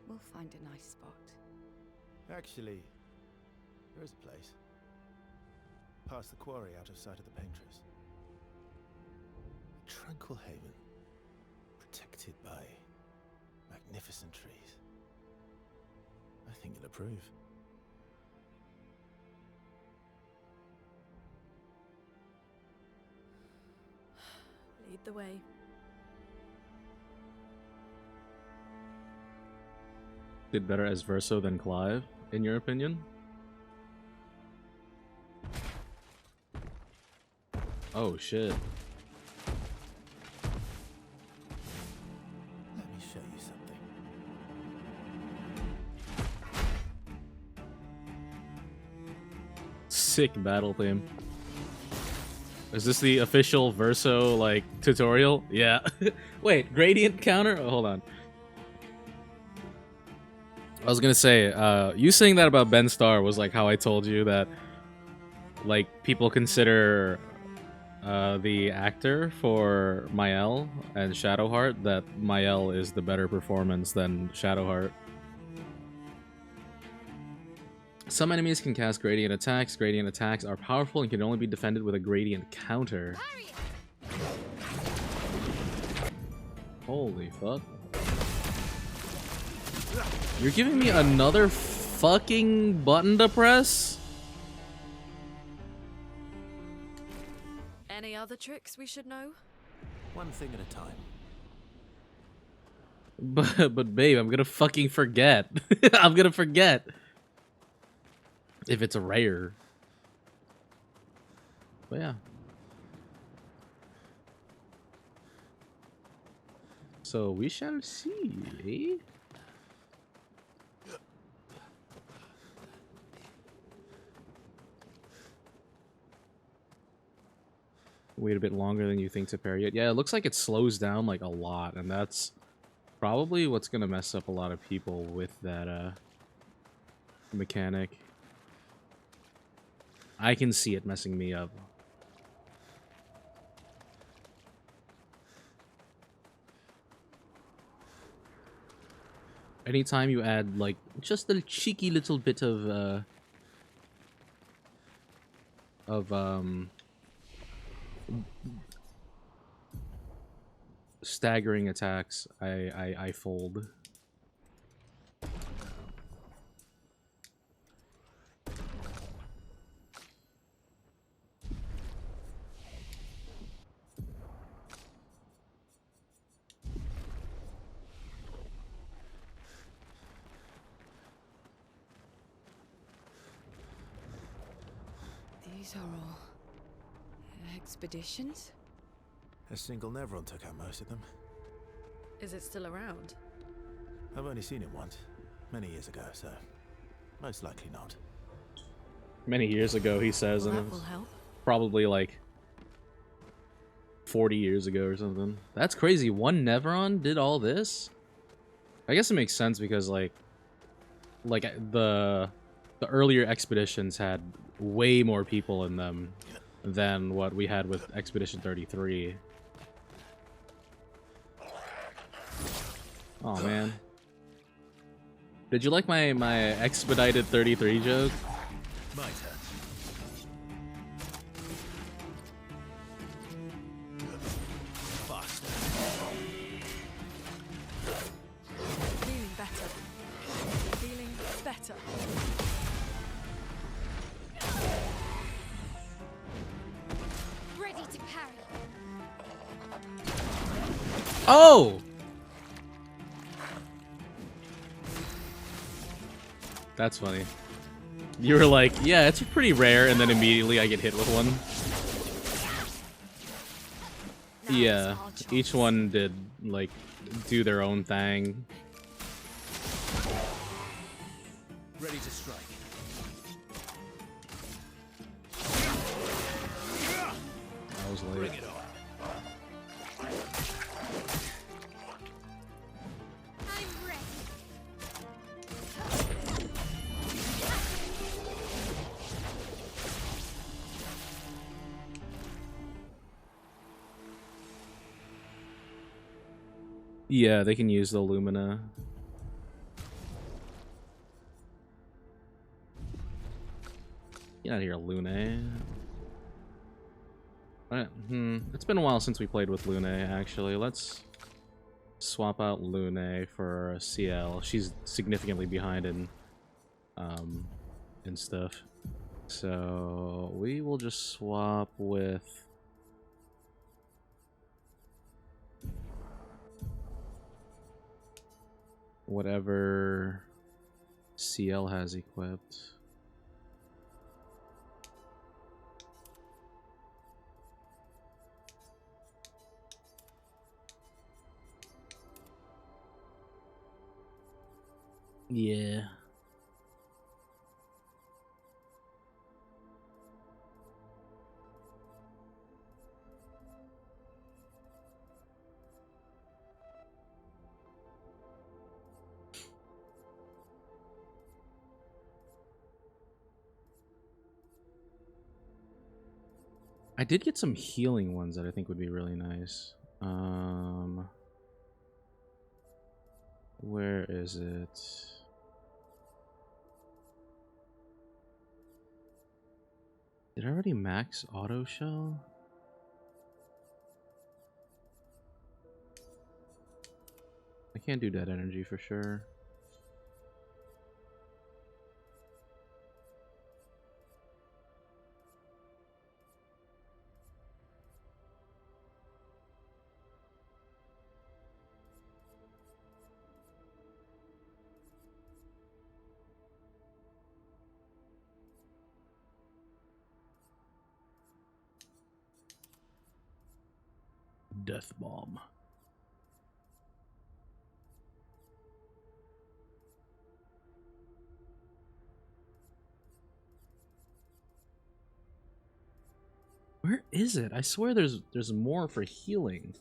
We'll find a nice spot. Actually, there is a place. Past the quarry, out of sight of the paintress. A tranquil haven, protected by magnificent trees. I think you'll approve. Lead the way. Did better as Verso than Clive, in your opinion? Oh shit. Let me show you something. Sick battle theme. Is this the official Verso, like, tutorial? Yeah. Wait, gradient counter? Oh, hold on. I was gonna say, you saying that about Ben Starr was like how I told you that, like, people consider the actor for Mael and Shadowheart, that Mael is the better performance than Shadowheart. Some enemies can cast gradient attacks. Gradient attacks are powerful and can only be defended with a gradient counter. Holy fuck. You're giving me another fucking button to press? Any other tricks we should know? One thing at a time. But babe, I'm gonna fucking forget. I'm gonna forget. If it's a rare. But yeah. So we shall see, eh? Wait a bit longer than you think to parry it. Yeah, it looks like it slows down like a lot, and that's probably what's gonna mess up a lot of people with that mechanic. I can see it messing me up. Anytime you add like just a cheeky little bit of staggering attacks, I fold. These are all expeditions? A single Nevron took out most of them. Is it still around? I've only seen it once, many years ago, so most likely not. Many years ago, he says, Well, and that will it's help. probably like 40 years ago or something. That's crazy. One Nevron did all this? I guess it makes sense because like the earlier expeditions had way more people in them than what we had with Expedition 33. Oh man. Did you like my expedited 33 joke? My turn. Faster. Feeling better. Feeling better. Ready to parry. Oh! That's funny. You were like, yeah, it's pretty rare, and then immediately I get hit with one. Yeah, each one did, like, do their own thing. Ready to strike. I was late. Bring it on. I'm ready. Yeah, they can use the Lumina. Get out of here, Lune. It's been a while since we played with Lune, actually. Let's swap out Lune for CL. She's significantly behind in stuff. So we will just swap with whatever CL has equipped. Yeah. I did get some healing ones that I think would be really nice. Where is it? Did I already max auto shell? I can't do dead energy for sure. Death bomb. Where is it? I swear there's more for healing.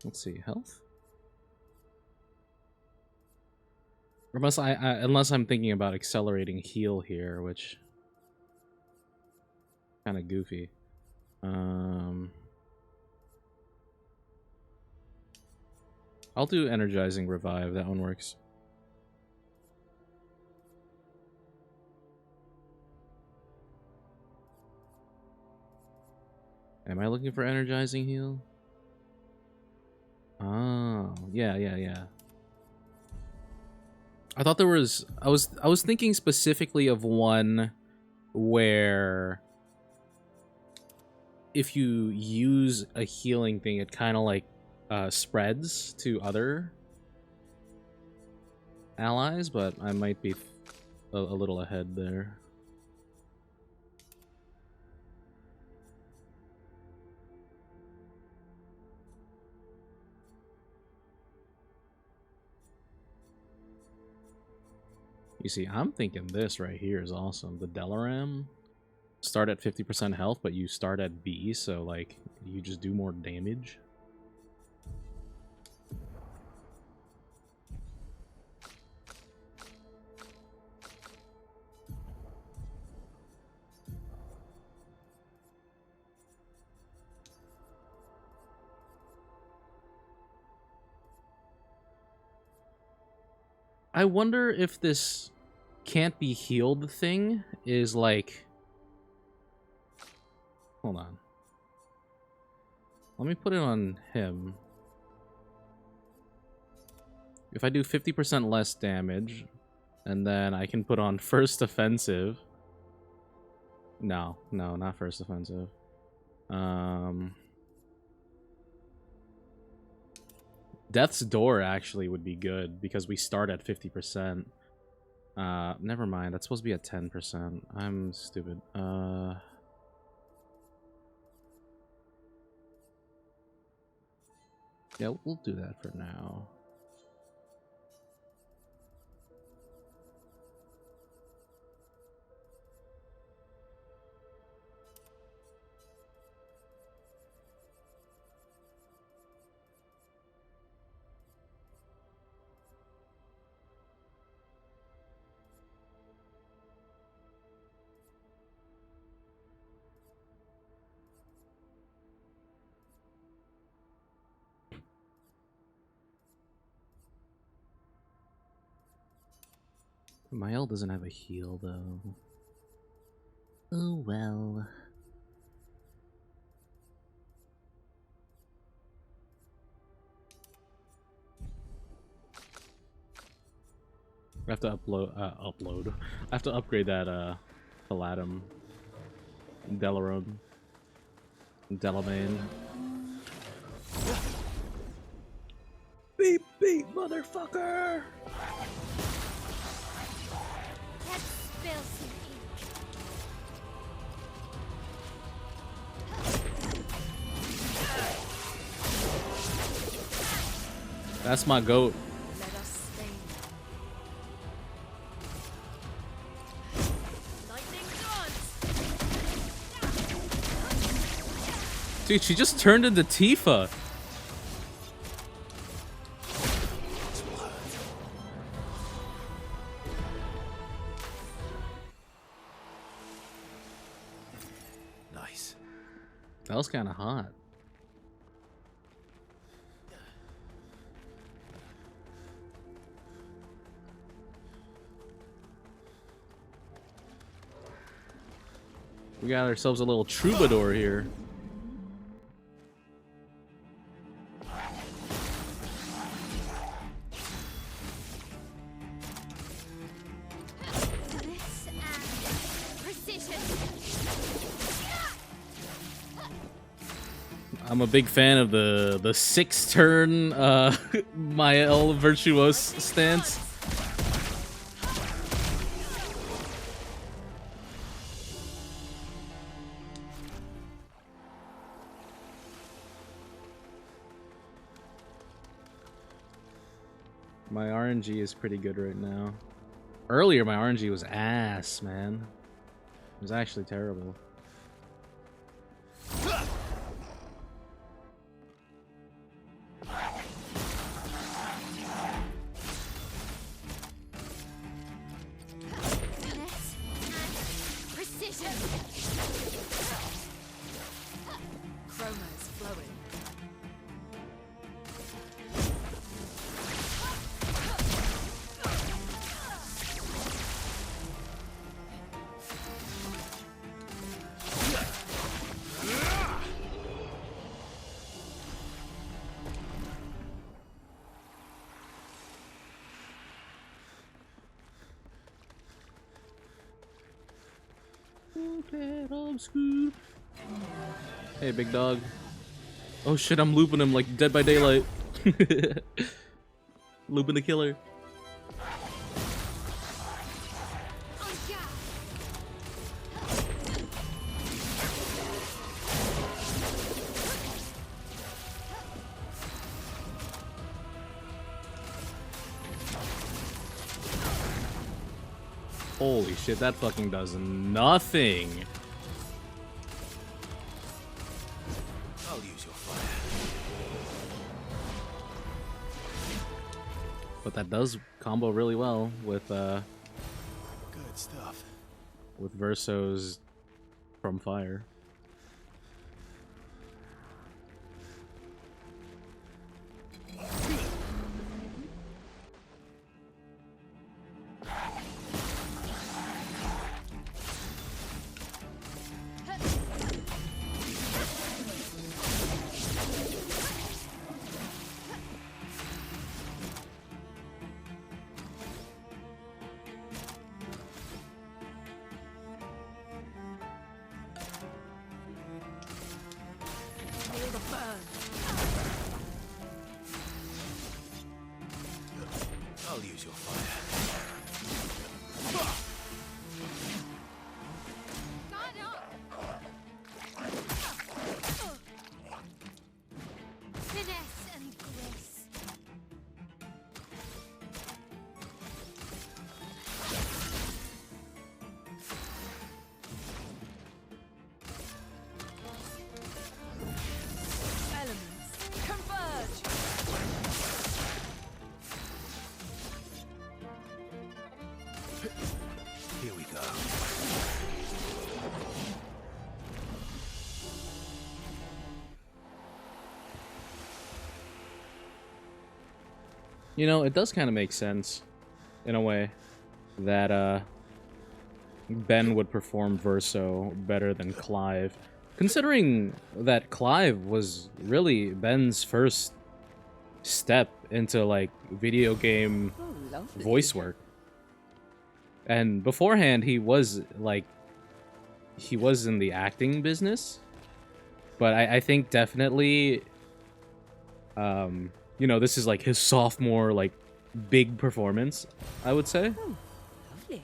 Let's see, health. Unless I'm thinking about accelerating heal here, which kind of goofy. I'll do energizing revive. That one works. Am I looking for energizing heal? Oh, yeah. I thought there was I was thinking specifically of one where if you use a healing thing, it kind of like spreads to other allies, but I might be a little ahead there. You see, I'm thinking this right here is awesome. The Delaram. Start at 50% health, but you start at B, so like you just do more damage. I wonder if this can't be healed thing is like... Hold on. Let me put it on him. If I do 50% less damage, and then I can put on first offensive. No, not first offensive. Death's Door actually would be good because we start at 50%. Never mind. That's supposed to be at 10%. I'm stupid. Yeah, we'll do that for now. My L doesn't have a heal, though. Oh, well. I have to upload. I have to upgrade that, Palladium. Delarone. Delamain. Beep, beep, motherfucker! Let's spill some ink. That's my goat. Let us stain them. Lightning dance. Dude, she just turned into Tifa. Nice. That was kind of hot. We got ourselves a little troubadour here. This and precision. I'm a big fan of the 6-turn Mael Virtuose stance. My RNG is pretty good right now. Earlier, my RNG was ass, man. It was actually terrible. Finesse and precision. Chroma is flowing. Obscur. Hey, big dog. Oh shit, I'm looping him like Dead by Daylight. Looping the killer. Holy shit, that fucking does nothing. I'll use your fire. But that does combo really well with Good stuff. with Verso's from fire. You know, it does kind of make sense, in a way, that Ben would perform Verso better than Clive. Considering that Clive was really Ben's first step into, like, video game voice work. And beforehand, he was, like, he was in the acting business. But I think definitely, you know, this is, like, his sophomore, like, big performance, I would say. Lovely.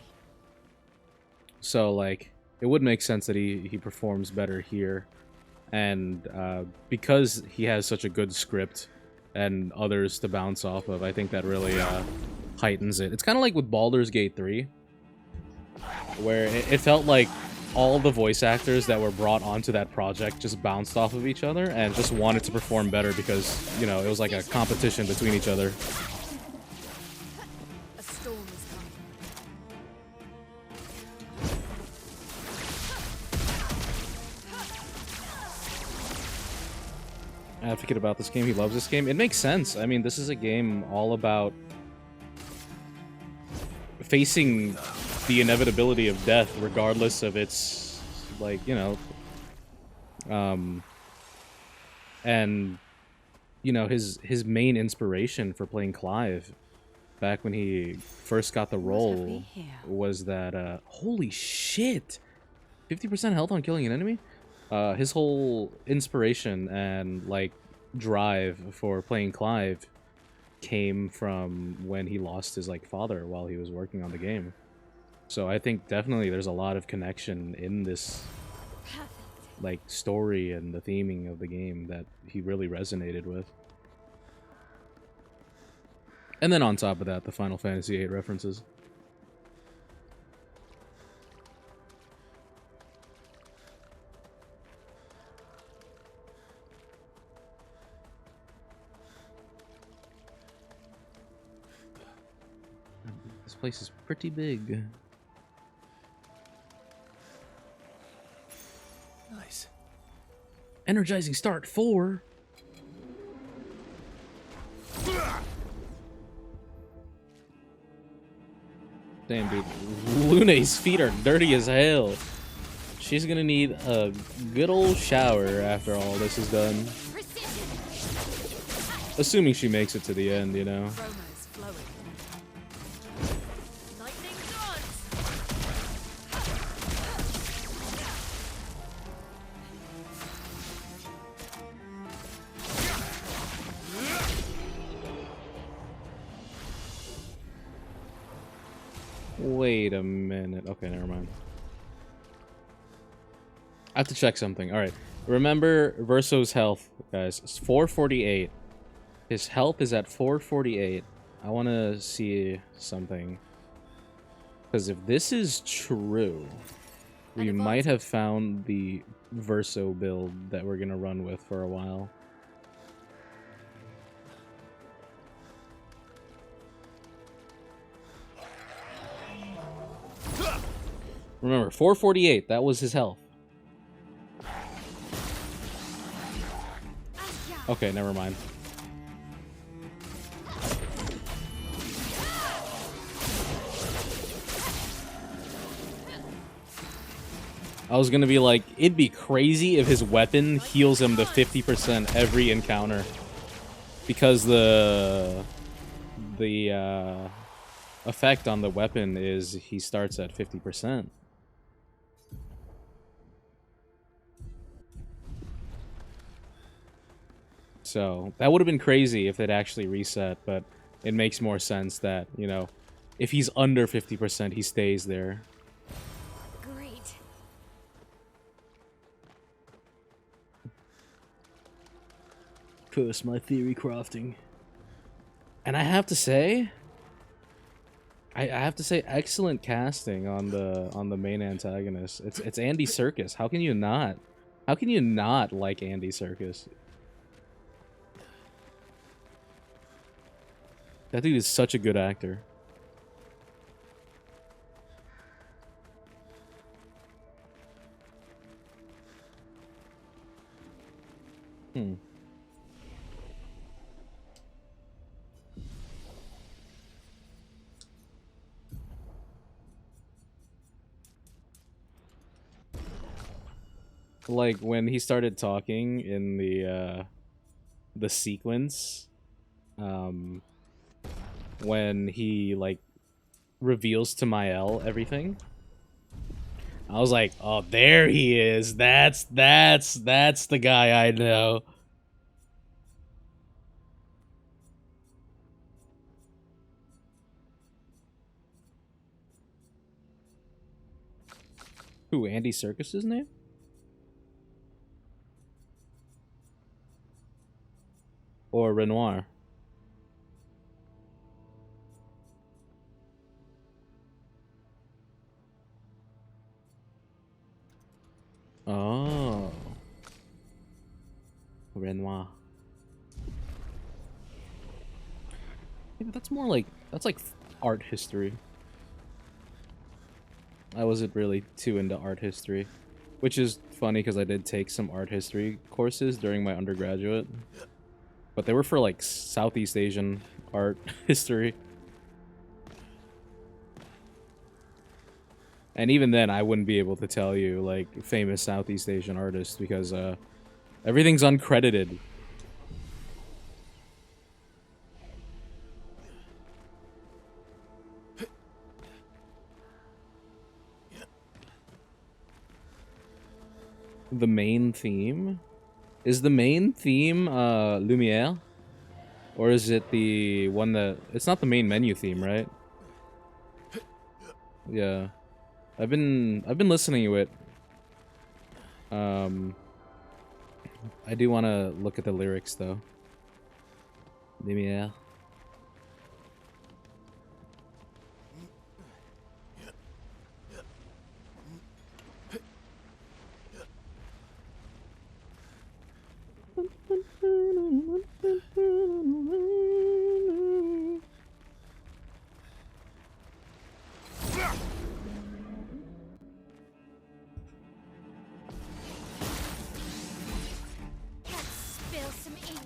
So, like, it would make sense that he performs better here. And because he has such a good script and others to bounce off of, I think that really heightens it. It's kind of like with Baldur's Gate 3, where it felt like all the voice actors that were brought onto that project just bounced off of each other and just wanted to perform better because, you know, it was like a competition between each other. A storm is coming. Advocate about this game. He loves this game. It makes sense. I mean, this is a game all about facing the inevitability of death, regardless of its, like, you know, and, you know, his main inspiration for playing Clive back when he first got the role was that, holy shit, 50% health on killing an enemy? His whole inspiration and, like, drive for playing Clive came from when he lost his, like, father while he was working on the game. So I think definitely there's a lot of connection in this, like, story and the theming of the game that he really resonated with. And then on top of that, the Final Fantasy VIII references. This place is pretty big. Nice. Energizing start 4. Damn, dude. Lune's feet are dirty as hell. She's gonna need a good old shower after all this is done. Assuming she makes it to the end, you know. Wait a minute. Okay, never mind. I have to check something. Alright. Remember Verso's health, guys. It's 448. His health is at 448. I want to see something. Because if this is true, we might have found the Verso build that we're going to run with for a while. Remember, 448, that was his health. Okay, never mind. I was gonna be like, it'd be crazy if his weapon heals him to 50% every encounter. Because the effect on the weapon is he starts at 50%. So, that would have been crazy if it actually reset, but it makes more sense that, you know, if he's under 50%, he stays there. Great. Curse my theory crafting. And I have to say, excellent casting on the main antagonist. It's Andy Serkis. How can you not? How can you not like Andy Serkis? That dude is such a good actor. like when he started talking in the sequence, when he like reveals to Mael everything. I was like, oh, there he is. That's the guy I know. Who, Andy Serkis's name? Or Renoir? Oh. Renoir. Yeah, but that's more like, that's like art history. I wasn't really too into art history, which is funny because I did take some art history courses during my undergraduate, but they were for like Southeast Asian art history. And even then, I wouldn't be able to tell you like famous Southeast Asian artists because everything's uncredited. The main theme? Is the main theme Lumiere? Or is it the one that... It's not the main menu theme, right? Yeah. I've been listening to it. I do want to look at the lyrics though. Lumiere. Spill some ink.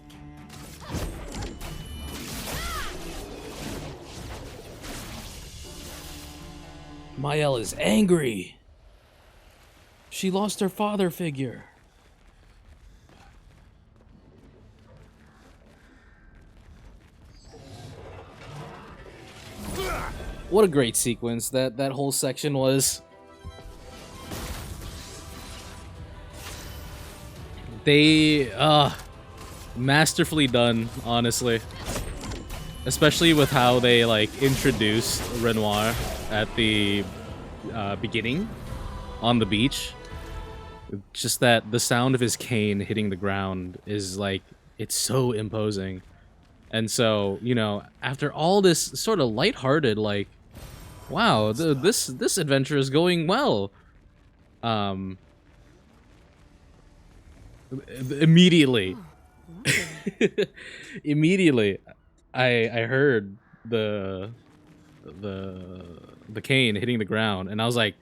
Mael is angry. She lost her father figure. What a great sequence that whole section was. They masterfully done, honestly. Especially with how they like introduced Renoir at the beginning on the beach. Just that the sound of his cane hitting the ground is like, it's so imposing. And so, you know, after all this sort of lighthearted, like, wow, this adventure is going well. Immediately, immediately, I heard the cane hitting the ground, and I was like,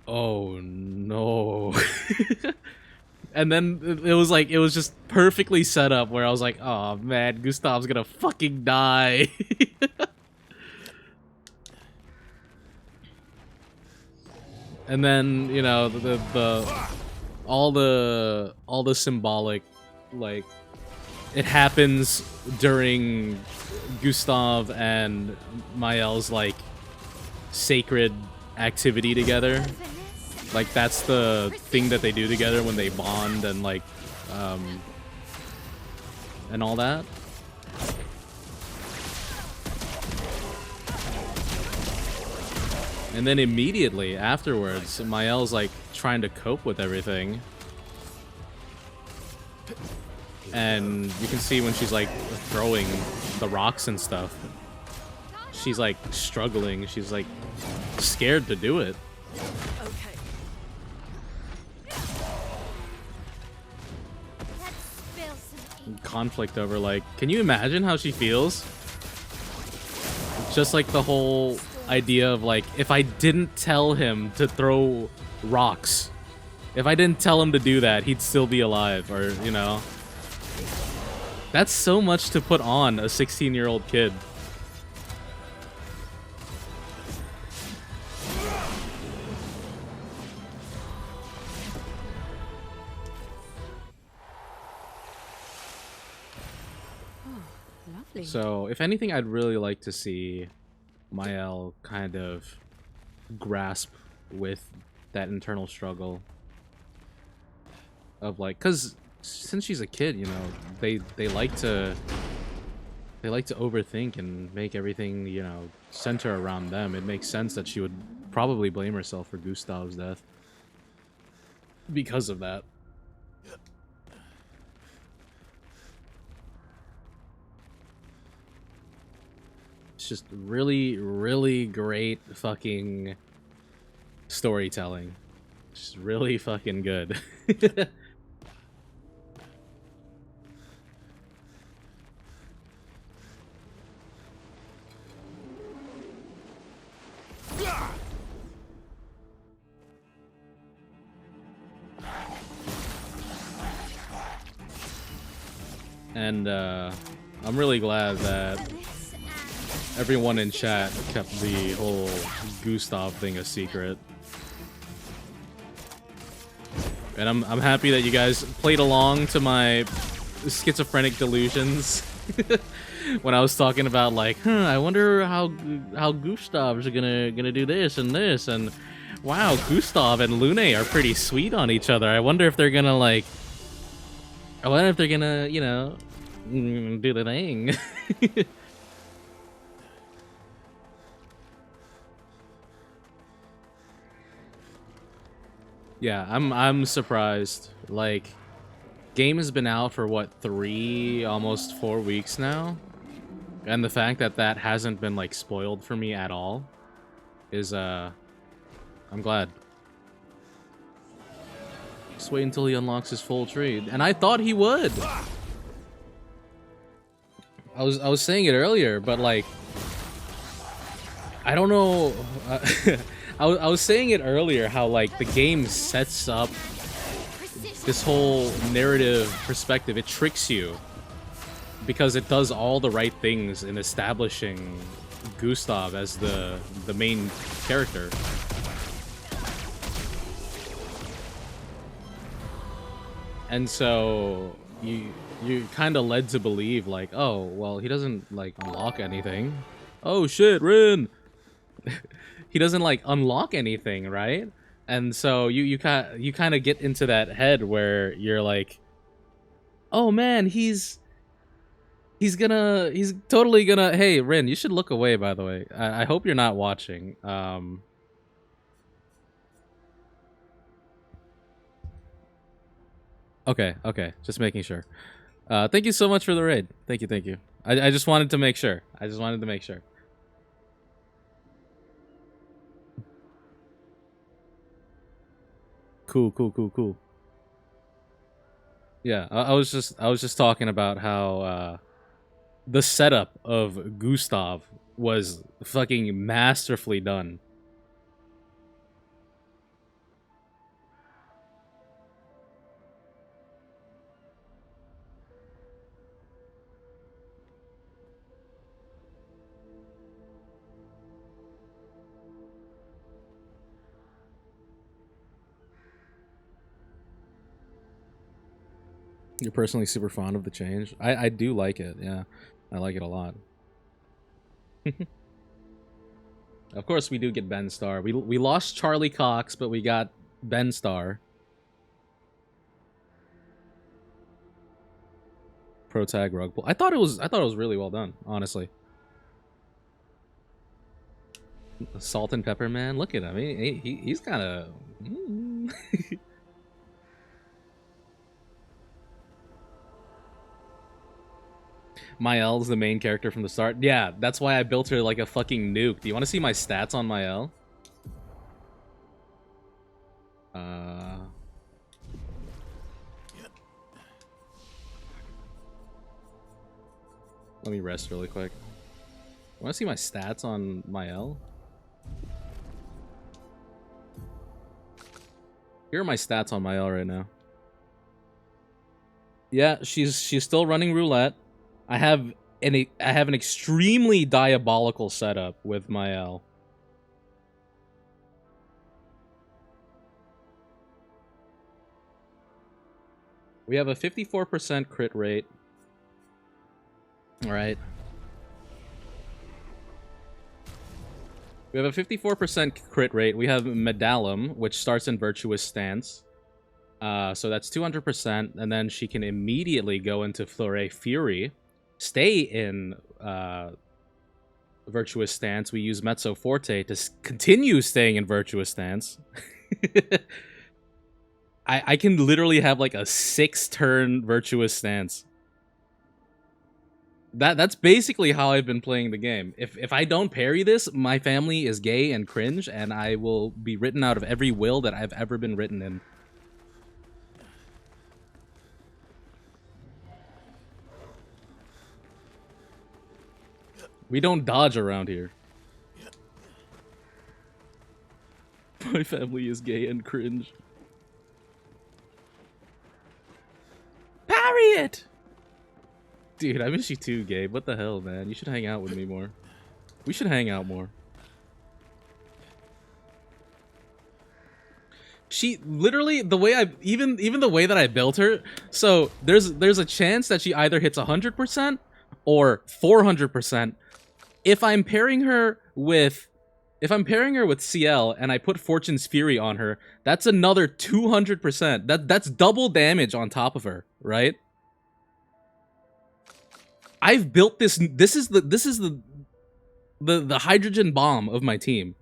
oh no. And then it was like, it was just perfectly set up where I was like, oh man, Gustav's gonna fucking die. And then, you know, all the symbolic, like, it happens during Gustav and Mael's like sacred activity together. Like, that's the thing that they do together when they bond and like and all that. And then immediately afterwards, Mael's like trying to cope with everything. And you can see when she's like throwing the rocks and stuff, she's like struggling. She's like scared to do it. Conflict over, like, can you imagine how she feels? Just like the whole idea of like, if I didn't tell him to throw rocks, if I didn't tell him to do that, he'd still be alive, or, you know. That's so much to put on a 16-year-old kid. lovely. So, if anything, I'd really like to see Mael kind of grasp with that internal struggle of like, because since she's a kid, you know, they like to overthink and make everything, you know, center around them. It makes sense that she would probably blame herself for Gustav's death because of that. It's just really, really great fucking storytelling. Just really fucking good. And I'm really glad that everyone in chat kept the whole Gustav thing a secret. And I'm happy that you guys played along to my schizophrenic delusions when I was talking about like, I wonder how Gustav's gonna do this, and wow, Gustav and Lune are pretty sweet on each other. I wonder if they're gonna like, you know, do the thing. Yeah, I'm surprised. Like, game has been out for what, 3, almost 4 weeks now, and the fact that that hasn't been like spoiled for me at all is I'm glad. Just wait until he unlocks his full tree, and I thought he would. I was saying it earlier, but like, I don't know. I was saying it earlier how like the game sets up this whole narrative perspective. It tricks you because it does all the right things in establishing Gustav as the main character. And so you're kind of led to believe like, oh, well, he doesn't like unlock anything. Oh shit, Rin. He doesn't like unlock anything, right? And so you kind of get into that head where you're like, oh man, he's totally gonna. Hey, Rin, you should look away. By the way, I hope you're not watching. Okay, just making sure. Thank you so much for the raid. Thank you. I just wanted to make sure. Cool. Yeah, I was just talking about how the setup of Gustav was fucking masterfully done. You're personally super fond of the change? I do like it, yeah. I like it a lot. Of course we do get Ben Starr. We lost Charlie Cox, but we got Ben Starr. Pro tag rug pull. I thought it was really well done, honestly. Salt and Pepper Man, look at him. He's kind of Mael's the main character from the start. Yeah, that's why I built her like a fucking nuke. Do you want to see my stats on Mael? Let me rest really quick. Want to see my stats on Mael? Here are my stats on Mael right now. Yeah, she's still running roulette. I have an extremely diabolical setup with Mael. We have a 54% crit rate. All right. We have a 54% crit rate. We have Medallum, which starts in Virtuous Stance. So that's 200%, and then she can immediately go into Fleuret Fury, stay in Virtuous Stance. We use Mezzo Forte to continue staying in Virtuous Stance. I can literally have like a 6-turn Virtuous Stance. That's basically how I've been playing the game. If I don't parry this, my family is gay and cringe, and I will be written out of every will that I've ever been written in. We don't dodge around here. My family is gay and cringe. Parry it! Dude, I miss you too, Gabe. What the hell, man? You should hang out with me more. We should hang out more. She literally, the way I even the way that I built her, so there's a chance that she either hits 100% or 400%. If I'm pairing her with CL and I put Fortune's Fury on her, that's another 200%. That's double damage on top of her, right? I've built this. This is the hydrogen bomb of my team.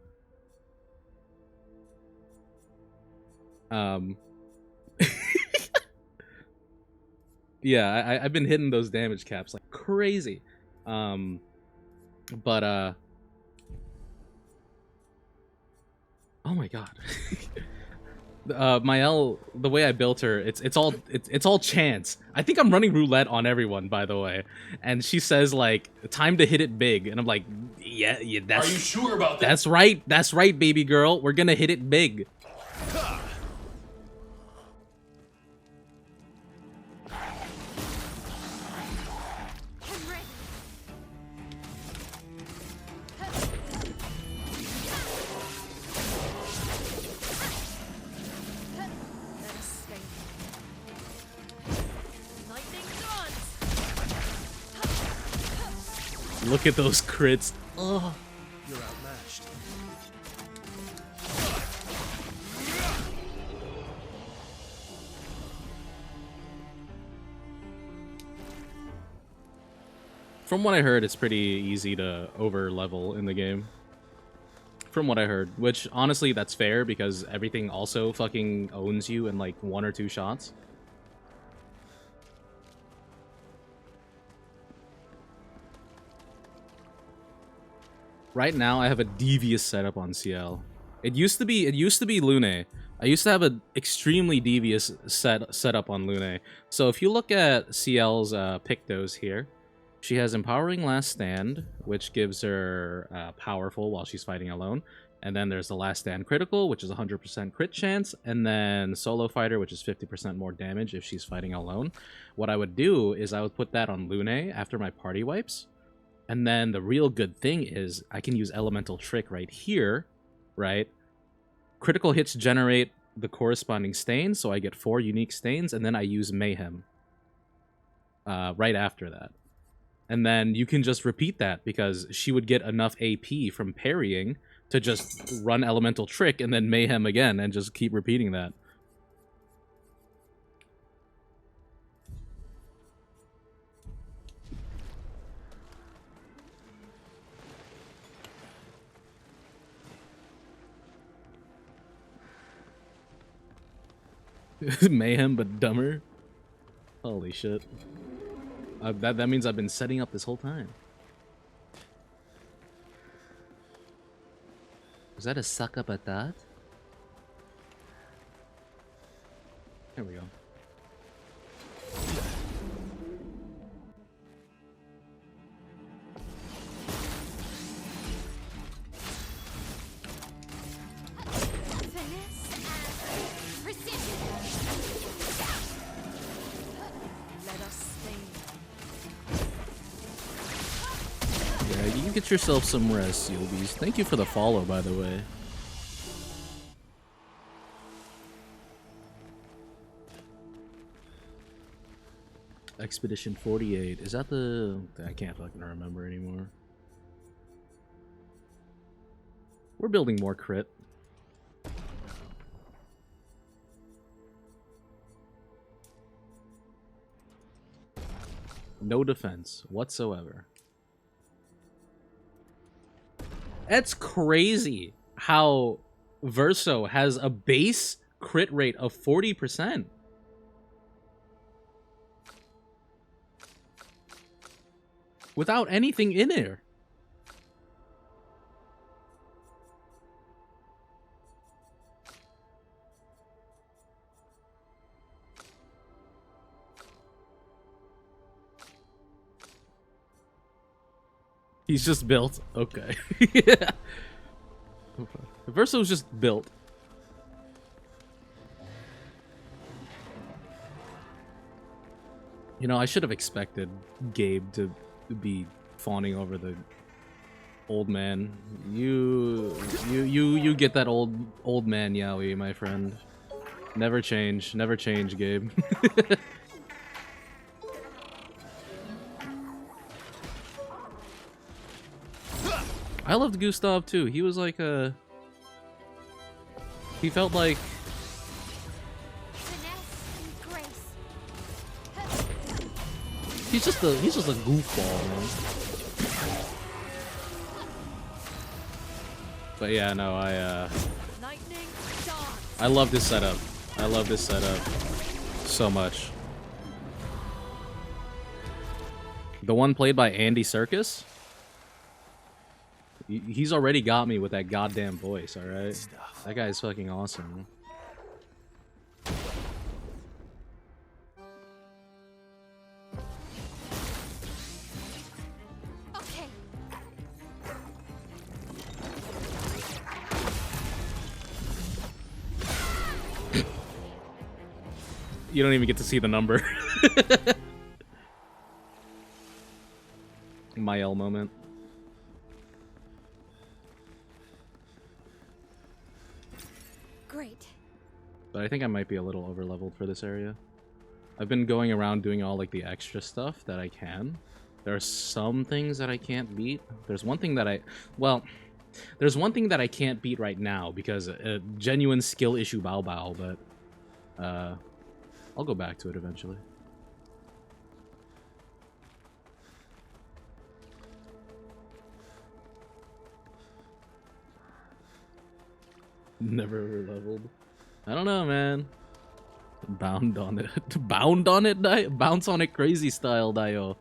Yeah, I've been hitting those damage caps like crazy. But oh my god. Mael, the way I built her, it's all chance. I think I'm running roulette on everyone, by the way. And she says like, time to hit it big, and I'm like, yeah, that's. Are you sure about that? That's right, baby girl. We're gonna hit it big. Look at those crits. Oh. You're outmatched. From what I heard, it's pretty easy to over level in the game. From what I heard, which honestly that's fair because everything also fucking owns you in like 1 or 2 shots. Right now, I have a devious setup on CL. It used to be Lune. I used to have an extremely devious setup on Lune. So if you look at CL's Pictos here, she has Empowering Last Stand, which gives her Powerful while she's fighting alone. And then there's the Last Stand Critical, which is 100% crit chance. And then Solo Fighter, which is 50% more damage if she's fighting alone. What I would do is I would put that on Lune after my party wipes. And then the real good thing is I can use Elemental Trick right here, right? Critical hits generate the corresponding stains, so I get 4 unique stains, and then I use Mayhem right after that. And then you can just repeat that, because she would get enough AP from parrying to just run Elemental Trick and then Mayhem again, and just keep repeating that. Mayhem, but dumber. Holy shit. That means I've been setting up this whole time. Was that a suck up at that? There we go. Get yourself some rest, Yilbies. Thank you for the follow, by the way. Expedition 48. Is that the... I can't fucking remember anymore. We're building more crit. No defense whatsoever. That's crazy how Verso has a base crit rate of 40%. Without anything in there. He's just built. Okay. Yeah. Verso's just built. You know, I should have expected Gabe to be fawning over the old man. You get that old man yaoi, my friend. Never change, Gabe. I loved Gustav too. He was like a... He felt like... He's just a goofball, man. But yeah, no, I love this setup. I love this setup so much. The one played by Andy Serkis? He's already got me with that goddamn voice, alright? That guy's fucking awesome. Okay. You don't even get to see the number. My L moment. Great. But I think I might be a little over-leveled for this area. I've been going around doing all like the extra stuff that I can. There are some things that I can't beat. There's one thing that there's one thing that I can't beat right now because a genuine skill issue bow bow, but I'll go back to it eventually. Never over-leveled. I don't know, man. Bound on it. Bound on it, bounce on it crazy style, Dio.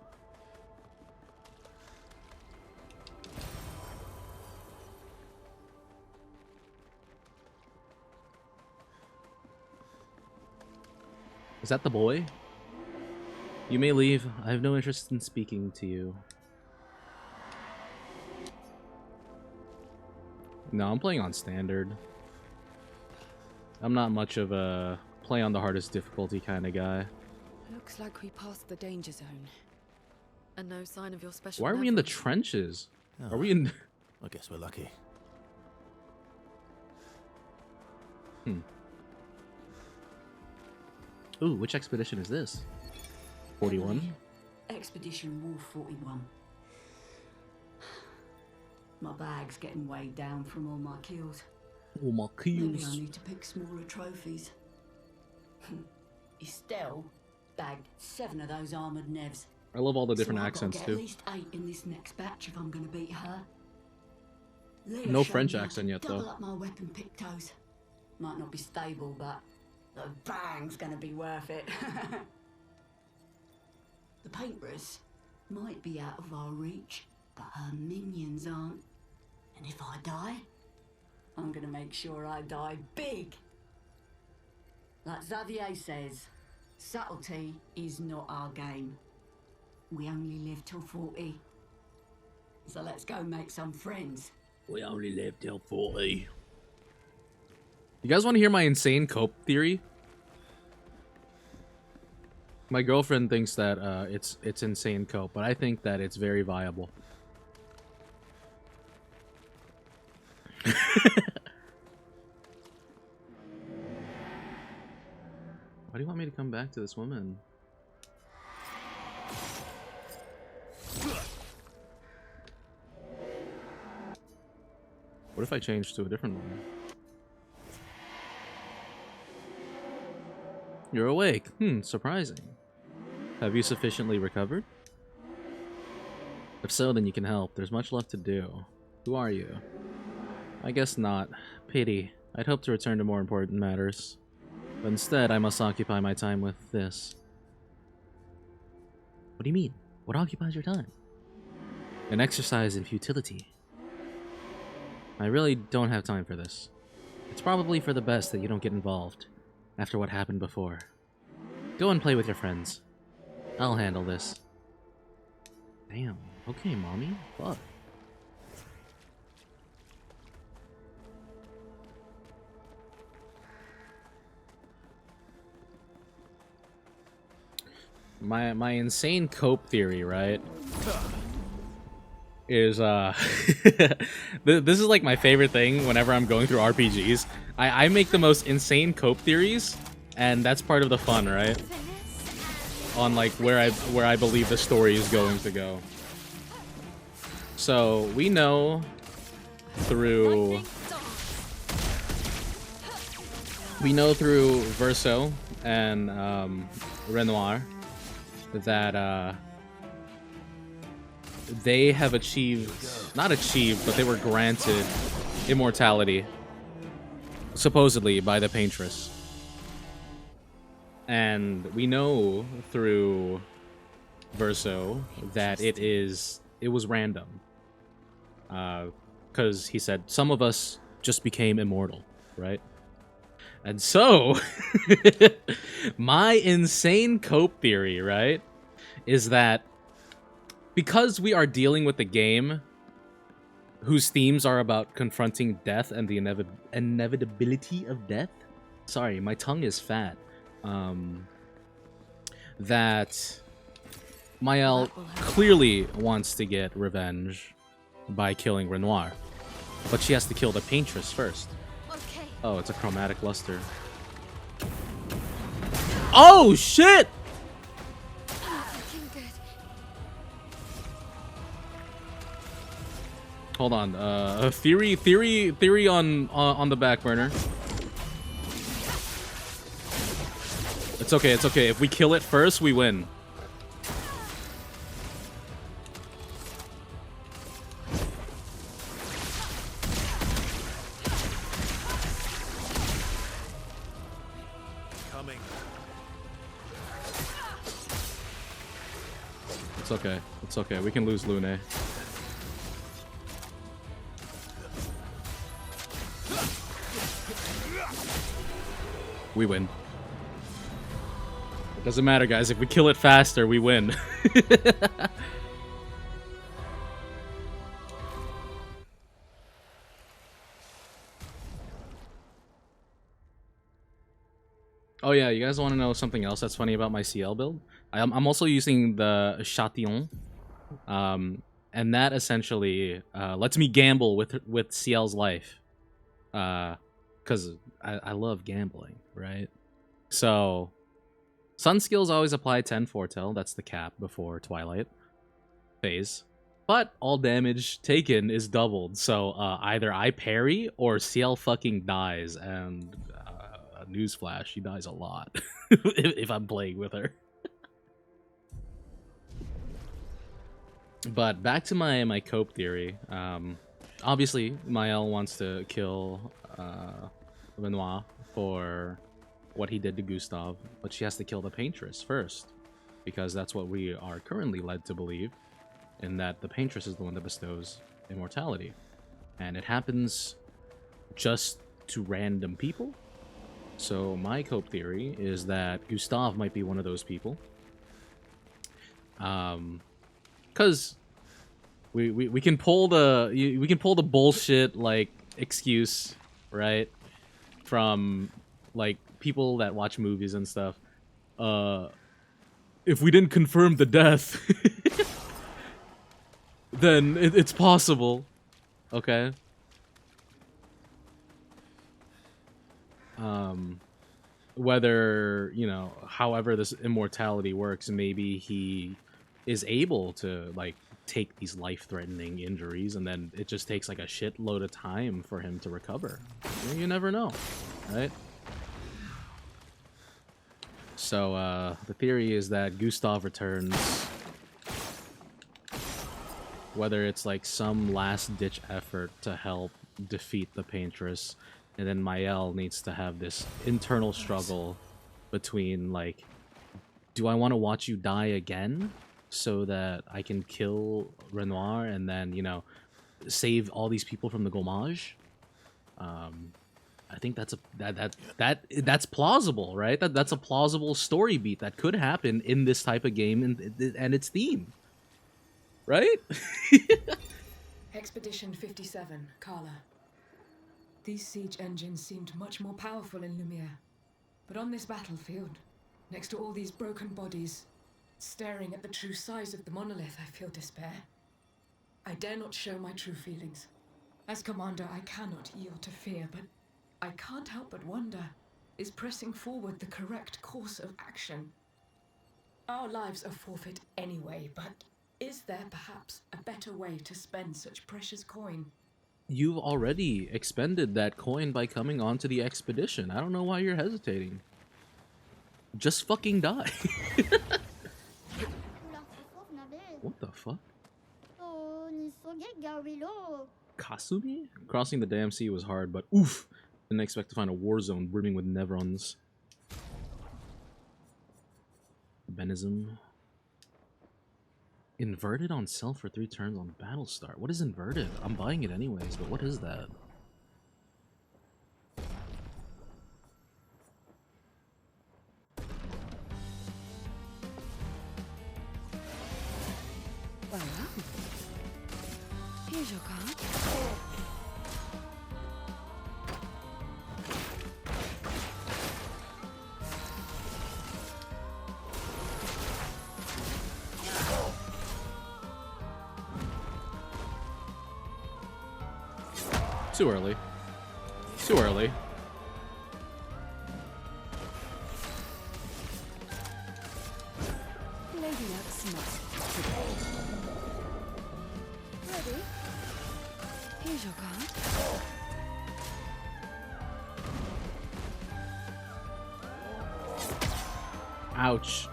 Is that the boy? You may leave. I have no interest in speaking to you. No, I'm playing on standard. I'm not much of a play on the hardest difficulty kind of guy. Looks like we passed the danger zone. And no sign of your special Why are we in the level. trenches? Oh, Are we in... I guess we're lucky. Ooh, which expedition is this? 41? Expedition Wolf 41. My bag's getting weighed down from all my kills. Oh, my Maybe I kills. need to pick smaller trophies. Estelle bagged 7 of those armored nevs. I love all the different So I've accents gotta get too. at least 8 in this next batch if I'm gonna beat her. Leah No showed French me how accent to yet, double though. up my weapon pictos. Might not be stable, but the bang's gonna be worth it. The painters might be out of our reach, but her minions aren't. And if I die, I'm gonna make sure I die big. Like Xavier says, subtlety is not our game. We only live till 40. So let's go make some friends. We only live till 40. You guys want to hear my insane cope theory? My girlfriend thinks that it's insane cope, but I think that it's very viable. Why do you want me to come back to this woman? What if I change to a different one? You're awake. Surprising. Have you sufficiently recovered? If so, then you can help. There's much left to do. Who are you? I guess not. Pity. I'd hoped to return to more important matters. But instead, I must occupy my time with this. What do you mean? What occupies your time? An exercise in futility. I really don't have time for this. It's probably for the best that you don't get involved, after what happened before. Go and play with your friends. I'll handle this. Damn. Okay, mommy. Fuck. My insane cope theory, right, is this is like my favorite thing whenever I'm going through RPGs. I make the most insane cope theories, and that's part of the fun, right? On like where I believe the story is going to go. So we know through Verso and Renoir that they have not achieved, but they were granted immortality, supposedly by the Paintress. And we know through Verso that it was random. Because he said, some of us just became immortal, right? And so, my insane cope theory, right, is that because we are dealing with a game whose themes are about confronting death and the inevitability of death. Sorry, my tongue is fat. That Mael clearly wants to get revenge by killing Renoir, but she has to kill the Paintress first. Okay. Oh, it's a chromatic luster. Oh shit! Looking good. Hold on. A theory on the back burner. It's okay. It's okay. If we kill it first, we win. Coming. It's okay. It's okay. We can lose Lune. We win. It doesn't matter, guys. If we kill it faster, we win. Oh yeah, you guys want to know something else that's funny about my CL build? I'm also using the Chatillon, and that essentially lets me gamble with CL's life, because I love gambling, right? So Sun skills always apply 10 foretell, that's the cap before Twilight phase, but all damage taken is doubled, so either I parry or CL fucking dies, and newsflash, she dies a lot if I'm playing with her. But back to my cope theory. Obviously, Mael wants to kill Renoir for what he did to Gustav, but she has to kill the Paintress first, because that's what we are currently led to believe, in that the Paintress is the one that bestows immortality. And it happens just to random people. So my cope theory is that Gustav might be one of those people. Because we can pull the bullshit like excuse, right, from like people that watch movies and stuff. If we didn't confirm the death, then it's possible. Okay. Whether, you know, however this immortality works, maybe he is able to, like, take these life-threatening injuries, and then it just takes like a shitload of time for him to recover. You never know, right? So the theory is that Gustav returns, whether it's like some last-ditch effort to help defeat the Paintress, and then Mael needs to have this internal struggle between like, do I want to watch you die again so that I can kill Renoir and then, you know, save all these people from the Gommage? I think that's plausible, right? That's a plausible story beat that could happen in this type of game and its theme, right? Expedition 57, Carla. These siege engines seemed much more powerful in Lumiere. But on this battlefield, next to all these broken bodies, staring at the true size of the monolith, I feel despair. I dare not show my true feelings. As commander, I cannot yield to fear, but I can't help but wonder, is pressing forward the correct course of action? Our lives are forfeit anyway, but is there perhaps a better way to spend such precious coin? You've already expended that coin by coming onto the expedition. I don't know why you're hesitating. Just fucking die. What the fuck? Kasumi? Crossing the damn sea was hard, but oof! Didn't expect to find a war zone brimming with Nevrons. Benism. Inverted on self for 3 turns on battle start. What is inverted? I'm buying it anyways, but what is that? Well, here's your card. Too early. Too early. Lady Luck smart. Ready? Here's your card. Ouch.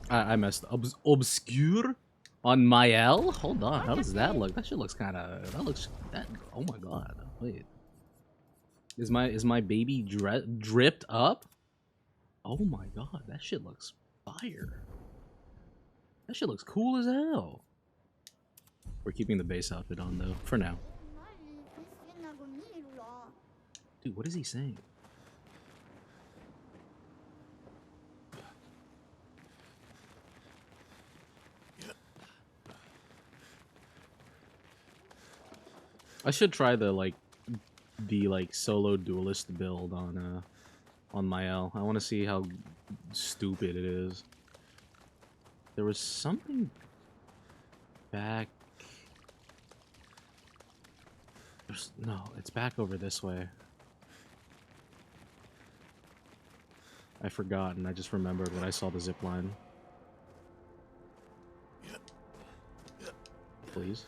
I messed up. Obscur on Mael? Hold on, how does that look? That shit looks kinda... That looks... That, oh my god. Wait. Is my baby dripped up? Oh my god, that shit looks fire. That shit looks cool as hell. We're keeping the base outfit on though, for now. Dude, what is he saying? I should try the solo duelist build on Mael. I want to see how stupid it is. There was something back. No, it's back over this way. I forgot, and I just remembered when I saw the zip line. Please.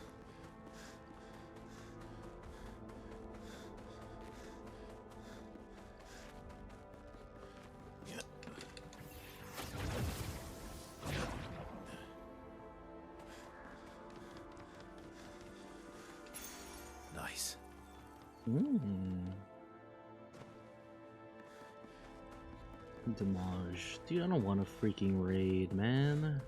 Nice. Damage. Dude, I don't want a freaking raid, man.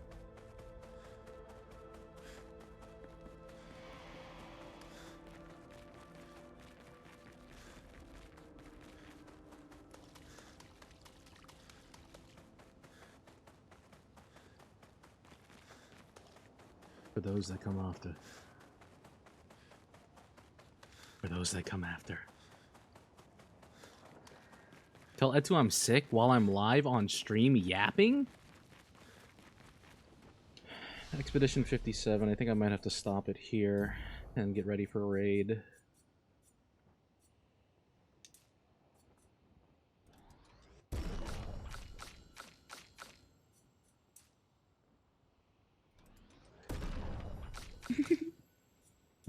For those that come after. For those that come after. Tell Etu I'm sick while I'm live on stream yapping? Expedition 57. I think I might have to stop it here and get ready for a raid.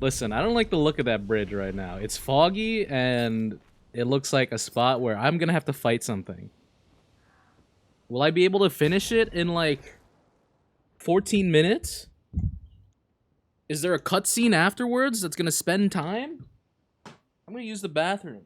Listen, I don't like the look of that bridge right now. It's foggy and it looks like a spot where I'm gonna have to fight something. Will I be able to finish it in like 14 minutes? Is there a cutscene afterwards that's gonna spend time? I'm gonna use the bathroom.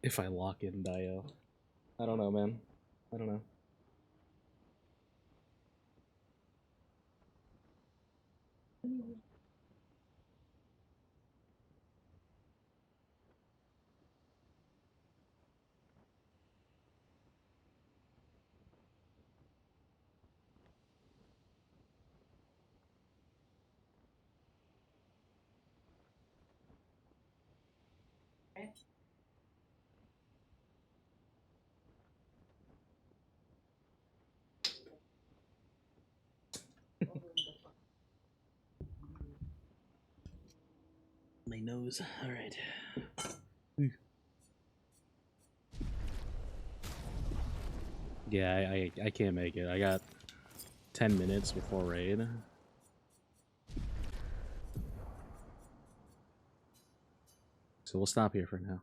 If I lock in Dio. I don't know, man. I don't know. My nose. All right. Yeah, I can't make it. I got 10 minutes before raid. So we'll stop here for now.